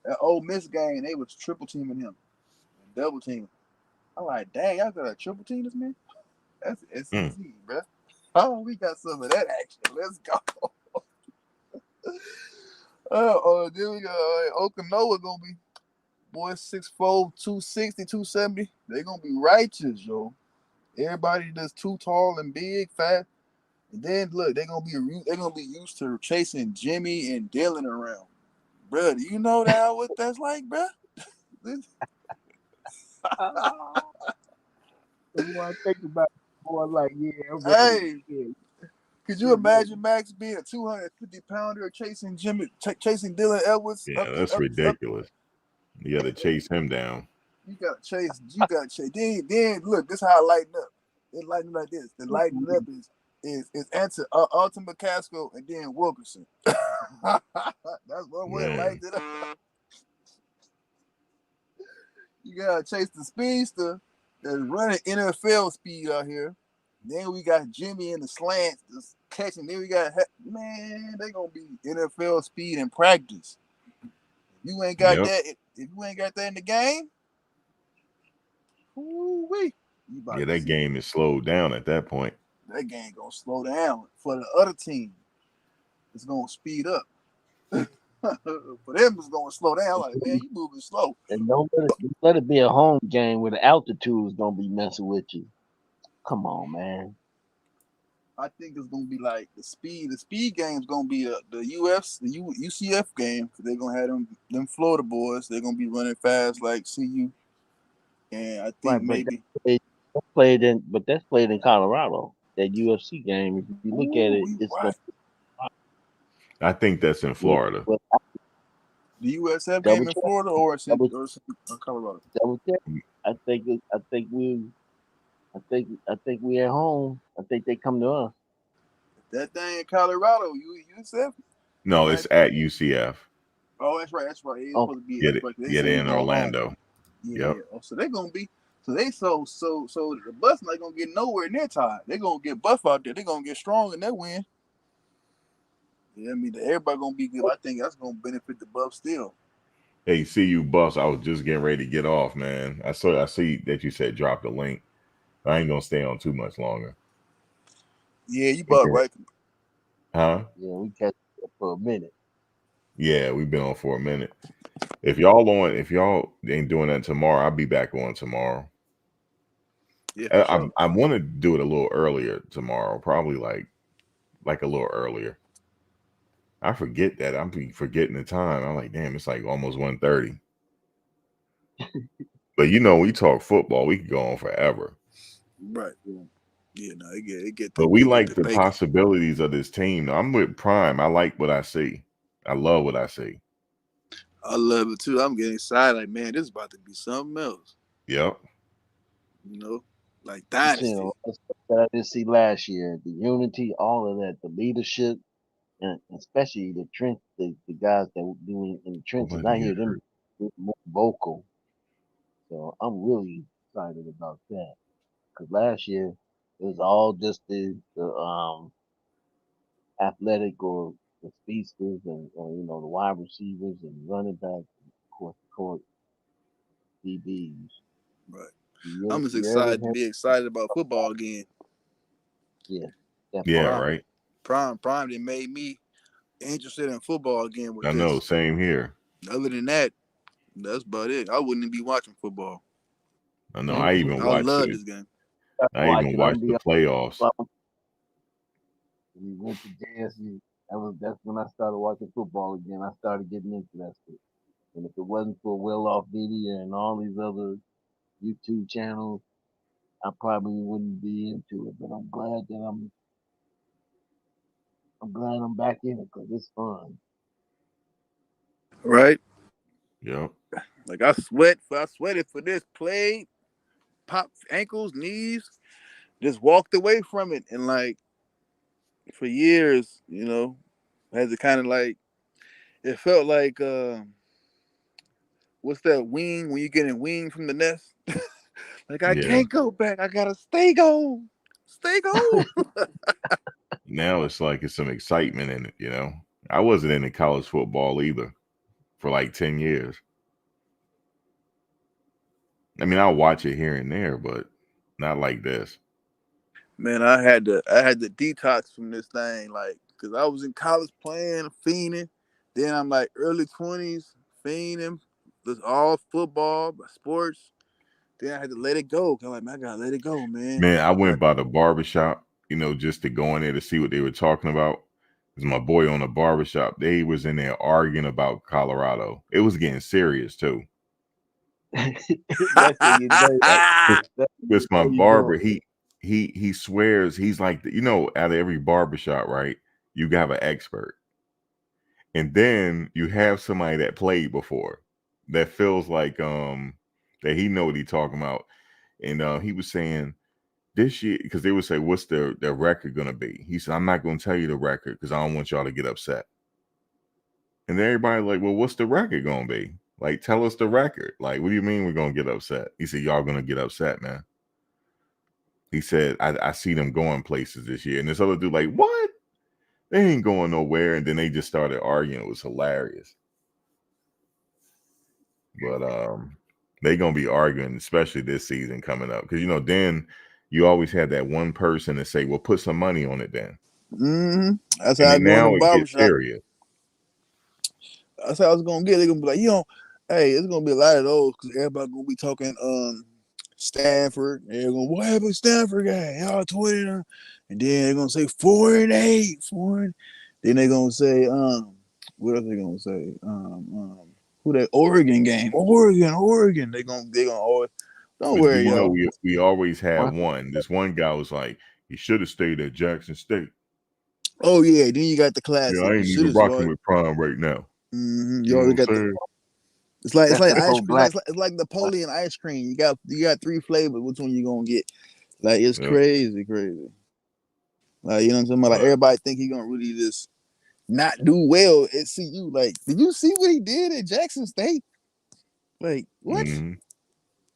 That Ole Miss game, they was triple teaming him, double team. I'm like, dang, y'all got a triple team this man? That's SEC, bro. Oh, we got some of that action. Let's go. Then we got Okanoa gonna be boy 6'4", 260, 270. They gonna be righteous, yo. Everybody that's too tall and big, fat. And then look, they're gonna be used to chasing Jimmy and Dylan around. Bruh, do you know that what that's like, bruh? when I think about it, boy, like, yeah, I'm Hey, ready. could you imagine Max being a 250-pounder chasing Dylan Edwards? Yeah, that's ridiculous. You got to chase him down. You gotta chase. Then look, this is how I lighten up. It lighten like this. The lighten up is Alton McCaskill and then Wilkerson. That's one way to lighten it up. You gotta chase the speedster that's running NFL speed out here. Then we got Jimmy in the slants just catching. Then we got they gonna be NFL speed in practice. If you ain't got that, if you ain't got that in the game, ooh-wee. Yeah, that game is slowed down at that point. That game gonna slow down. For the other team, it's gonna speed up. For them, it's gonna slow down. Like, man, you moving slow. And don't let it be a home game where the altitude is gonna be messing with you. Come on, man. I think it's gonna be like the speed game's gonna be the UCF game. They're gonna have them Florida boys. They're gonna be running fast like CU. And I think maybe that's played in Colorado. That UFC game. If you look at it, it's right. I think that's in Florida. The USF game in Florida or it's in Colorado? Double check. I think I think we at home. I think they come to us. That thing in Colorado, you said? No, Right. it's at UCF. Oh, that's right. That's right. It's Oh, supposed to be. Get That's it? right. They Get said it we in going home. Orlando. Yeah, Yep. yeah. Oh, so they gonna be. So the bus not gonna get nowhere near tired. They gonna get buff out there. They gonna get strong in that win. Yeah, I mean everybody gonna be good. I think that's gonna benefit the buff still. Hey, see you, Bus. I was just getting ready to get off, man. I see that you said drop the link. I ain't gonna stay on too much longer. Yeah, you bought Okay. right. Huh? yeah, we catch it for a minute. Yeah, we've been on for a minute. If y'all ain't doing that tomorrow, I'll be back on tomorrow. Yeah, for sure. I want to do it a little earlier tomorrow, probably like a little earlier. I forget that. I'm forgetting the time. I'm like, damn, it's like almost 1:30. But we talk football, we could go on forever. Right. Yeah, no, it get But we get like the the bacon. possibilities of this team. I'm with Prime. I like what I see. I love what I see. I love it too. I'm getting excited. Like, man, this is about to be something else. Yep. Like You dynasty. seen a lot of stuff that I didn't see last year. The unity, all of that, the leadership, and especially the guys that were doing in the trenches. I hear them more vocal. So I'm really excited about that. Because last year it was all just the athletic or the speedsters or the wide receivers and running backs, and of course the court DBs. Right. You I'm just ever excited to hear- be excited about football again. Yeah. That Yeah, part. right. Prime that made me interested in football again with I this. know, same here. Other than that, that's about it. I wouldn't even be watching football. I know. I even I watched love it. this game. I even watched the playoffs. When we went to JSU, that's when I started watching football again. I started getting into that stuff. And if it wasn't for Well Off Media and all these other YouTube channels, I probably wouldn't be into it. But I'm glad I'm back in it because it's fun. Right? Yep. Like I sweated for this. Played, popped ankles, knees, just walked away from it, and like for years, had to kind of like it felt like what's that wing when you getting wing from the nest? Like I Yeah. can't go back. I gotta stay gone. Stay gone. Now it's like it's some excitement in it. I wasn't into college football either for like 10 years. I mean, I'll watch it here and there, but not like this. Man, I had to detox from this thing, like, cause I was in college playing, fiending. Then I'm like early 20s, fiending. It's all football, sports. Then I had to let it go. Cause I'm like, man, I gotta let it go, man. Man, I went by the barbershop, just to go in there to see what they were talking about. Because my boy on the barbershop, they was in there arguing about Colorado. It was getting serious too. That's when you know. Because my barber, he swears he's like, out of every barbershop, right? You have an expert. And then you have somebody that played before that feels like that he know what he talking about. And he was saying this year, because they would say, what's their record gonna be? He said, I'm not gonna tell you the record because I don't want y'all to get upset. And then everybody like, well, what's the record gonna be? Like, tell us the record. Like, what do you mean we're gonna get upset? He said, y'all gonna get upset, man. He said, I see them going places this year. And this other dude like, what? They ain't going nowhere. And then they just started arguing. It was hilarious. But they gonna be arguing, especially this season coming up. Because then you always had that one person to say, well, put some money on it then. Mm-hmm. That's how I And go in now the it gets barbershop. serious. That's how I was gonna get. They're gonna be like, hey, it's gonna be a lot of those because everybody gonna be talking Stanford. They're gonna, what happened Stanford guy? Y'all 20, and then they're gonna say 4-8, 4. Then they're gonna say, what are they gonna say? Who that Oregon game? Oregon. They gonna always. Don't But worry, y'all. we always had one. This one guy was like, he should have stayed at Jackson State. Oh yeah, then you got the classic. Yeah, I ain't even rocking with Prime right now. Mm-hmm. You know what I'm saying? It's like ice cream. Black. It's like Napoleon ice cream. You got 3 flavors. Which one you gonna get? Like it's Yep. crazy. Like, you know what I'm saying? Like But everybody think he gonna really just not do well at CU. Like, did you see what he did at Jackson State? Like, what? mhm.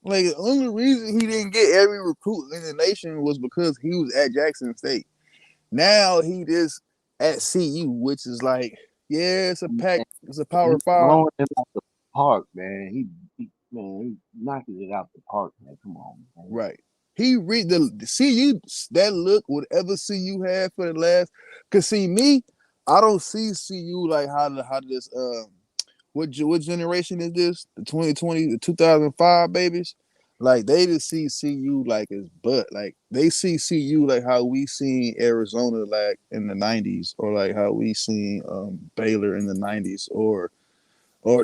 Like, the only reason he didn't get every recruit in the nation was because he was at Jackson State. Now he just at CU, which is like, yeah, it's a pack, it's a Power He's Five. blowing it out the park, man. He knocking it out the park, man. Come on, man. Right. He read the CU that look whatever CU had for the last. Cause see me, I don't see CU like how this what generation is this? The 2020, the 2005 babies. Like they just see CU like as butt. Like they see CU like how we seen Arizona like in the 90s, or like how we seen Baylor in the 90s, or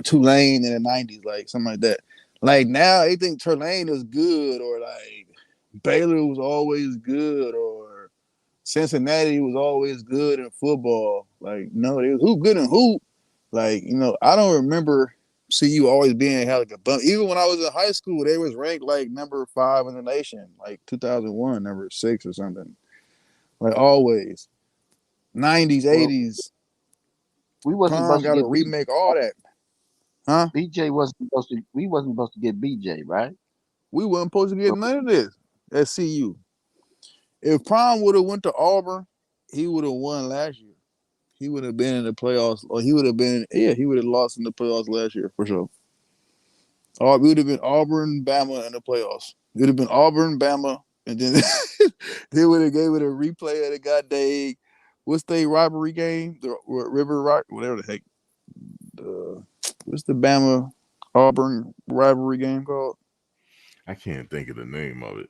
Tulane in the 90s, like something like that. Like now they think Tulane is good, or like Baylor was always good, or Cincinnati was always good in football. Like, no, they was who good in hoop. Like, you know, I don't remember CU always being had like a bump. Even when I was in high school, they was ranked like number 5 in the nation, like 2001, number 6 or something. Like always. 90s, Well, 80s. we wasn't Prime supposed to got to get remake all that. Huh? BJ wasn't supposed to. We wasn't supposed to get BJ, right? We wasn't supposed to get So, none of this at CU. If Prime would have went to Auburn, he would have won last year. He would have been in the playoffs, or he would have been, he would have lost in the playoffs last year for sure. Or it would have been Auburn, Bama in the playoffs. It would have been Auburn, Bama, and then they would have gave it a replay of the goddamn what's the rivalry game, the River Rock, whatever the heck. What's the Bama Auburn rivalry game called? I can't think of the name of it.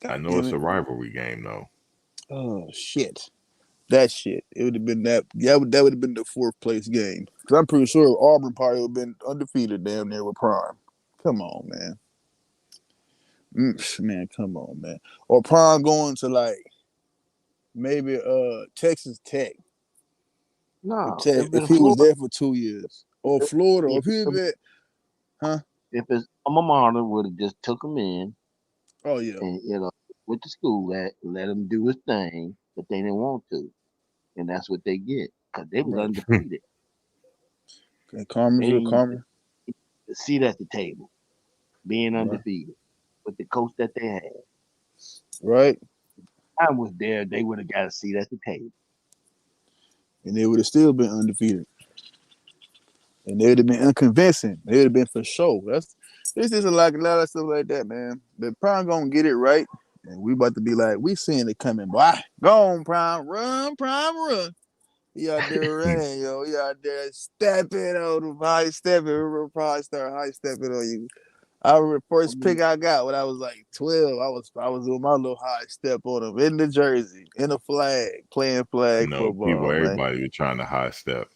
I God know damn it's it. a rivalry game though. Oh shit. That shit. It would have been that would have been the 4th place game. Because I'm pretty sure Auburn probably would have been undefeated damn near with Prime. Come on, man. Man, come on, man. Or Prime going to like maybe Texas Tech. no, If he was there for 2 years. Or Florida. Or if, if he was there, huh? if his alma mater would have just took him in Oh yeah. and went to school, let him do his thing, but they didn't want to, and that's what they get because they was Right. undefeated. Okay, Karma's They a didn't Karma. get a seat at the table, being Right. undefeated with the coach that they had. Right. I was there, they would have got a seat at the table. And they would have still been undefeated. And they would have been unconvincing. They would have been for sure. It's just a lot of stuff like that, man. But Prime gonna get it right. And we about to be like, we seeing it coming, boy. Go on, Prime. Run, Prime, run. He out there running, yo. He out there stepping on him, high stepping. We'll probably start high stepping on you. I remember the first pick I got when I was like 12. I was doing my little high step on him in the jersey, in a flag, playing flag football, man. Everybody was trying to high step.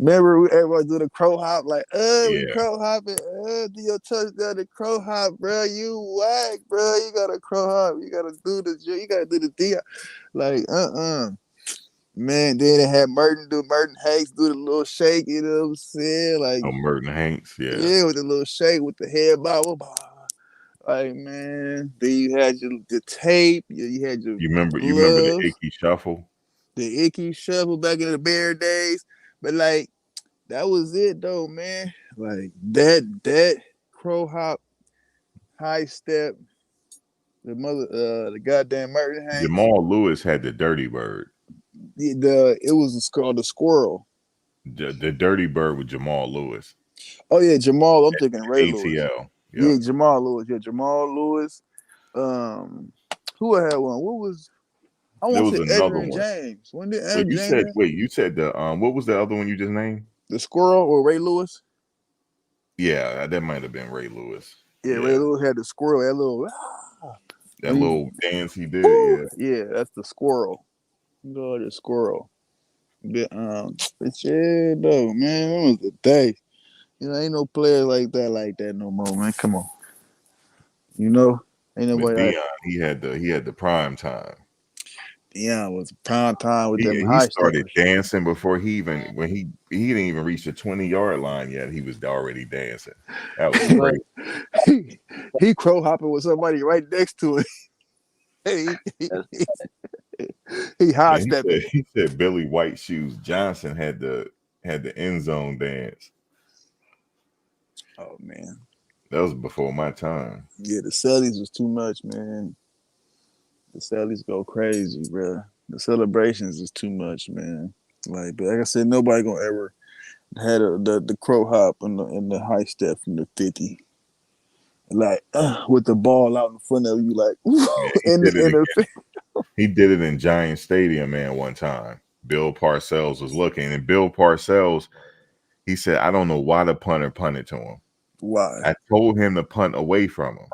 Remember, everybody do the crow hop, like, we Yeah. crow hopping, do your touchdown, the crow hop, bro. You whack, bro. You gotta crow hop. You gotta do the D. Like, Man, then they had Merton Hanks do the little shake, you know what I'm saying? Like, Oh, Merton Hanks, yeah. yeah, with the little shake with the head bobble. Like, man, then you had the tape, you had your You remember gloves, the Icky Shuffle? the Icky Shuffle back in the Bear days. But like, that was it though, man. Like that crow hop, high step, the goddamn Merton Hanks. Jamal Lewis had the Dirty Bird. It was called the squirrel. The Dirty Bird with Jamal Lewis. Oh yeah, Jamal. I'm thinking Ray Lewis. ATL. Yeah, Jamal Lewis. Yeah, Jamal Lewis. Who had one? What was? I want to say Edgerrin James. When did Edgerrin James? You said the what was the other one you just named? The squirrel or Ray Lewis? Yeah, that might have been Ray Lewis. Yeah, Ray Lewis had the squirrel. That little dance he did. Yeah, that's the squirrel. Go the squirrel. But yeah, though, man, that was the day. You know, ain't no player like that no more, man. Come on. You know, ain't nobody. Deion, he had the prime time. Deion was prime time with them He high started steppers. dancing before he didn't even reach the 20-yard line yet. He was already dancing. That was crazy. he crow hopping with somebody right next to him. he high Man, stepping. he said Billy White Shoes Johnson had the end zone dance. Oh man, That was before my time. yeah, the Celtics was too much, man. The Celtics go crazy, bro. The celebrations is too much, man. But like I said, nobody gonna ever had the crow hop and the high step from the 50. With the ball out in front of you, like Yeah, in the he did it in Giant Stadium, man, one time. Bill Parcells was looking, and Bill Parcells, he said, I don't know why the punter punted to him. why I told him to punt away from him.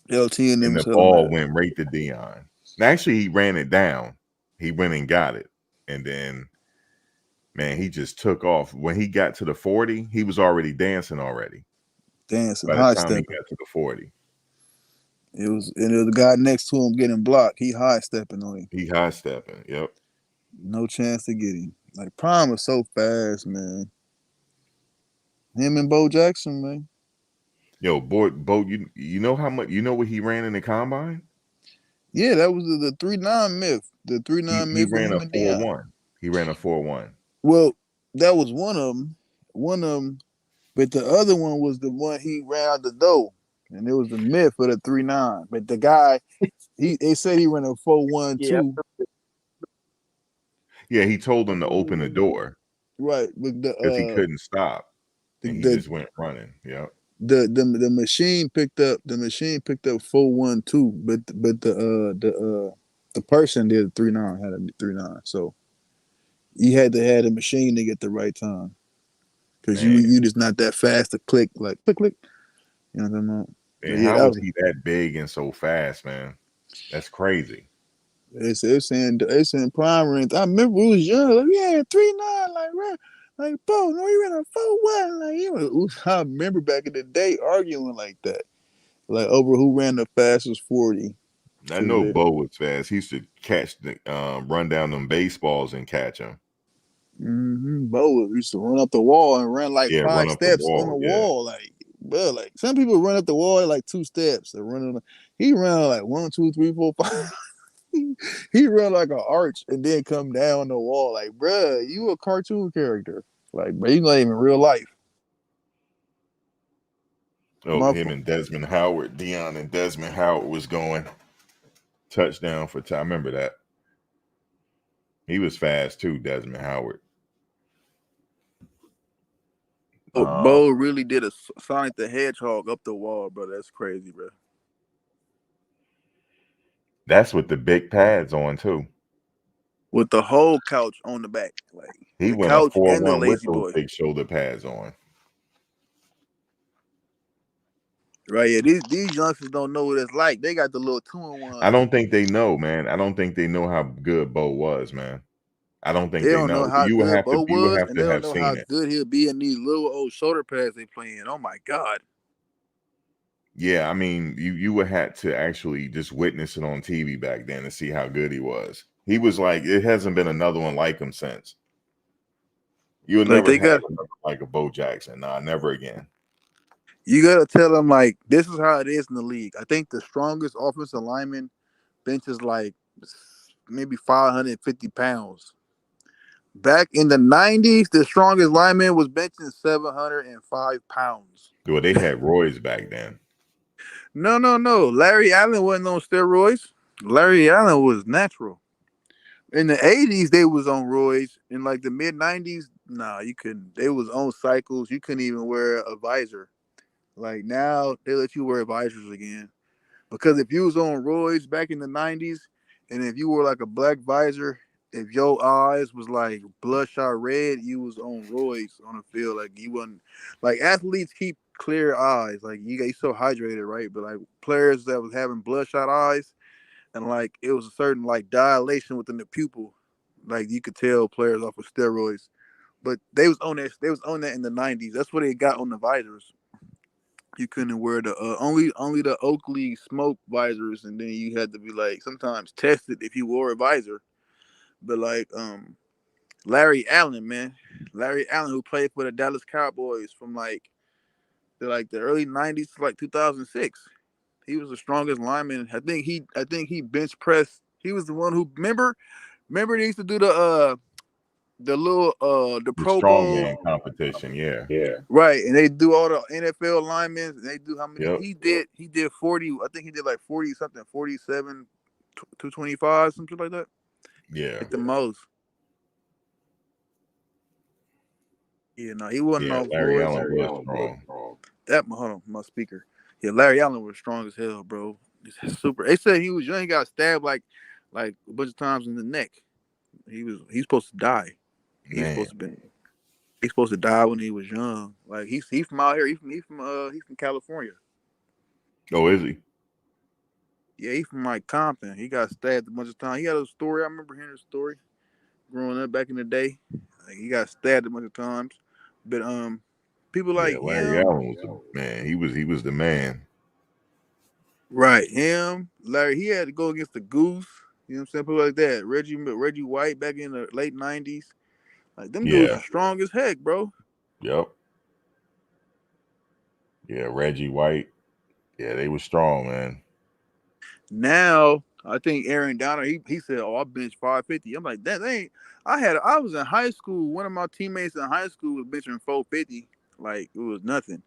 LT and them And the was hella ball mad. went right to Dion. Actually, he ran it down. He went and got it. And then, man, he just took off. When he got to the 40, he was already dancing already. Dancing, By the high time he stepping. got to the 40. It was the guy next to him getting blocked. He high stepping on him. He high stepping. Yep. No chance to get him. Like Prime was so fast, man. Him and Bo Jackson, man. Yo, Bo, you know how much, you know what he ran in the combine? Yeah, that was the 3-9 myth. The 3-9 He myth with ran him a and Dion. 4-1. He ran a 4-1. Well, that was one of them. But the other one was the one he ran out the door. And it was the myth for the 3-9. But the guy, they said he ran a 4-1 too. Yeah, he told him to open the door Right. But because he couldn't stop. And he the just went running. Yep. the machine picked up 4-1 too. But the person did 3-9, had a 3-9. So you had to have the machine to get the right time. Because you just not that fast to click, like click click. You know what I'm talking about? And how was he that big and so fast, man? That's crazy. It's saying prime range. I remember we was young, like we had 3-9, like Bo, no, you ran a 4-1, I remember back in the day arguing like that, like over who ran the fastest 40. I know Bo was fast. He used to catch the run down them baseballs and catch them. Bo used to run up the wall and run like 5 steps on the wall, like. Bro, like some people run up the wall like 2 steps. He ran like 1, 2, 3, 4, 5. He run like an arch and then come down the wall. Like, bruh, you a cartoon character. Like, bro, you not even real life. Oh, him and Desmond Howard, Dion and Desmond Howard was going touchdown for time. I remember that. He was fast too, Desmond Howard. Bo really did a Sonic the Hedgehog up the wall, bro. That's crazy, bro. That's with the big pads on too. With the whole couch on the back, like he went a 4-1 with those big shoulder pads on. Right, yeah. These youngsters don't know what it's like. They got the little 2-in-1. I don't think they know, man. I don't think they know how good Bo was, man. I don't think they they don't know how You would good have Bo to. You would was, have and to they don't have know seen how it. good he'll be in these little old shoulder pads they playing. Oh my God. Yeah, I mean, you would have to actually just witness it on TV back then to see how good he was. He was like, it hasn't been another one like him since. You would never have another like a Bo Jackson. Nah, never again. You gotta tell them like this is how it is in the league. I think the strongest offensive lineman benches like maybe 550 pounds. Back in the 90s, the strongest lineman was benching 705 pounds. Well, they had Roy's back then. No. Larry Allen wasn't on steroids. Larry Allen was natural. In the 80s, they was on roids. In like the mid 90s, nah, you couldn't. They was on cycles. You couldn't even wear a visor. Like now, they let you wear visors again. Because if you was on roids back in the 90s, and if you wore like a black visor, if your eyes was like bloodshot red, you was on roids on the field. Like you wasn't like athletes keep clear eyes. Like you get so hydrated, right? But like players that was having bloodshot eyes and like it was a certain like dilation within the pupil. Like you could tell players off of steroids. But they was on that in the 90s. That's what they got on the visors. You couldn't wear the only the Oakley smoke visors, and then you had to be like sometimes tested if you wore a visor. But like Larry Allen, who played for the Dallas Cowboys from like the early 90s to like 2006. He was the strongest lineman. I think he bench pressed. He was the one who remember they used to do the The Pro strongman Bowl. competition. Yeah. Right, and they do all the NFL linemen. And they do how many? Yep. He did 40. I think he did like 40 something, 47, 225, something like that. Yeah. At the most. Yeah, no, he wasn't Yeah. off Larry boards. Allen was strong. Hold on, my speaker. Yeah, Larry Allen was strong as hell, bro. He's super. They said he was young. He got stabbed like a bunch of times in the neck. He's supposed to die. He's supposed to die when he was young. Like he's from out here. He's from California. Oh, is he? Yeah, he's from like Compton. He got stabbed a bunch of times. He had a story. I remember hearing a story growing up back in the day. Like, he got stabbed a bunch of times. But people like Larry him, Allen was the man. He was the man. right? Him, Larry. He had to go against the Goose. You know what I'm saying? People like that. Reggie White back in the late '90s. Like them dudes Yeah. are strong as heck, bro. Yep. Yeah, Reggie White. Yeah, they were strong, man. Now I think Aaron Donner, he said, "Oh, I benched 550." I'm like, that ain't. I was in high school. One of my teammates in high school was benching 450. Like it was nothing.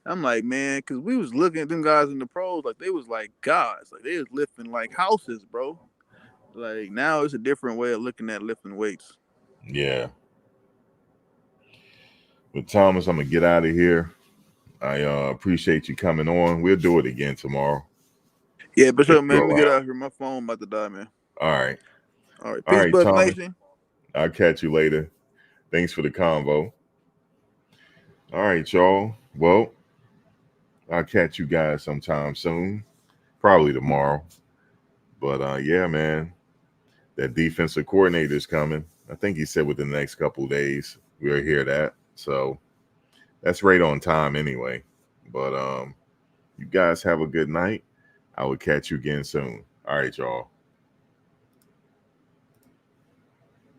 I'm like, man, because we was looking at them guys in the pros, like they was like gods, like they was lifting like houses, bro. Like now it's a different way of looking at lifting weights. Yeah. But Thomas, I'm gonna get out of here. I appreciate you coming on. We'll do it again tomorrow. Yeah, but sure, man. You're Let me get around. out here. My phone about to die, man. All right. All right. All Peace, right, Bucks Thomas. Nation. I'll catch you later. Thanks for the convo. All right, y'all. Well, I'll catch you guys sometime soon. Probably tomorrow. But yeah, man. That defensive coordinator is coming. I think he said within the next couple of days we'll hear that. So that's right on time anyway. But you guys have a good night. I will catch you again soon. All right, y'all.